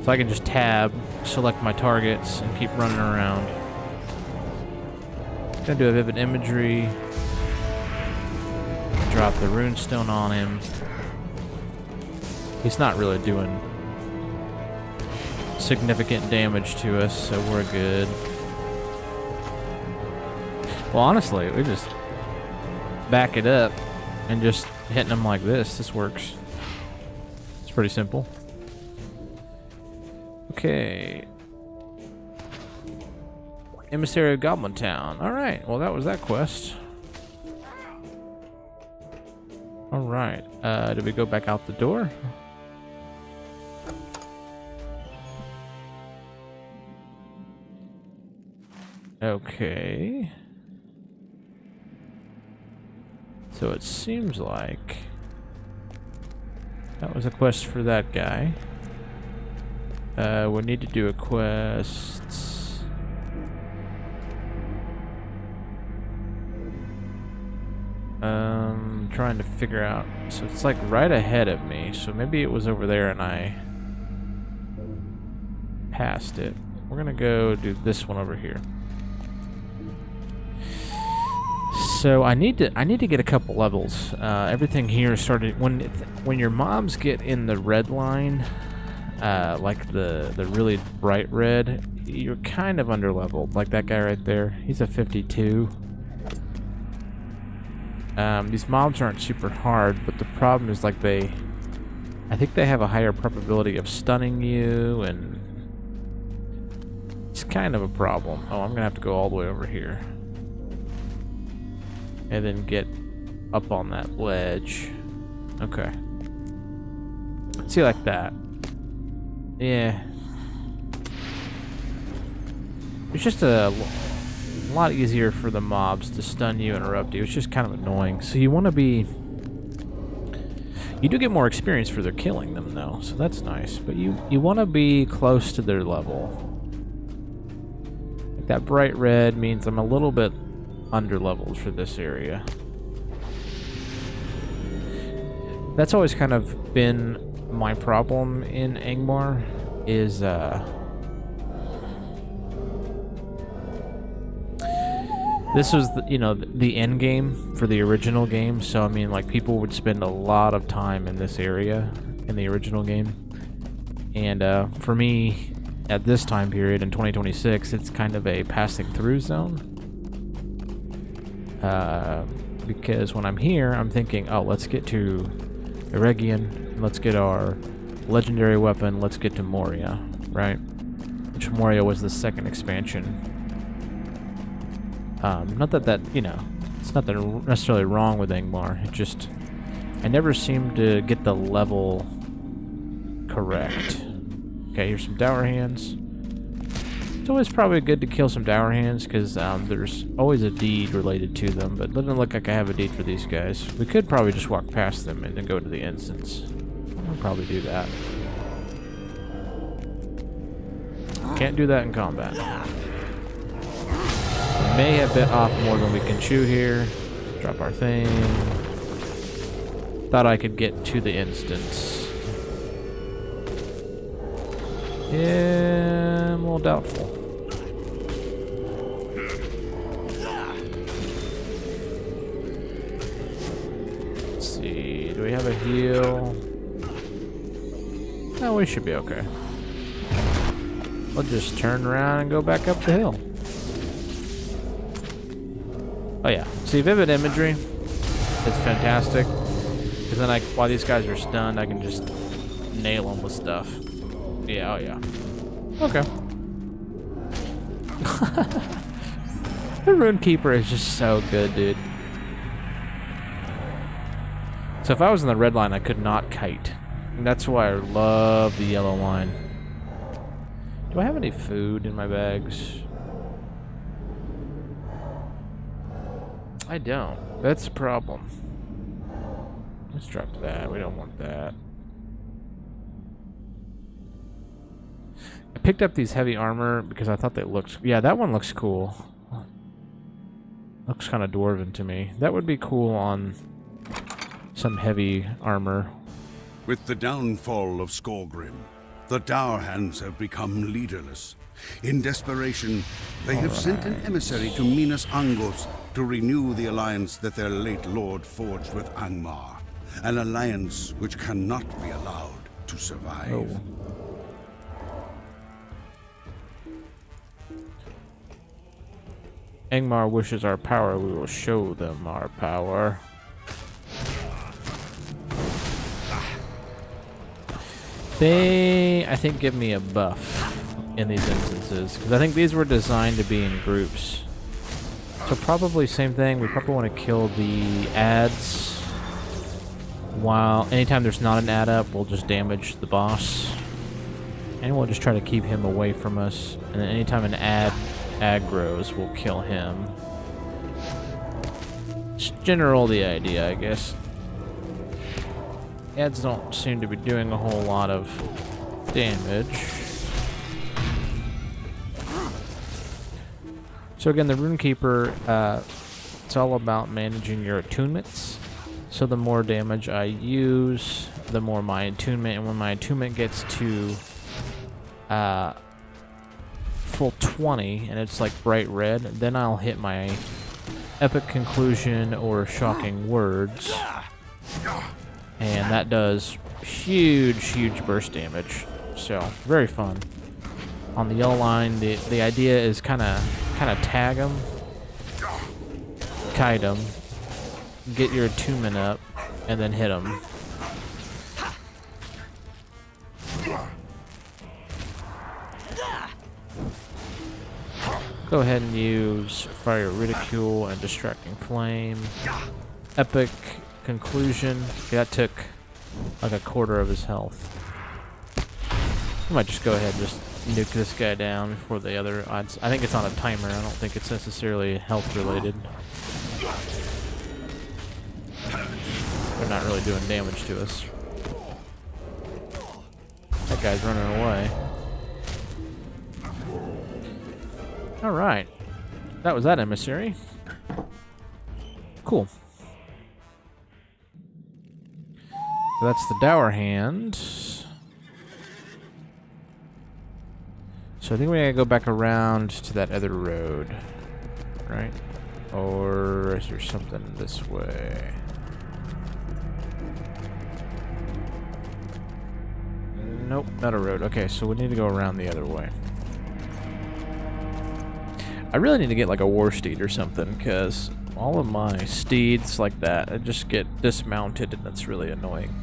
A: So I can just tab, select my targets, and keep running around. Gonna do a vivid imagery. Drop the runestone on him. He's not really doing significant damage to us, so we're good. Well, honestly, we just back it up and just hitting him like this. This works. It's pretty simple. Okay. Emissary of Goblin Town. Alright, well that was that quest. Alright, did we go back out the door? Okay. So it seems like that was a quest for that guy. We need to do a quest. Trying to figure out. So it's like right ahead of me. So maybe it was over there and I passed it. We're gonna go do this one over here. So I need to get a couple levels. Everything here started when your mobs get in the red line, like the really bright red. You're kind of underleveled. Like that guy right there. He's a 52. These mobs aren't super hard, but the problem is like I think they have a higher probability of stunning you, and it's kind of a problem. Oh, I'm gonna have to go all the way over here. And then get up on that ledge. Okay. See, like that. Yeah. It's just a lot easier for the mobs to stun you and interrupt you. It's just kind of annoying. So you want to be... You do get more experience for their killing them, though. So that's nice. But you want to be close to their level. Like that bright red means I'm a little bit underleveled for this area. That's always kind of been my problem in Angmar, is this was the end game for the original game. So I mean, like, people would spend a lot of time in this area in the original game, and for me at this time period in 2026, it's kind of a passing through zone. Because when I'm here, I'm thinking, oh, let's get to Eregion, let's get our legendary weapon, let's get to Moria, right? Which Moria was the second expansion. Not that it's nothing necessarily wrong with Angmar. It just, I never seem to get the level correct. Okay, here's some dour hands. It's always probably good to kill some dour hands, because there's always a deed related to them, but it doesn't look like I have a deed for these guys. We could probably just walk past them and then go to the instance. I'll probably do that. Can't do that in combat. We may have bit off more than we can chew here. Drop our thing. Thought I could get to the instance. Yeah, I'm a little doubtful. Let's see, do we have a heal? No, we should be okay. We'll just turn around and go back up the hill. Oh yeah, see, vivid imagery is fantastic. Because then while these guys are stunned, I can just nail them with stuff. Yeah, oh yeah. Okay. The Rune-keeper is just so good, dude. So if I was in the red line, I could not kite. And that's why I love the yellow line. Do I have any food in my bags? I don't. That's the problem. Let's drop that. We don't want that. I picked up these heavy armor because I thought they looked... Yeah, that one looks cool. Looks kind of dwarven to me. That would be cool on some heavy armor.
D: With the downfall of Skorgrim, the Dour Hands have become leaderless. In desperation, they have sent an emissary to Minas Angos to renew the alliance that their late lord forged with Angmar. An alliance which cannot be allowed to survive.
A: Oh. Angmar wishes our power, we will show them our power. They, I think, give me a buff in these instances, because I think these were designed to be in groups. So probably same thing. We probably want to kill the ads. While anytime there's not an ad up, we'll just damage the boss. And we'll just try to keep him away from us. And then anytime an ad aggroes, we'll kill him. It's general the idea, I guess. Ads don't seem to be doing a whole lot of damage. So again, the Rune-keeper, it's all about managing your attunements. So the more damage I use, the more my attunement, and when my attunement gets to full 20, and it's like bright red, then I'll hit my epic conclusion or shocking words, and that does huge burst damage. So very fun. On the yellow line, the idea is kind of tag them, kite them, get your attunement up, and then hit them. Go ahead and use Fire Ridicule and Distracting Flame. Epic Conclusion. That took like a quarter of his health. I might just go ahead and just nuke this guy down before the other odds. I think it's on a timer. I don't think it's necessarily health related. They're not really doing damage to us. That guy's running away. Alright. That was that emissary. Cool. So that's the dower hand. So I think we gotta go back around to that other road. Right? Or is there something this way? Nope, not a road. Okay, so we need to go around the other way. I really need to get like a war steed or something, because all of my steeds like that, I just get dismounted, and that's really annoying.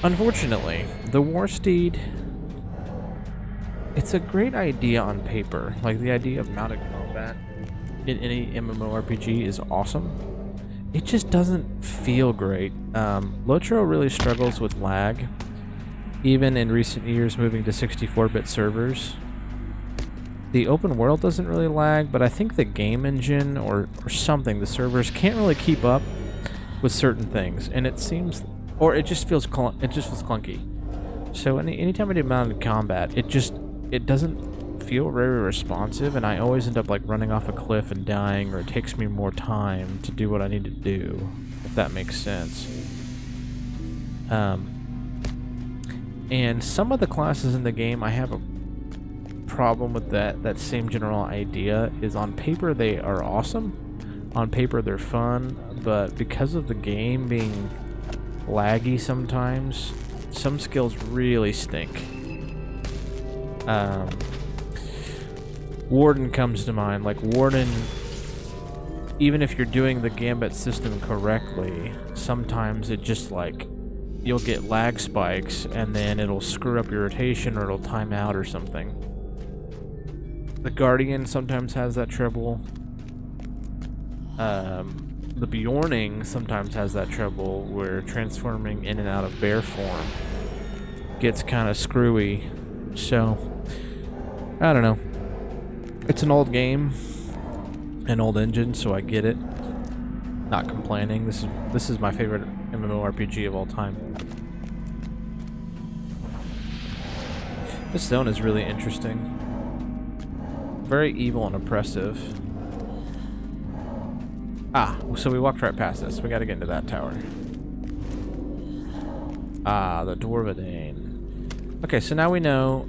A: Unfortunately, the war steed, it's a great idea on paper. Like, the idea of mounted combat in any MMORPG is awesome. It just doesn't feel great. Lotro really struggles with lag, even in recent years moving to 64-bit servers. The open world doesn't really lag, but I think the game engine or something, the servers can't really keep up with certain things, and it seems, or it just feels clunky. So anytime I do mounted combat, it doesn't feel very responsive, and I always end up like running off a cliff and dying, or it takes me more time to do what I need to do, if that makes sense. And some of the classes in the game, I have a problem with that same general idea. Is on paper they are awesome, on paper they're fun, but because of the game being laggy sometimes, some skills really stink. Warden comes to mind. Like, Warden, even if you're doing the gambit system correctly, sometimes it just like, you'll get lag spikes and then it'll screw up your rotation, or it'll time out or something. The Guardian sometimes has that trouble. The Bjorning sometimes has that trouble, where transforming in and out of bear form gets kind of screwy. So, I don't know. It's an old game, an old engine, so I get it. Not complaining. This is my favorite MMORPG of all time. This zone is really interesting. Very evil and oppressive. So we walked right past this. We gotta get into that tower. The Dwarvedane. Okay, so now we know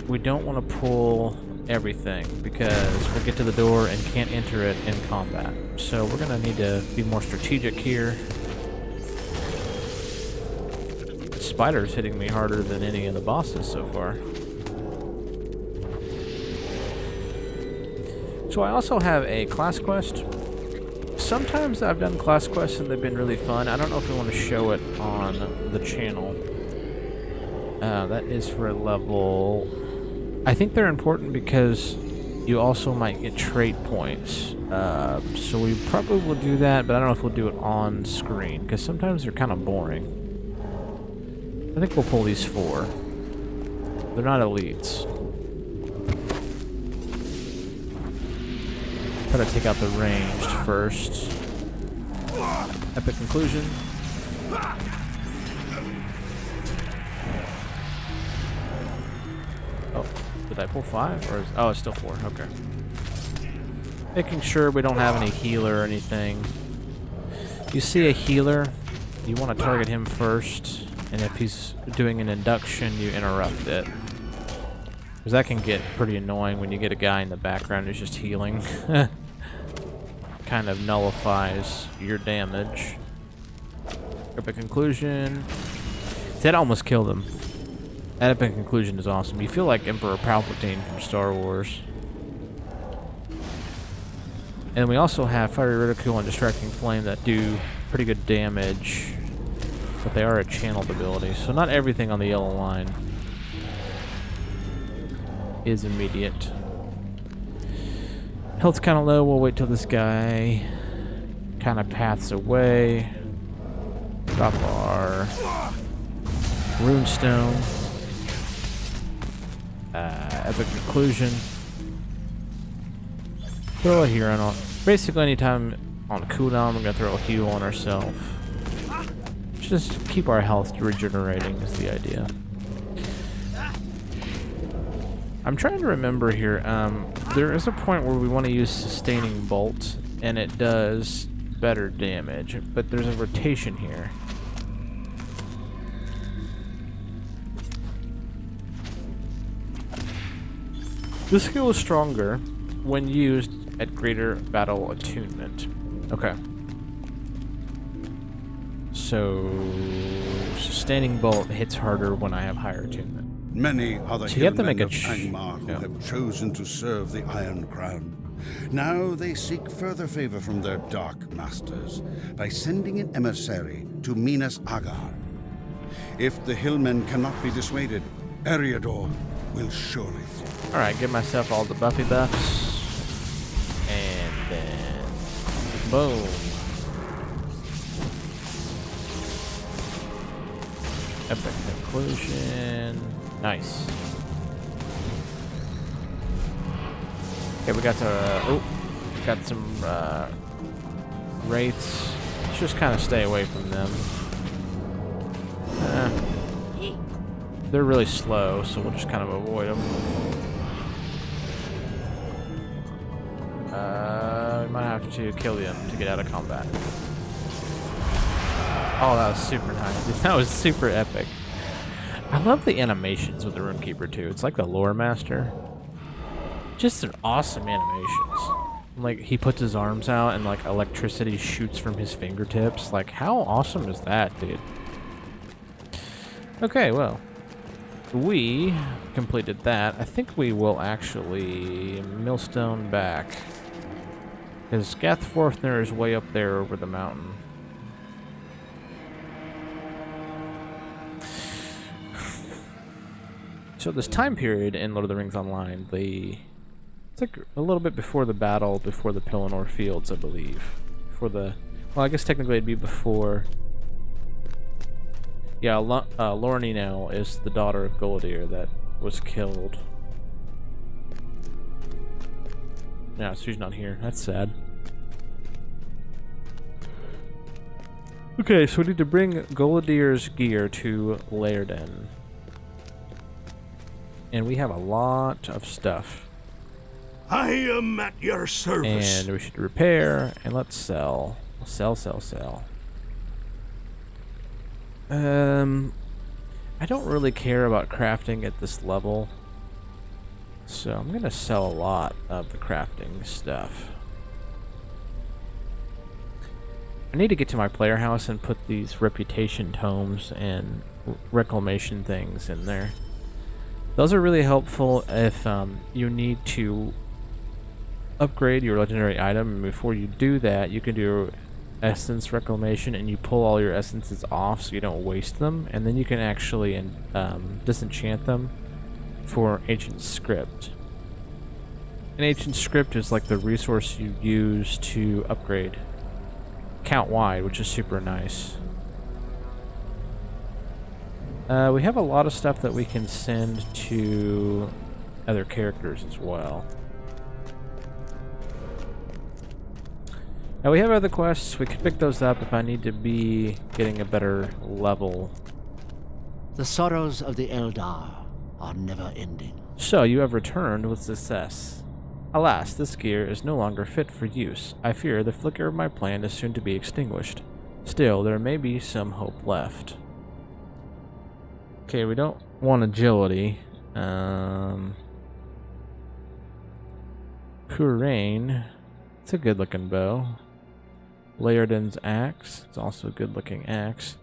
A: we don't want to pull everything, because we'll get to the door and can't enter it in combat. So we're gonna need to be more strategic here. Spider's hitting me harder than any of the bosses so far. So I also have a class quest. Sometimes I've done class quests and they've been really fun. I don't know if we want to show it on the channel. That is for a level. I think they're important because you also might get trait points. So we probably will do that, but I don't know if we'll do it on screen because sometimes they're kind of boring. I think we'll pull these 4. They're not elites. Try to take out the ranged first. Epic conclusion. Oh, did I pull 5? Or is, oh, it's still 4. Okay. Making sure we don't have any healer or anything. You see a healer, you want to target him first, and if he's doing an induction, you interrupt it. Because that can get pretty annoying when you get a guy in the background who's just healing. Kind of nullifies your damage. Epic conclusion. That almost killed him. That epic conclusion is awesome. You feel like Emperor Palpatine from Star Wars. And we also have Fiery Ridicule and Distracting Flame that do pretty good damage, but they are a channeled ability, so not everything on the yellow line is immediate. Health's kind of low. We'll wait till this guy kind of paths away. Drop our runestone. Epic conclusion. Throw a hero on. Basically, anytime on cooldown, we're gonna throw a heal on ourselves. Just keep our health regenerating is the idea. I'm trying to remember here. There is a point where we want to use Sustaining Bolt, and it does better damage, but there's a rotation here. This skill is stronger when used at greater battle attunement. Okay. So, Sustaining Bolt hits harder when I have higher attunement.
D: Many are the
A: So you have to make
D: hillmen
A: a
D: of Angmar who have chosen to serve the Iron Crown. Now they seek further favor from their dark masters by sending an emissary to Minas Agar. If the hillmen cannot be dissuaded, Eriador will surely fall.
A: Alright, give myself all the Buffy buffs. And then... boom. Epic conclusion. Nice. Okay, we got got some wraiths. Let's just kind of stay away from them. They're really slow, so we'll just kind of avoid them. We might have to kill them to get out of combat. Oh, that was super nice. That was super epic. I love the animations with the Rune-keeper too. It's like the lore master. Just an awesome animations. Like he puts his arms out and like electricity shoots from his fingertips. Like how awesome is that, dude? Okay, well, we completed that. I think we will actually millstone back. Because Gathforthner is way up there over the mountain. So this time period in Lord of the Rings Online, it's like a little bit before the battle, before the Pelennor Fields, I believe. Before the, well, I guess technically it'd be before. Yeah, Lornino is the daughter of Gullidir that was killed. Yeah, so she's not here. That's sad. Okay, so we need to bring Gullidir's gear to Laerden. And we have a lot of stuff.
E: I am at your service.
A: And we should repair, and let's sell. Sell. I don't really care about crafting at this level. So I'm gonna sell a lot of the crafting stuff. I need to get to my player house and put these reputation tomes and reclamation things in there. Those are really helpful if you need to upgrade your legendary item, and before you do that, you can do essence reclamation, and you pull all your essences off so you don't waste them, and then you can actually disenchant them for ancient script. An ancient script is like the resource you use to upgrade count-wide, which is super nice. We have a lot of stuff that we can send to other characters as well. Now we have other quests. We can pick those up if I need to be getting a better level.
J: The sorrows of the Eldar are never ending.
A: So you have returned with success. Alas, this gear is no longer fit for use. I fear the flicker of my plan is soon to be extinguished. Still, there may be some hope left. Okay, we don't want agility. Kurain. It's a good looking bow. Laerden's axe. It's also a good looking axe.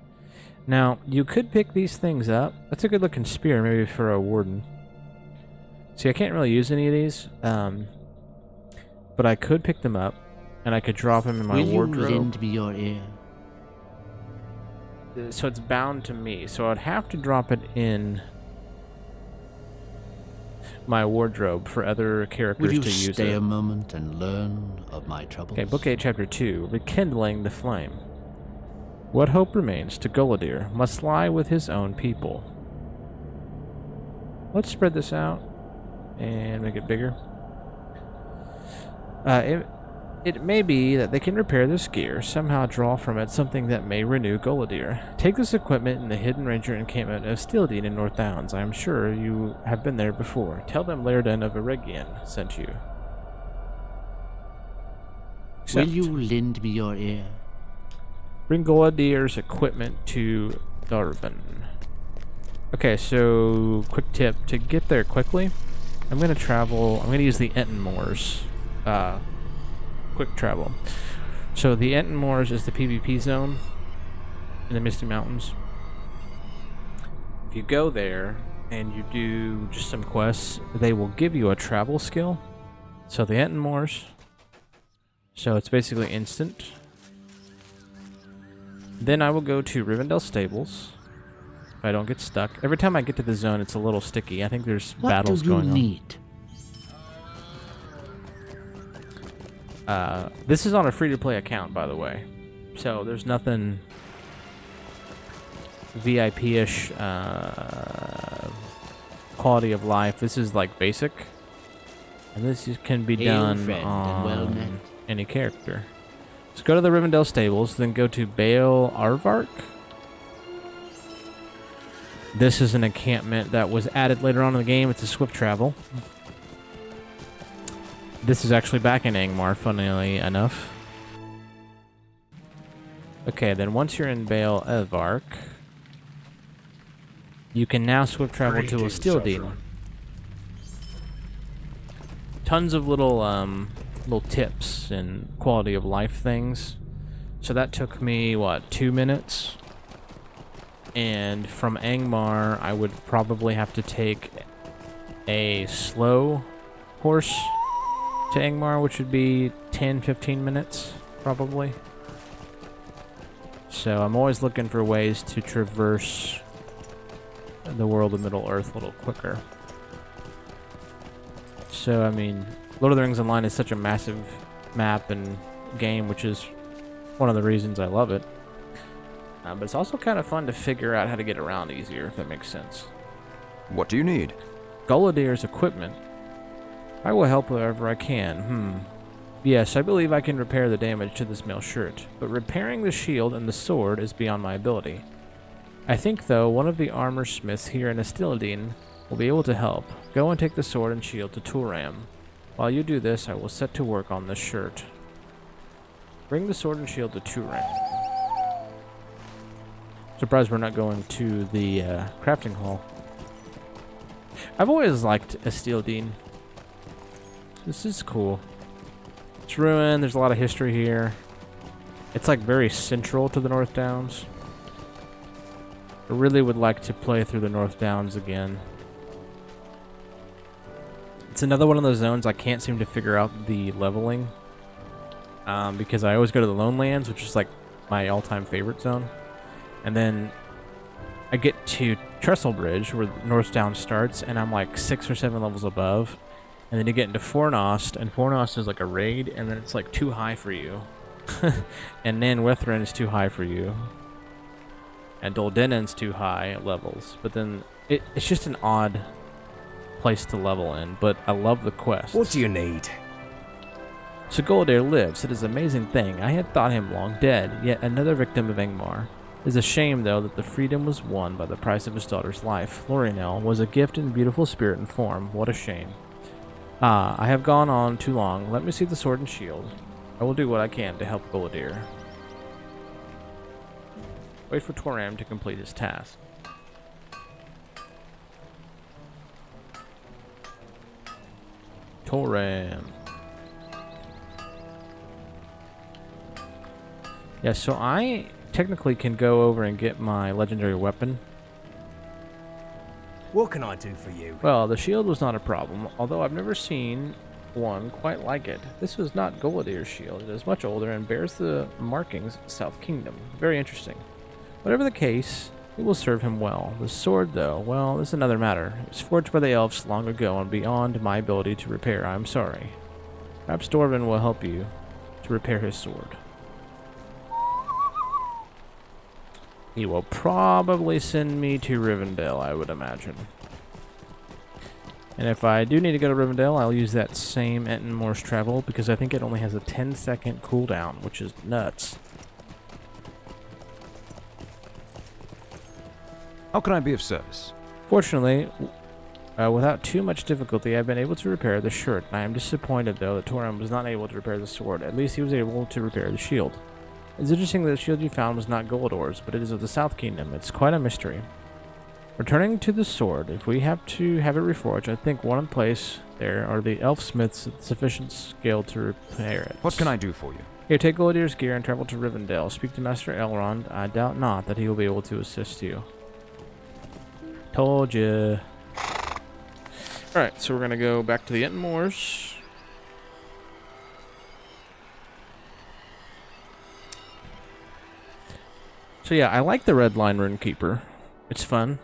A: Now, you could pick these things up. That's a good looking spear, maybe for a warden. See, I can't really use any of these, but I could pick them up, and I could drop them in my wardrobe.
J: Will you lend me your ear?
A: So it's bound to me, so I'd have to drop it in my wardrobe for other characters to use it.
J: Will you stay a moment and learn of my troubles?
A: Okay, Book 8, Chapter 2, Rekindling the Flame. What hope remains to Gullidir must lie with his own people. Let's spread this out and make it bigger. It may be that they can repair this gear, somehow draw from it something that may renew Gullidir. Take this equipment in the hidden ranger encampment of Steeldine in North Downs. I am sure you have been there before. Tell them Laerden of Eregion sent you.
J: Will you lend me your ear?
A: Bring Gullidir's equipment to Darvin. Okay, so quick tip. To get there quickly, I'm going to use the Enton Moors. Quick travel. So the Enton Moors is the PvP zone in the Misty Mountains. If you go there and you do just some quests, they will give you a travel skill. So the Enton Moors. So it's basically instant. Then I will go to Rivendell Stables. If I don't get stuck. Every time I get to the zone, it's a little sticky. I think there's battles going on.
J: What do you need?
A: This is on a free-to-play account, by the way. So there's nothing VIP-ish quality of life. This is like basic. And this can be done on any character. So go to the Rivendell Stables, then go to Baal Arvark. This is an encampment that was added later on in the game. It's a swift travel. This is actually back in Angmar, funnily enough. Okay, then once you're in Baal Arvark, you can now swift travel to Steeldine. Tons of little tips and quality of life things. So that took me, what, 2 minutes? And from Angmar, I would probably have to take a slow horse to Angmar, which would be 10-15 minutes, probably. So I'm always looking for ways to traverse the world of Middle-earth a little quicker. So, I mean, Lord of the Rings Online is such a massive map and game, which is one of the reasons I love it. But it's also kind of fun to figure out how to get around easier, if that makes sense.
C: What do you need?
A: Gullidir's equipment. I will help wherever I can. Yes, I believe I can repair the damage to this mail shirt, but repairing the shield and the sword is beyond my ability. I think, though, one of the armor smiths here in Steeldine will be able to help. Go and take the sword and shield to Turam. While you do this, I will set to work on this shirt. Bring the sword and shield to Turam. Surprised we're not going to the crafting hall. I've always liked Steeldine. This is cool. It's ruined. There's a lot of history here. It's like very central to the North Downs. I really would like to play through the North Downs again. It's another one of those zones I can't seem to figure out the leveling. because I always go to the Lone Lands, which is like my all-time favorite zone. And then I get to Trestle Bridge, where Northdown starts, and I'm like 6 or 7 levels above. And then you get into Fornost, and Fornost is like a raid, and then it's like too high for you. And then Withrin is too high for you. And Doldenen's too high levels. But then it's just an odd place to level in, but I love the quest.
B: What do you need?
A: So Goldair lives. It is an amazing thing. I had thought him long dead, yet another victim of Angmar. It is a shame, though, that the freedom was won by the price of his daughter's life. Lorinel was a gift in beautiful spirit and form. What a shame. I have gone on too long. Let me see the sword and shield. I will do what I can to help Goldair. Wait for Toram to complete his task. Toram. Yeah, so I technically can go over and get my legendary weapon.
B: What can I do for you?
A: Well, the shield was not a problem, although I've never seen one quite like it. This was not Goldair's shield. It is much older and bears the markings of the South Kingdom. Very interesting. Whatever the case, it will serve him well. The sword, though, well, this is another matter. It was forged by the elves long ago and beyond my ability to repair. I am sorry. Perhaps Dorvin will help you to repair his sword. He will probably send me to Rivendell, I would imagine. And if I do need to go to Rivendell, I'll use that same Morse travel, because I think it only has a 10-second cooldown, which is nuts.
C: How can I be of service?
A: Fortunately, without too much difficulty, I've been able to repair the shirt. I am disappointed, though, that Toram was not able to repair the sword. At least he was able to repair the shield. It's interesting that the shield you found was not Goldor's, but it is of the South Kingdom. It's quite a mystery. Returning to the sword, if we have to have it reforged, I think one in place there are the elf smiths with sufficient skill to repair it.
C: What can I do for you?
A: Here, take Goldair's gear and travel to Rivendell. Speak to Master Elrond. I doubt not that he will be able to assist you. Told ya. Alright, so we're going to go back to the Moors. So yeah, I like the Red Line Rune-keeper. It's fun.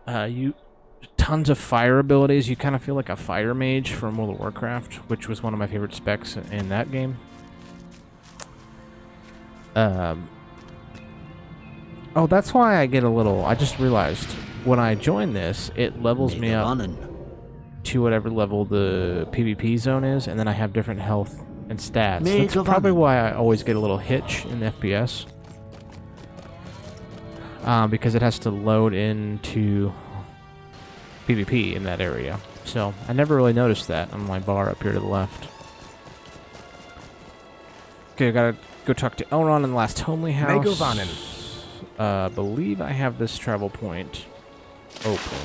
A: Tons of fire abilities. You kind of feel like a fire mage from World of Warcraft, which was one of my favorite specs in that game. Oh, that's why I get a little... I just realized when I join this, it levels me up to whatever level the PvP zone is, and then I have different health and stats. That's probably why I always get a little hitch in the FPS. Because it has to load into PvP in that area. So, I never really noticed that on my bar up here to the left. Okay, I gotta go talk to Elrond in the last homely house. Believe I have this travel point open.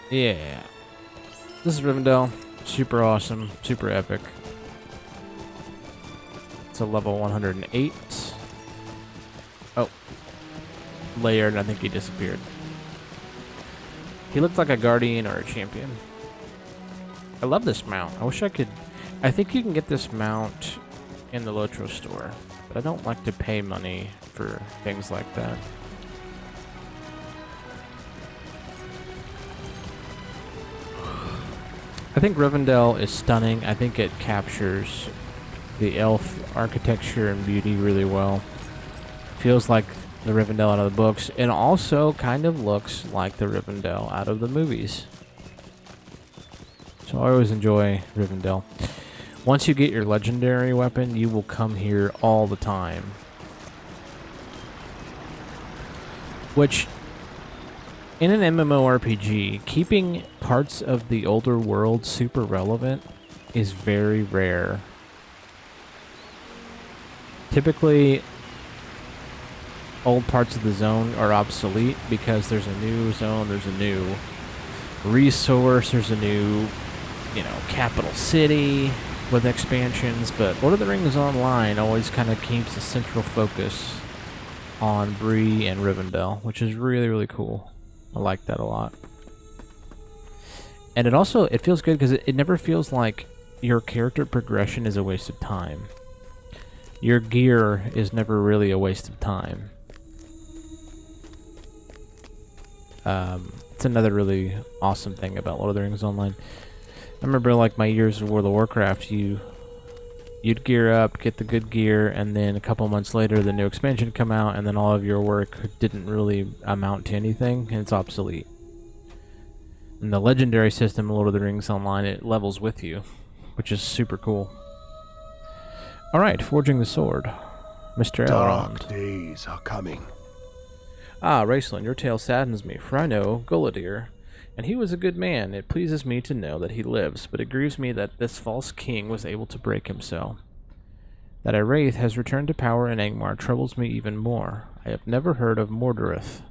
A: Yeah. This is Rivendell. Super awesome. Super epic. It's a level 108. Oh. Layered, I think he disappeared. He looked like a guardian or a champion. I love this mount. I wish I could... I think you can get this mount in the Lotro store, but I don't like to pay money for things like that. I think Rivendell is stunning. I think it captures the elf architecture and beauty really well. Feels like the Rivendell out of the books, and also kind of looks like the Rivendell out of the movies. So I always enjoy Rivendell. Once you get your legendary weapon, you will come here all the time. Which, in an MMORPG, keeping parts of the older world super relevant is very rare. Typically, old parts of the zone are obsolete because there's a new zone, there's a new resource, there's a new, capital city with expansions, but Lord of the Rings Online always kind of keeps a central focus on Bree and Rivendell, which is really, really cool. I like that a lot. And it feels good because it never feels like your character progression is a waste of time. Your gear is never really a waste of time. It's another really awesome thing about Lord of the Rings Online. I remember like my years of World of Warcraft, you'd gear up, get the good gear, and then a couple months later the new expansion come out, and then all of your work didn't really amount to anything, and it's obsolete. In the legendary system of Lord of the Rings Online, it levels with you, which is super cool. Alright, forging the sword. Mr. Elrond.
H: Dark days are coming.
A: Ah, Raistlin, your tale saddens me, for I know Gullidir, and he was a good man. It pleases me to know that he lives, but it grieves me that this false king was able to break him so. That a wraith has returned to power in Angmar troubles me even more. I have never heard of Mordorith.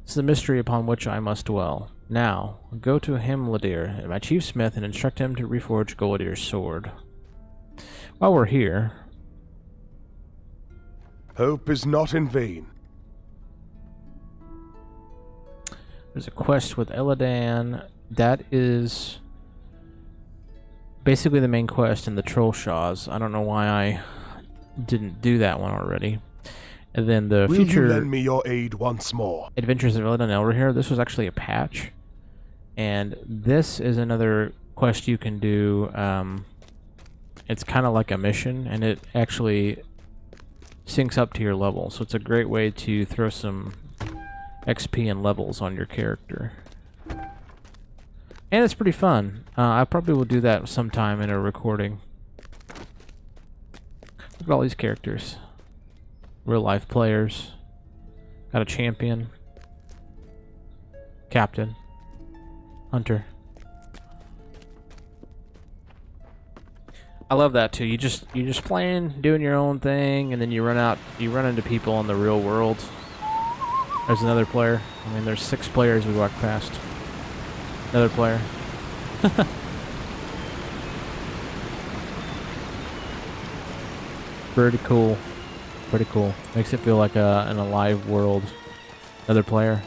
A: It's the mystery upon which I must dwell. Now, go to Himladir, my chief smith, and instruct him to reforge Gullidir's sword. While we're here...
H: Hope is not in vain.
A: There's a quest with Eladan. That is basically the main quest in the Troll Shaws. I don't know why I didn't do that one already. And then the
H: Will
A: future
H: you lend me your aid once more?
A: Adventures of Eladan Elrahir. This was actually a patch. And this is another quest you can do. It's kind of like a mission, and it actually syncs up to your level. So it's a great way to throw some XP and levels on your character. And it's pretty fun. I probably will do that sometime in a recording. Look at all these characters. Real life players. Got a champion. Captain. Hunter. I love that too. You're just playing, doing your own thing, and then you run into people in the real world. There's another player. I mean, there's 6 players we walked past. Another player. Pretty cool. Pretty cool. Makes it feel like an alive world. Another player.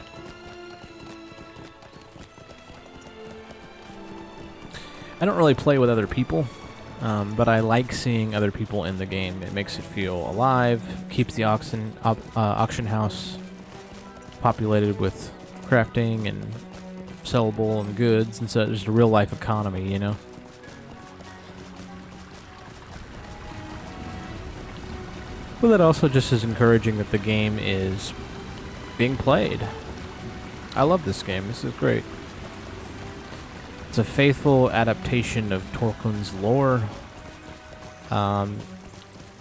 A: I don't really play with other people, but I like seeing other people in the game. It makes it feel alive, keeps the auction house populated with crafting and sellable and goods, and so there's a real life economy, you know. But that also just is encouraging that the game is being played. I love this game. This is great. It's a faithful adaptation of Tolkien's lore.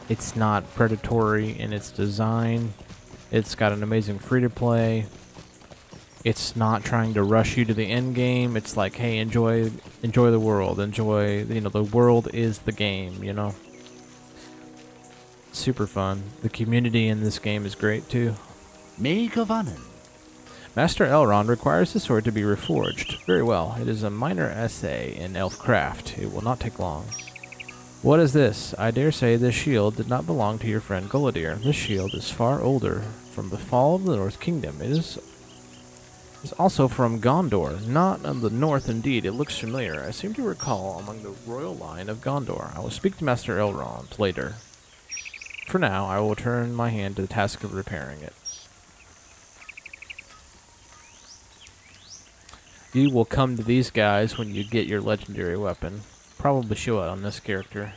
A: It's not predatory in its design. It's got an amazing free-to-play. It's not trying to rush you to the end game. It's like, hey, enjoy the world. Enjoy, the world is the game, you know. Super fun. The community in this game is great too.
J: Megavanen.
A: Master Elrond requires the sword to be reforged. Very well. It is a minor essay in elfcraft. It will not take long. What is this? I dare say this shield did not belong to your friend Gullidir. This shield is far older, from the fall of the North Kingdom. It is also from Gondor. Not on the north indeed. It looks familiar. I seem to recall among the royal line of Gondor. I will speak to Master Elrond later. For now, I will turn my hand to the task of repairing it. You will come to these guys when you get your legendary weapon. Probably show it on this character.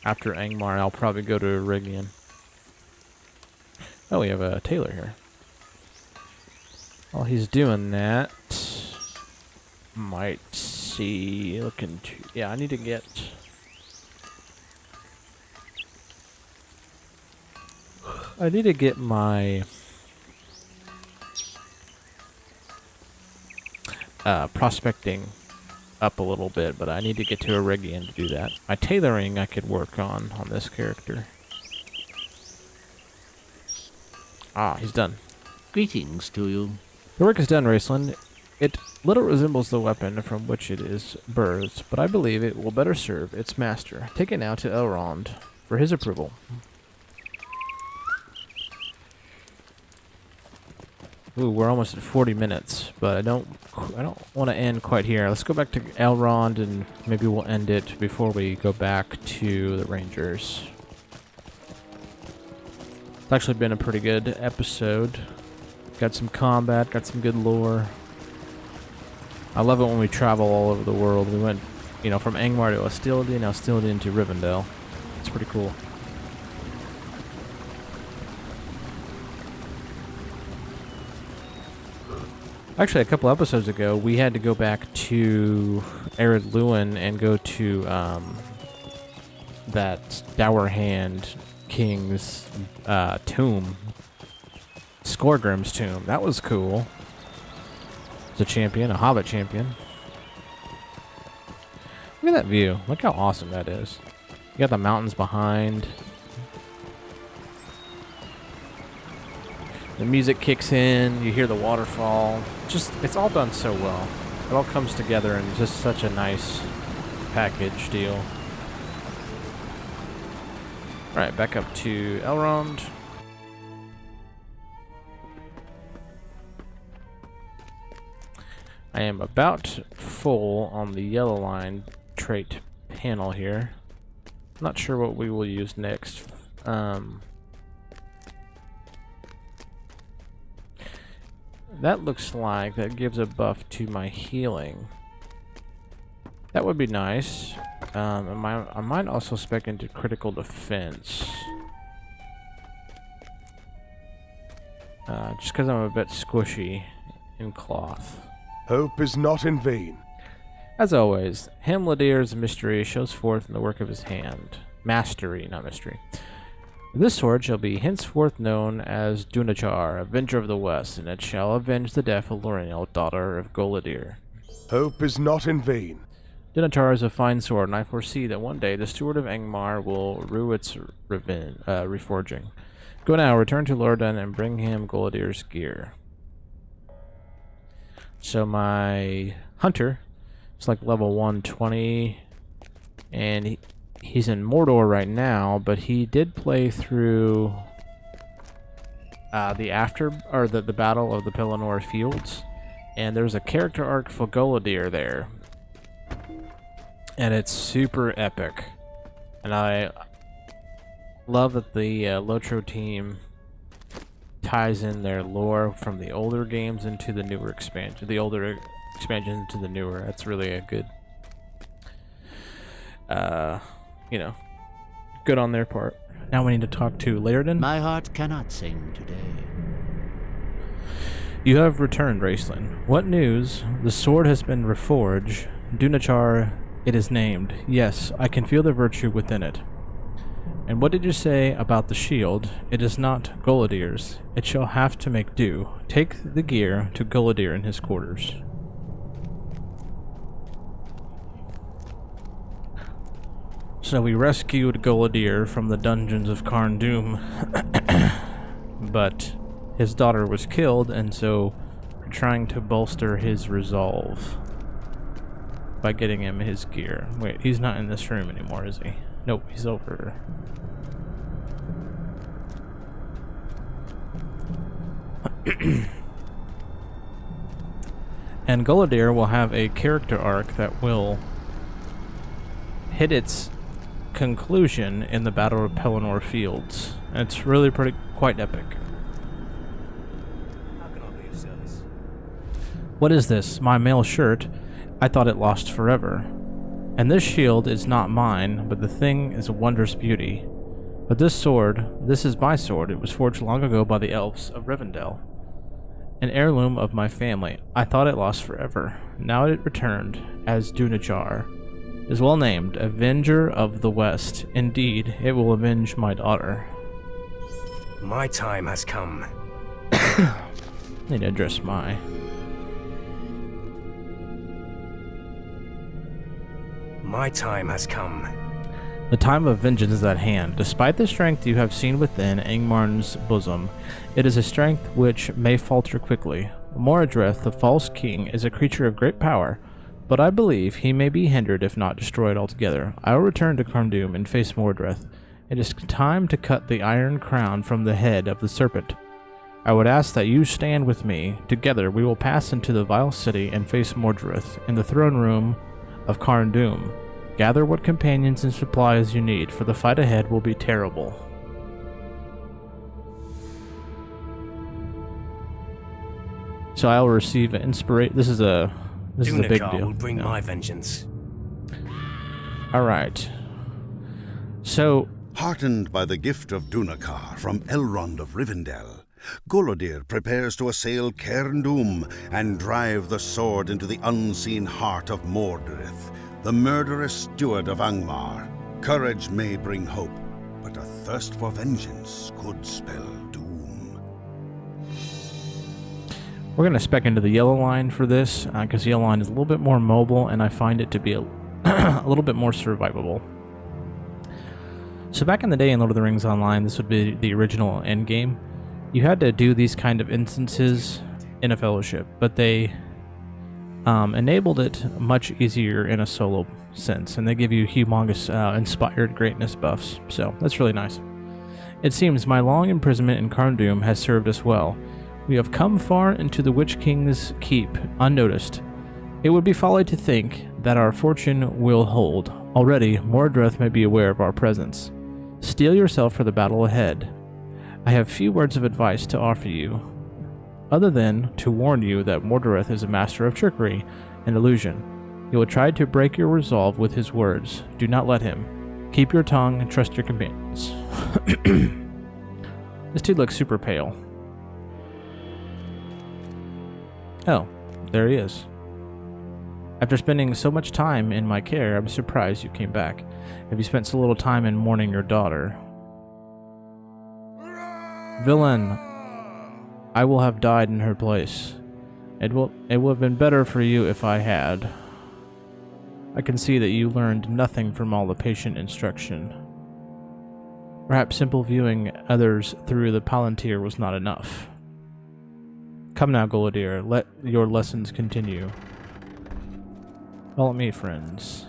A: After Angmar, I'll probably go to Irigian. Oh, we have a tailor here. While he's doing that, might see, looking to, yeah, I need to get... my prospecting up a little bit, but I need to get to Irigian to do that. My tailoring I could work on this character. Ah, he's done.
J: Greetings to you.
A: The work is done, Raistlin. It little resembles the weapon from which it is birthed, but I believe it will better serve its master. Take it now to Elrond for his approval. Ooh, we're almost at 40 minutes, but I don't want to end quite here. Let's go back to Elrond and maybe we'll end it before we go back to the Rangers. It's actually been a pretty good episode. Got some combat, got some good lore. I love it when we travel all over the world. We went, you know, from Angmar to Ostility, now Ostility to Rivendell. It's pretty cool. Actually, a couple episodes ago, we had to go back to Ered Luin and go to that Dour Hand King's tomb. Skorgrim's tomb. That was cool. It's a champion, a hobbit champion. Look at that view. Look how awesome that is. You got the mountains behind. The music kicks in, you hear the waterfall. Just, it's all done so well. It all comes together in just such a nice package deal. Alright, back up to Elrond. I am about full on the yellow line trait panel here. Not sure what we will use next. That looks like that gives a buff to my healing. That would be nice. I might also spec into critical defense. Just because I'm a bit squishy in cloth.
H: Hope is not in vain.
A: As always, Hamladir's mystery shows forth in the work of his hand. Mastery, not mystery. This sword shall be henceforth known as Dunachar, Avenger of the West, and it shall avenge the death of Lorinil, daughter of Goladir.
H: Hope is not in vain.
A: Dunachar is a fine sword, and I foresee that one day the steward of Angmar will rue its reforging. Go now, return to Lordan, and bring him Goladir's gear. So my hunter is like level 120, and he's in Mordor right now, but he did play through the Battle of the Pelennor Fields, and there's a character arc for Goladir there, and it's super epic. And I love that the Lotro team ties in their lore from the older games into the newer expansion, the older expansion into the newer. That's really a good, you know, good on their part. Now we need to talk to Laerden.
J: My heart cannot sing today.
A: You have returned, Raceland. What news? The sword has been reforged. Dunachar, it is named. Yes, I can feel the virtue within it. And what did you say about the shield? It is not Goladir's. It shall have to make do. Take the gear to Goladir in his quarters. So we rescued Goladir from the dungeons of Karn Doom, but his daughter was killed, and so we're trying to bolster his resolve by getting him his gear. Wait, he's not in this room anymore, is he? Nope, he's over. And Goladir will have a character arc that will hit its conclusion in the Battle of Pelennor Fields. And it's really quite epic.
B: How can I be of service?
A: What is this? My mail shirt? I thought it lost forever. And this shield is not mine, but the thing is a wondrous beauty. But this sword, this is my sword. It was forged long ago by the elves of Rivendell. An heirloom of my family. I thought it lost forever. Now it returned as Dunachar. It is well named, Avenger of the West. Indeed, it will avenge my daughter.
B: My time has come.
A: Need to address my...
B: My time has come.
A: The time of vengeance is at hand. Despite the strength you have seen within Angmar's bosom, it is a strength which may falter quickly. Moradreth, the false king, is a creature of great power, but I believe he may be hindered if not destroyed altogether. I will return to Karn Doom and face Moradreth. It is time to cut the iron crown from the head of the serpent. I would ask that you stand with me. Together we will pass into the vile city and face Mordrith in the throne room of Karn Doom. Gather what companions and supplies you need, for the fight ahead will be terrible. So I'll receive inspiration. This is a big
B: Dunakar
A: deal.
B: will bring my vengeance.
A: All right. So,
D: Heartened by the gift of Dunakar from Elrond of Rivendell, Golodir prepares to assail Cairn Doom and drive the sword into the unseen heart of Mordrith, the murderous steward of Angmar. Courage may bring hope, but a thirst for vengeance could spell doom.
A: we're going to spec into the yellow line for this, because the yellow line is a little bit more mobile, and I find it to be a little bit more survivable. So back in the day in Lord of the Rings Online, this would be the original endgame. You had to do these kind of instances in a fellowship, but they enabled it much easier in a solo sense, and they give you humongous inspired greatness buffs, so that's really nice. It seems my long imprisonment in Karn Doom has served us well. We have come far into the Witch King's keep unnoticed. It would be folly to think that our fortune will hold. Already, Mordrith may be aware of our presence. Steel yourself for the battle ahead. I have few words of advice to offer you, other than to warn you that Mordrith is a master of trickery and illusion. He will try to break your resolve with his words. Do not let him. Keep your tongue and trust your companions. This dude looks super pale. Oh, there he is. After spending so much time in my care, I'm surprised you came back. Have you spent so little time in mourning your daughter? Villain, I will have died in her place. It would have been better for you if I had. I can see that you learned nothing from all the patient instruction. Perhaps simple viewing others through the palantir was not enough. Come now, Golodir, let your lessons continue. Follow me, friends.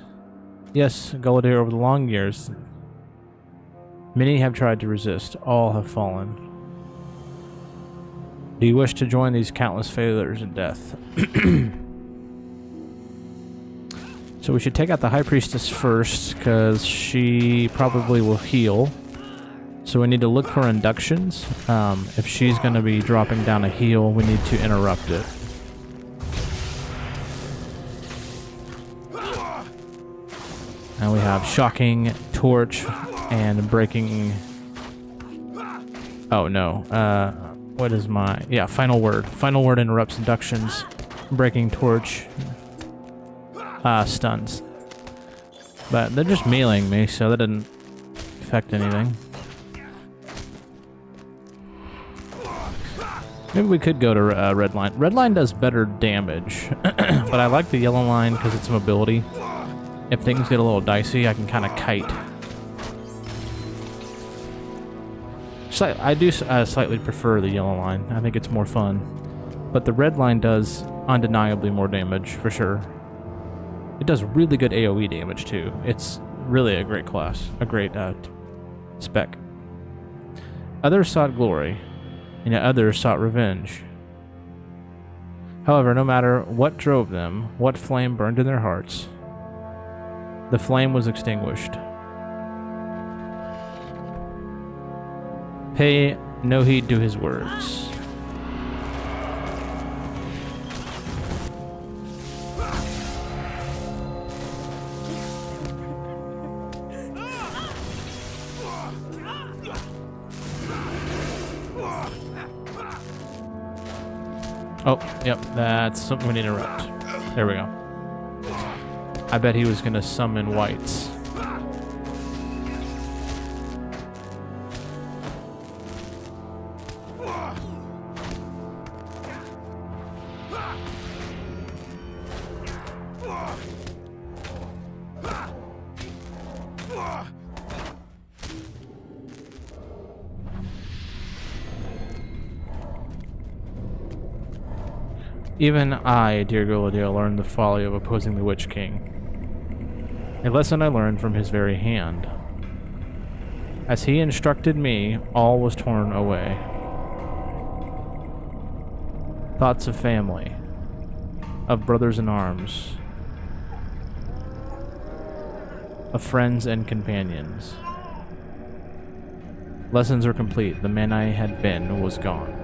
A: Yes, Golodir, over the long years, many have tried to resist, all have fallen. Do you wish to join these countless failures in death? So we should take out the High Priestess first, because she probably will heal. So we need to look for inductions. If she's going to be dropping down a heal, we need to interrupt it. And we have Shocking, Torch, and Breaking... Oh, no. What is my... Yeah, Final Word. Final Word interrupts inductions. Breaking Torch stuns. But they're just meleeing me, so that didn't affect anything. Maybe we could go to red line. Red line does better damage, but I like the yellow line because it's mobility. If things get a little dicey, I can kind of kite. I do slightly prefer the yellow line. I think it's more fun. But the red line does undeniably more damage, for sure. It does really good AoE damage, too. It's really a great class. A great spec. Others sought glory, and yet others sought revenge. However, no matter what drove them, what flame burned in their hearts, the flame was extinguished. Pay no heed to his words. Oh, yep, that's something we need to interrupt. There we go. I bet he was gonna summon whites. Even I, dear Golodir, learned the folly of opposing the Witch King. A lesson I learned from his very hand. As he instructed me, all was torn away. Thoughts of family, of brothers in arms, of friends and companions. Lessons were complete. The man I had been was gone.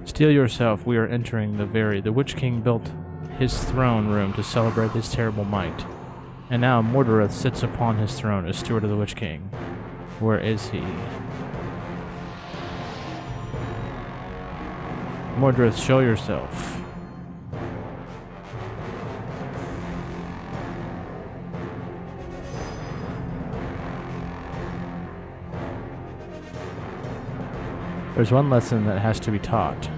A: Steel yourself, we are entering the Witch King built his throne room to celebrate his terrible might. And now Mordorith sits upon his throne as steward of the Witch King. Where is he? Mordorith, show yourself. There's one lesson that has to be taught.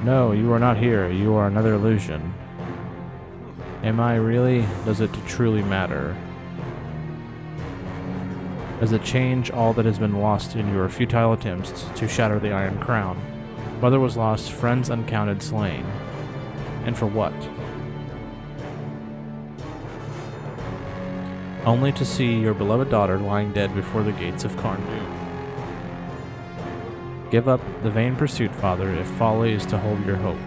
A: No, you are not here. You are another illusion. Am I really? Does it truly matter? Does it change all that has been lost in your futile attempts to shatter the Iron Crown? Mother was lost, friends uncounted slain. And for what? Only to see your beloved daughter lying dead before the gates of Carndu. Give up the vain pursuit, father, if folly is to hold your hope.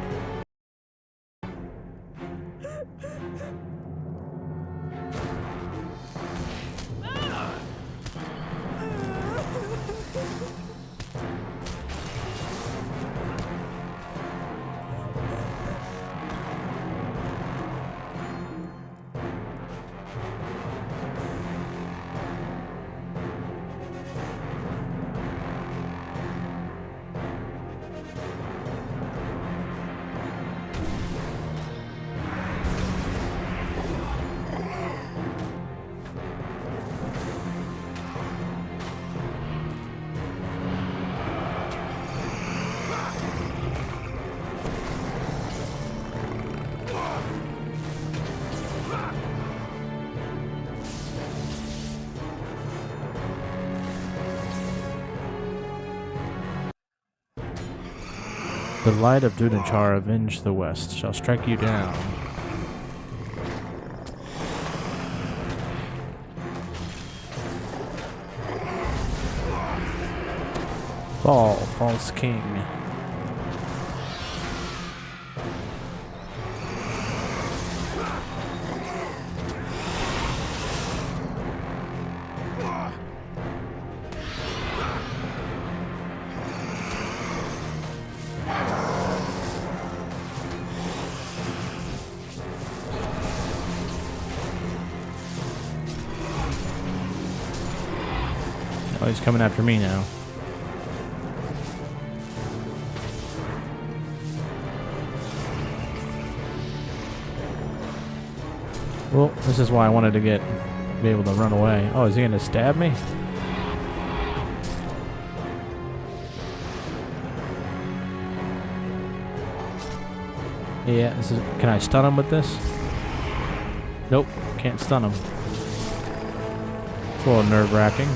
A: The light of Dunachar avenge the west shall strike you down. Fall, false king. Oh, he's coming after me now. Well, this is why I wanted to be able to run away. Oh, is he gonna stab me? Yeah, this is. Can I stun him with this? Nope, can't stun him. It's a little nerve-wracking.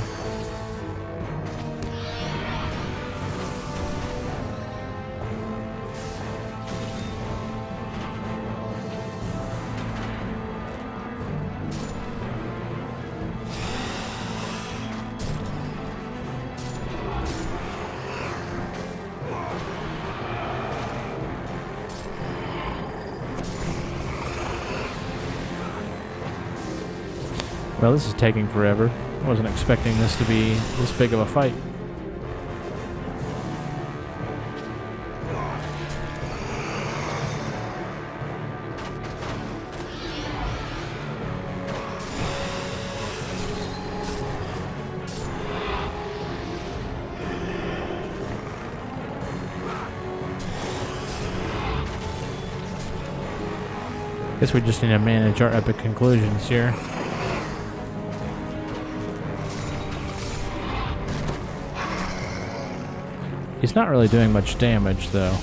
A: Well, this is taking forever. I wasn't expecting this to be this big of a fight. Guess we just need to manage our epic conclusions here. He's not really doing much damage, though.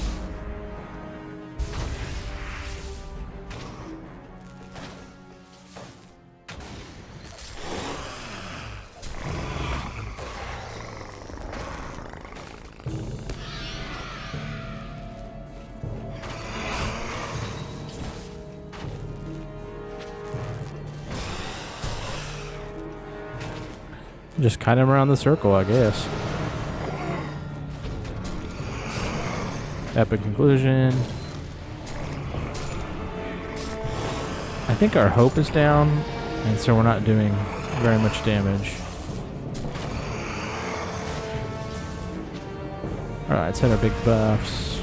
A: Just kite him around the circle, I guess. Epic conclusion. I think our hope is down, and so we're not doing very much damage. Alright, let's hit our big buffs.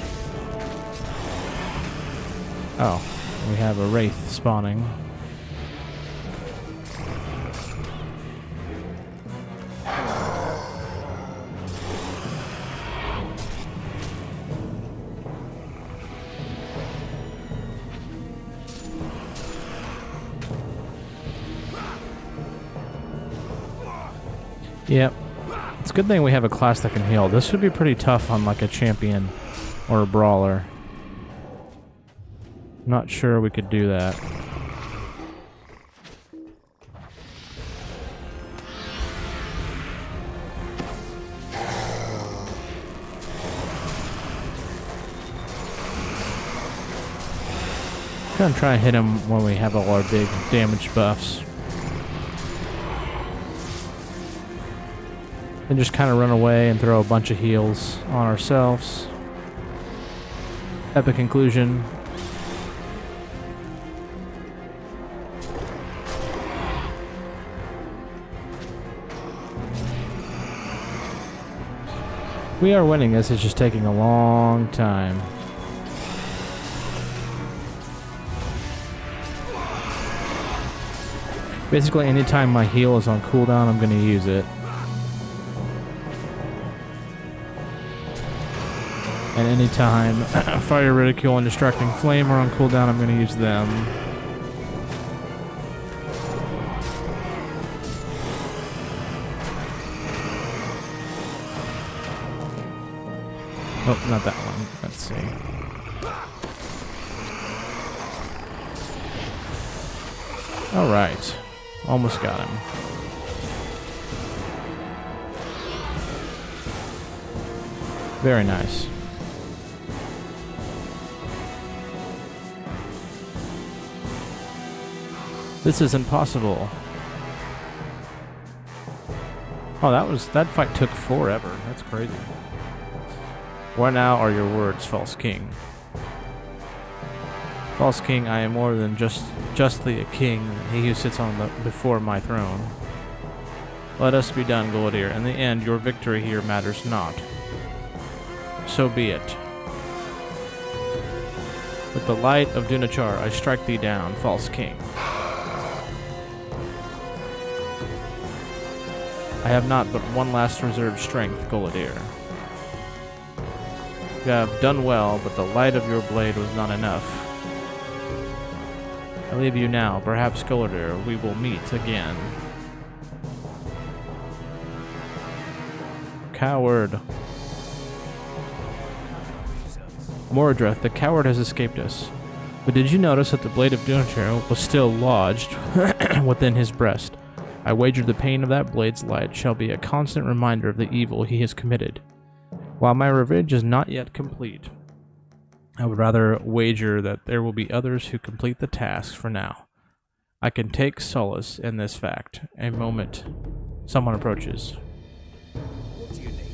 A: Oh, we have a wraith spawning. Yep. It's a good thing we have a class that can heal. This would be pretty tough on like a champion or a brawler. Not sure we could do that. Gonna try and hit him when we have all our big damage buffs. And just kind of run away and throw a bunch of heals on ourselves. Epic conclusion. We are winning this, it's just taking a long time. Basically, anytime my heal is on cooldown, I'm going to use it. And anytime Fire, Ridicule, and Distracting Flame are on cooldown, I'm going to use them. Oh, not that one. Let's see. Alright. Almost got him. Very nice. This isn't possible. Oh, that fight took forever. That's crazy. What now are your words, false king? False king, I am more than justly a king, he who sits before my throne. Let us be done, Gullidir. In the end, your victory here matters not. So be it. With the light of Dunachar, I strike thee down, false king. I have not but one last reserved strength, Gullidir. You have done well, but the light of your blade was not enough. I leave you now. Perhaps, Gullidir, we will meet again. Coward. Mordreth, the coward has escaped us. But did you notice that the blade of Dunachar was still lodged within his breast? I wager the pain of that blade's light shall be a constant reminder of the evil he has committed. While my revenge is not yet complete, I would rather wager that there will be others who complete the task for now. I can take solace in this fact. A moment. Someone approaches.
B: What do you need?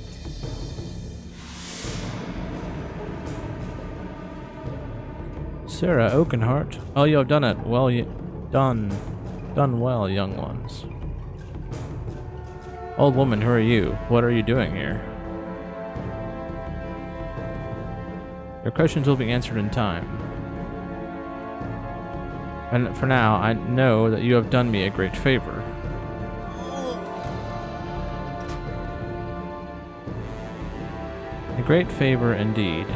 A: Sarah Oakenheart. Oh, you have done it. Well, done well, young ones. Old woman, who are you? What are you doing here? Your questions will be answered in time. And for now, I know that you have done me a great favor. A great favor indeed.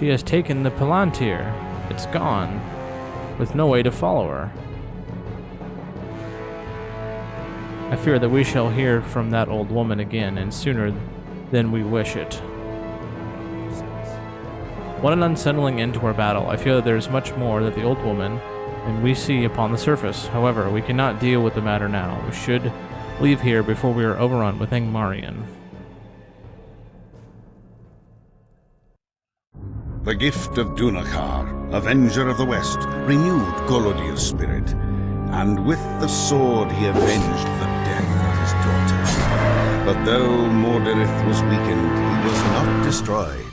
A: She has taken the Palantir. It's gone, with no way to follow her. I fear that we shall hear from that old woman again, and sooner than we wish it. What an unsettling end to our battle. I feel that there is much more that the old woman and we see upon the surface. However, we cannot deal with the matter now. We should leave here before we are overrun with Angmarian.
D: The gift of Dunakar, Avenger of the West, renewed Golodil's spirit, and with the sword he avenged the death of his daughter. But though Morderith was weakened, he was not destroyed,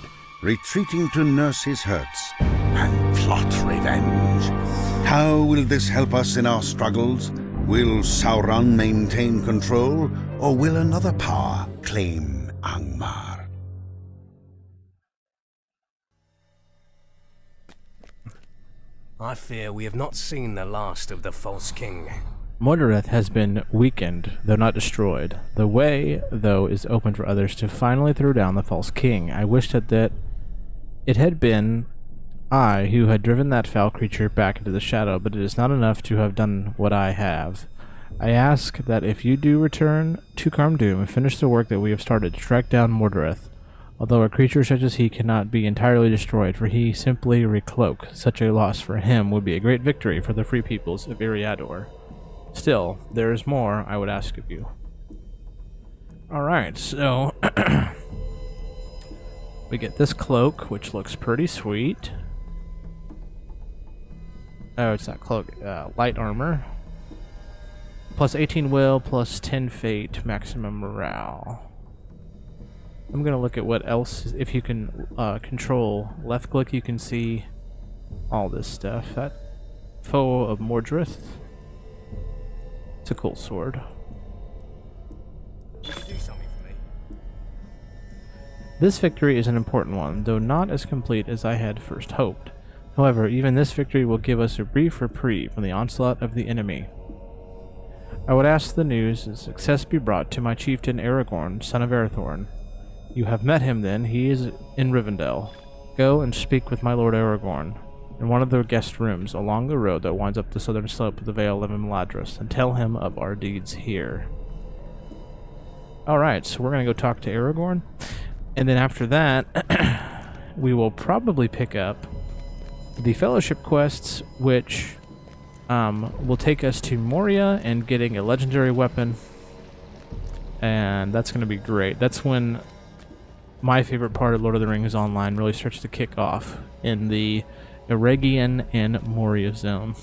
D: retreating to nurse his hurts and plot revenge. How will this help us in our struggles? Will Sauron maintain control, or will another power claim Angmar?
B: I fear we have not seen the last of the False King.
A: Morderith has been weakened, though not destroyed. The way, though, is open for others to finally throw down the False King. I wish that it had been I who had driven that foul creature back into the shadow, but it is not enough to have done what I have. I ask that if you do return to Carmdoom and finish the work that we have started to track down Morderith, although a creature such as he cannot be entirely destroyed, for he simply recloak. Such a loss for him would be a great victory for the free peoples of Eriador. Still, there is more I would ask of you. Alright, so we get this cloak, which looks pretty sweet. Oh, it's not cloak, light armor. Plus 18 will, plus 10 fate, maximum morale. I'm gonna look at what else, if you can control left click, you can see all this stuff. That foe of Mordrith. It's a cool sword.
B: Would you do something for me?
A: This victory is an important one, though not as complete as I had first hoped. However, even this victory will give us a brief reprieve from the onslaught of the enemy. I would ask the news and success be brought to my chieftain Aragorn, son of Arathorn. You have met him then, he is in Rivendell. Go and speak with my lord Aragorn in one of the guest rooms along the road that winds up the southern slope of the Vale of Imladris, and tell him of our deeds here. Alright, so we're going to go talk to Aragorn, and then after that, we will probably pick up the Fellowship quests, which will take us to Moria and getting a legendary weapon, and that's going to be great. That's when my favorite part of Lord of the Rings Online really starts to kick off, in the Eregion and Moria zone.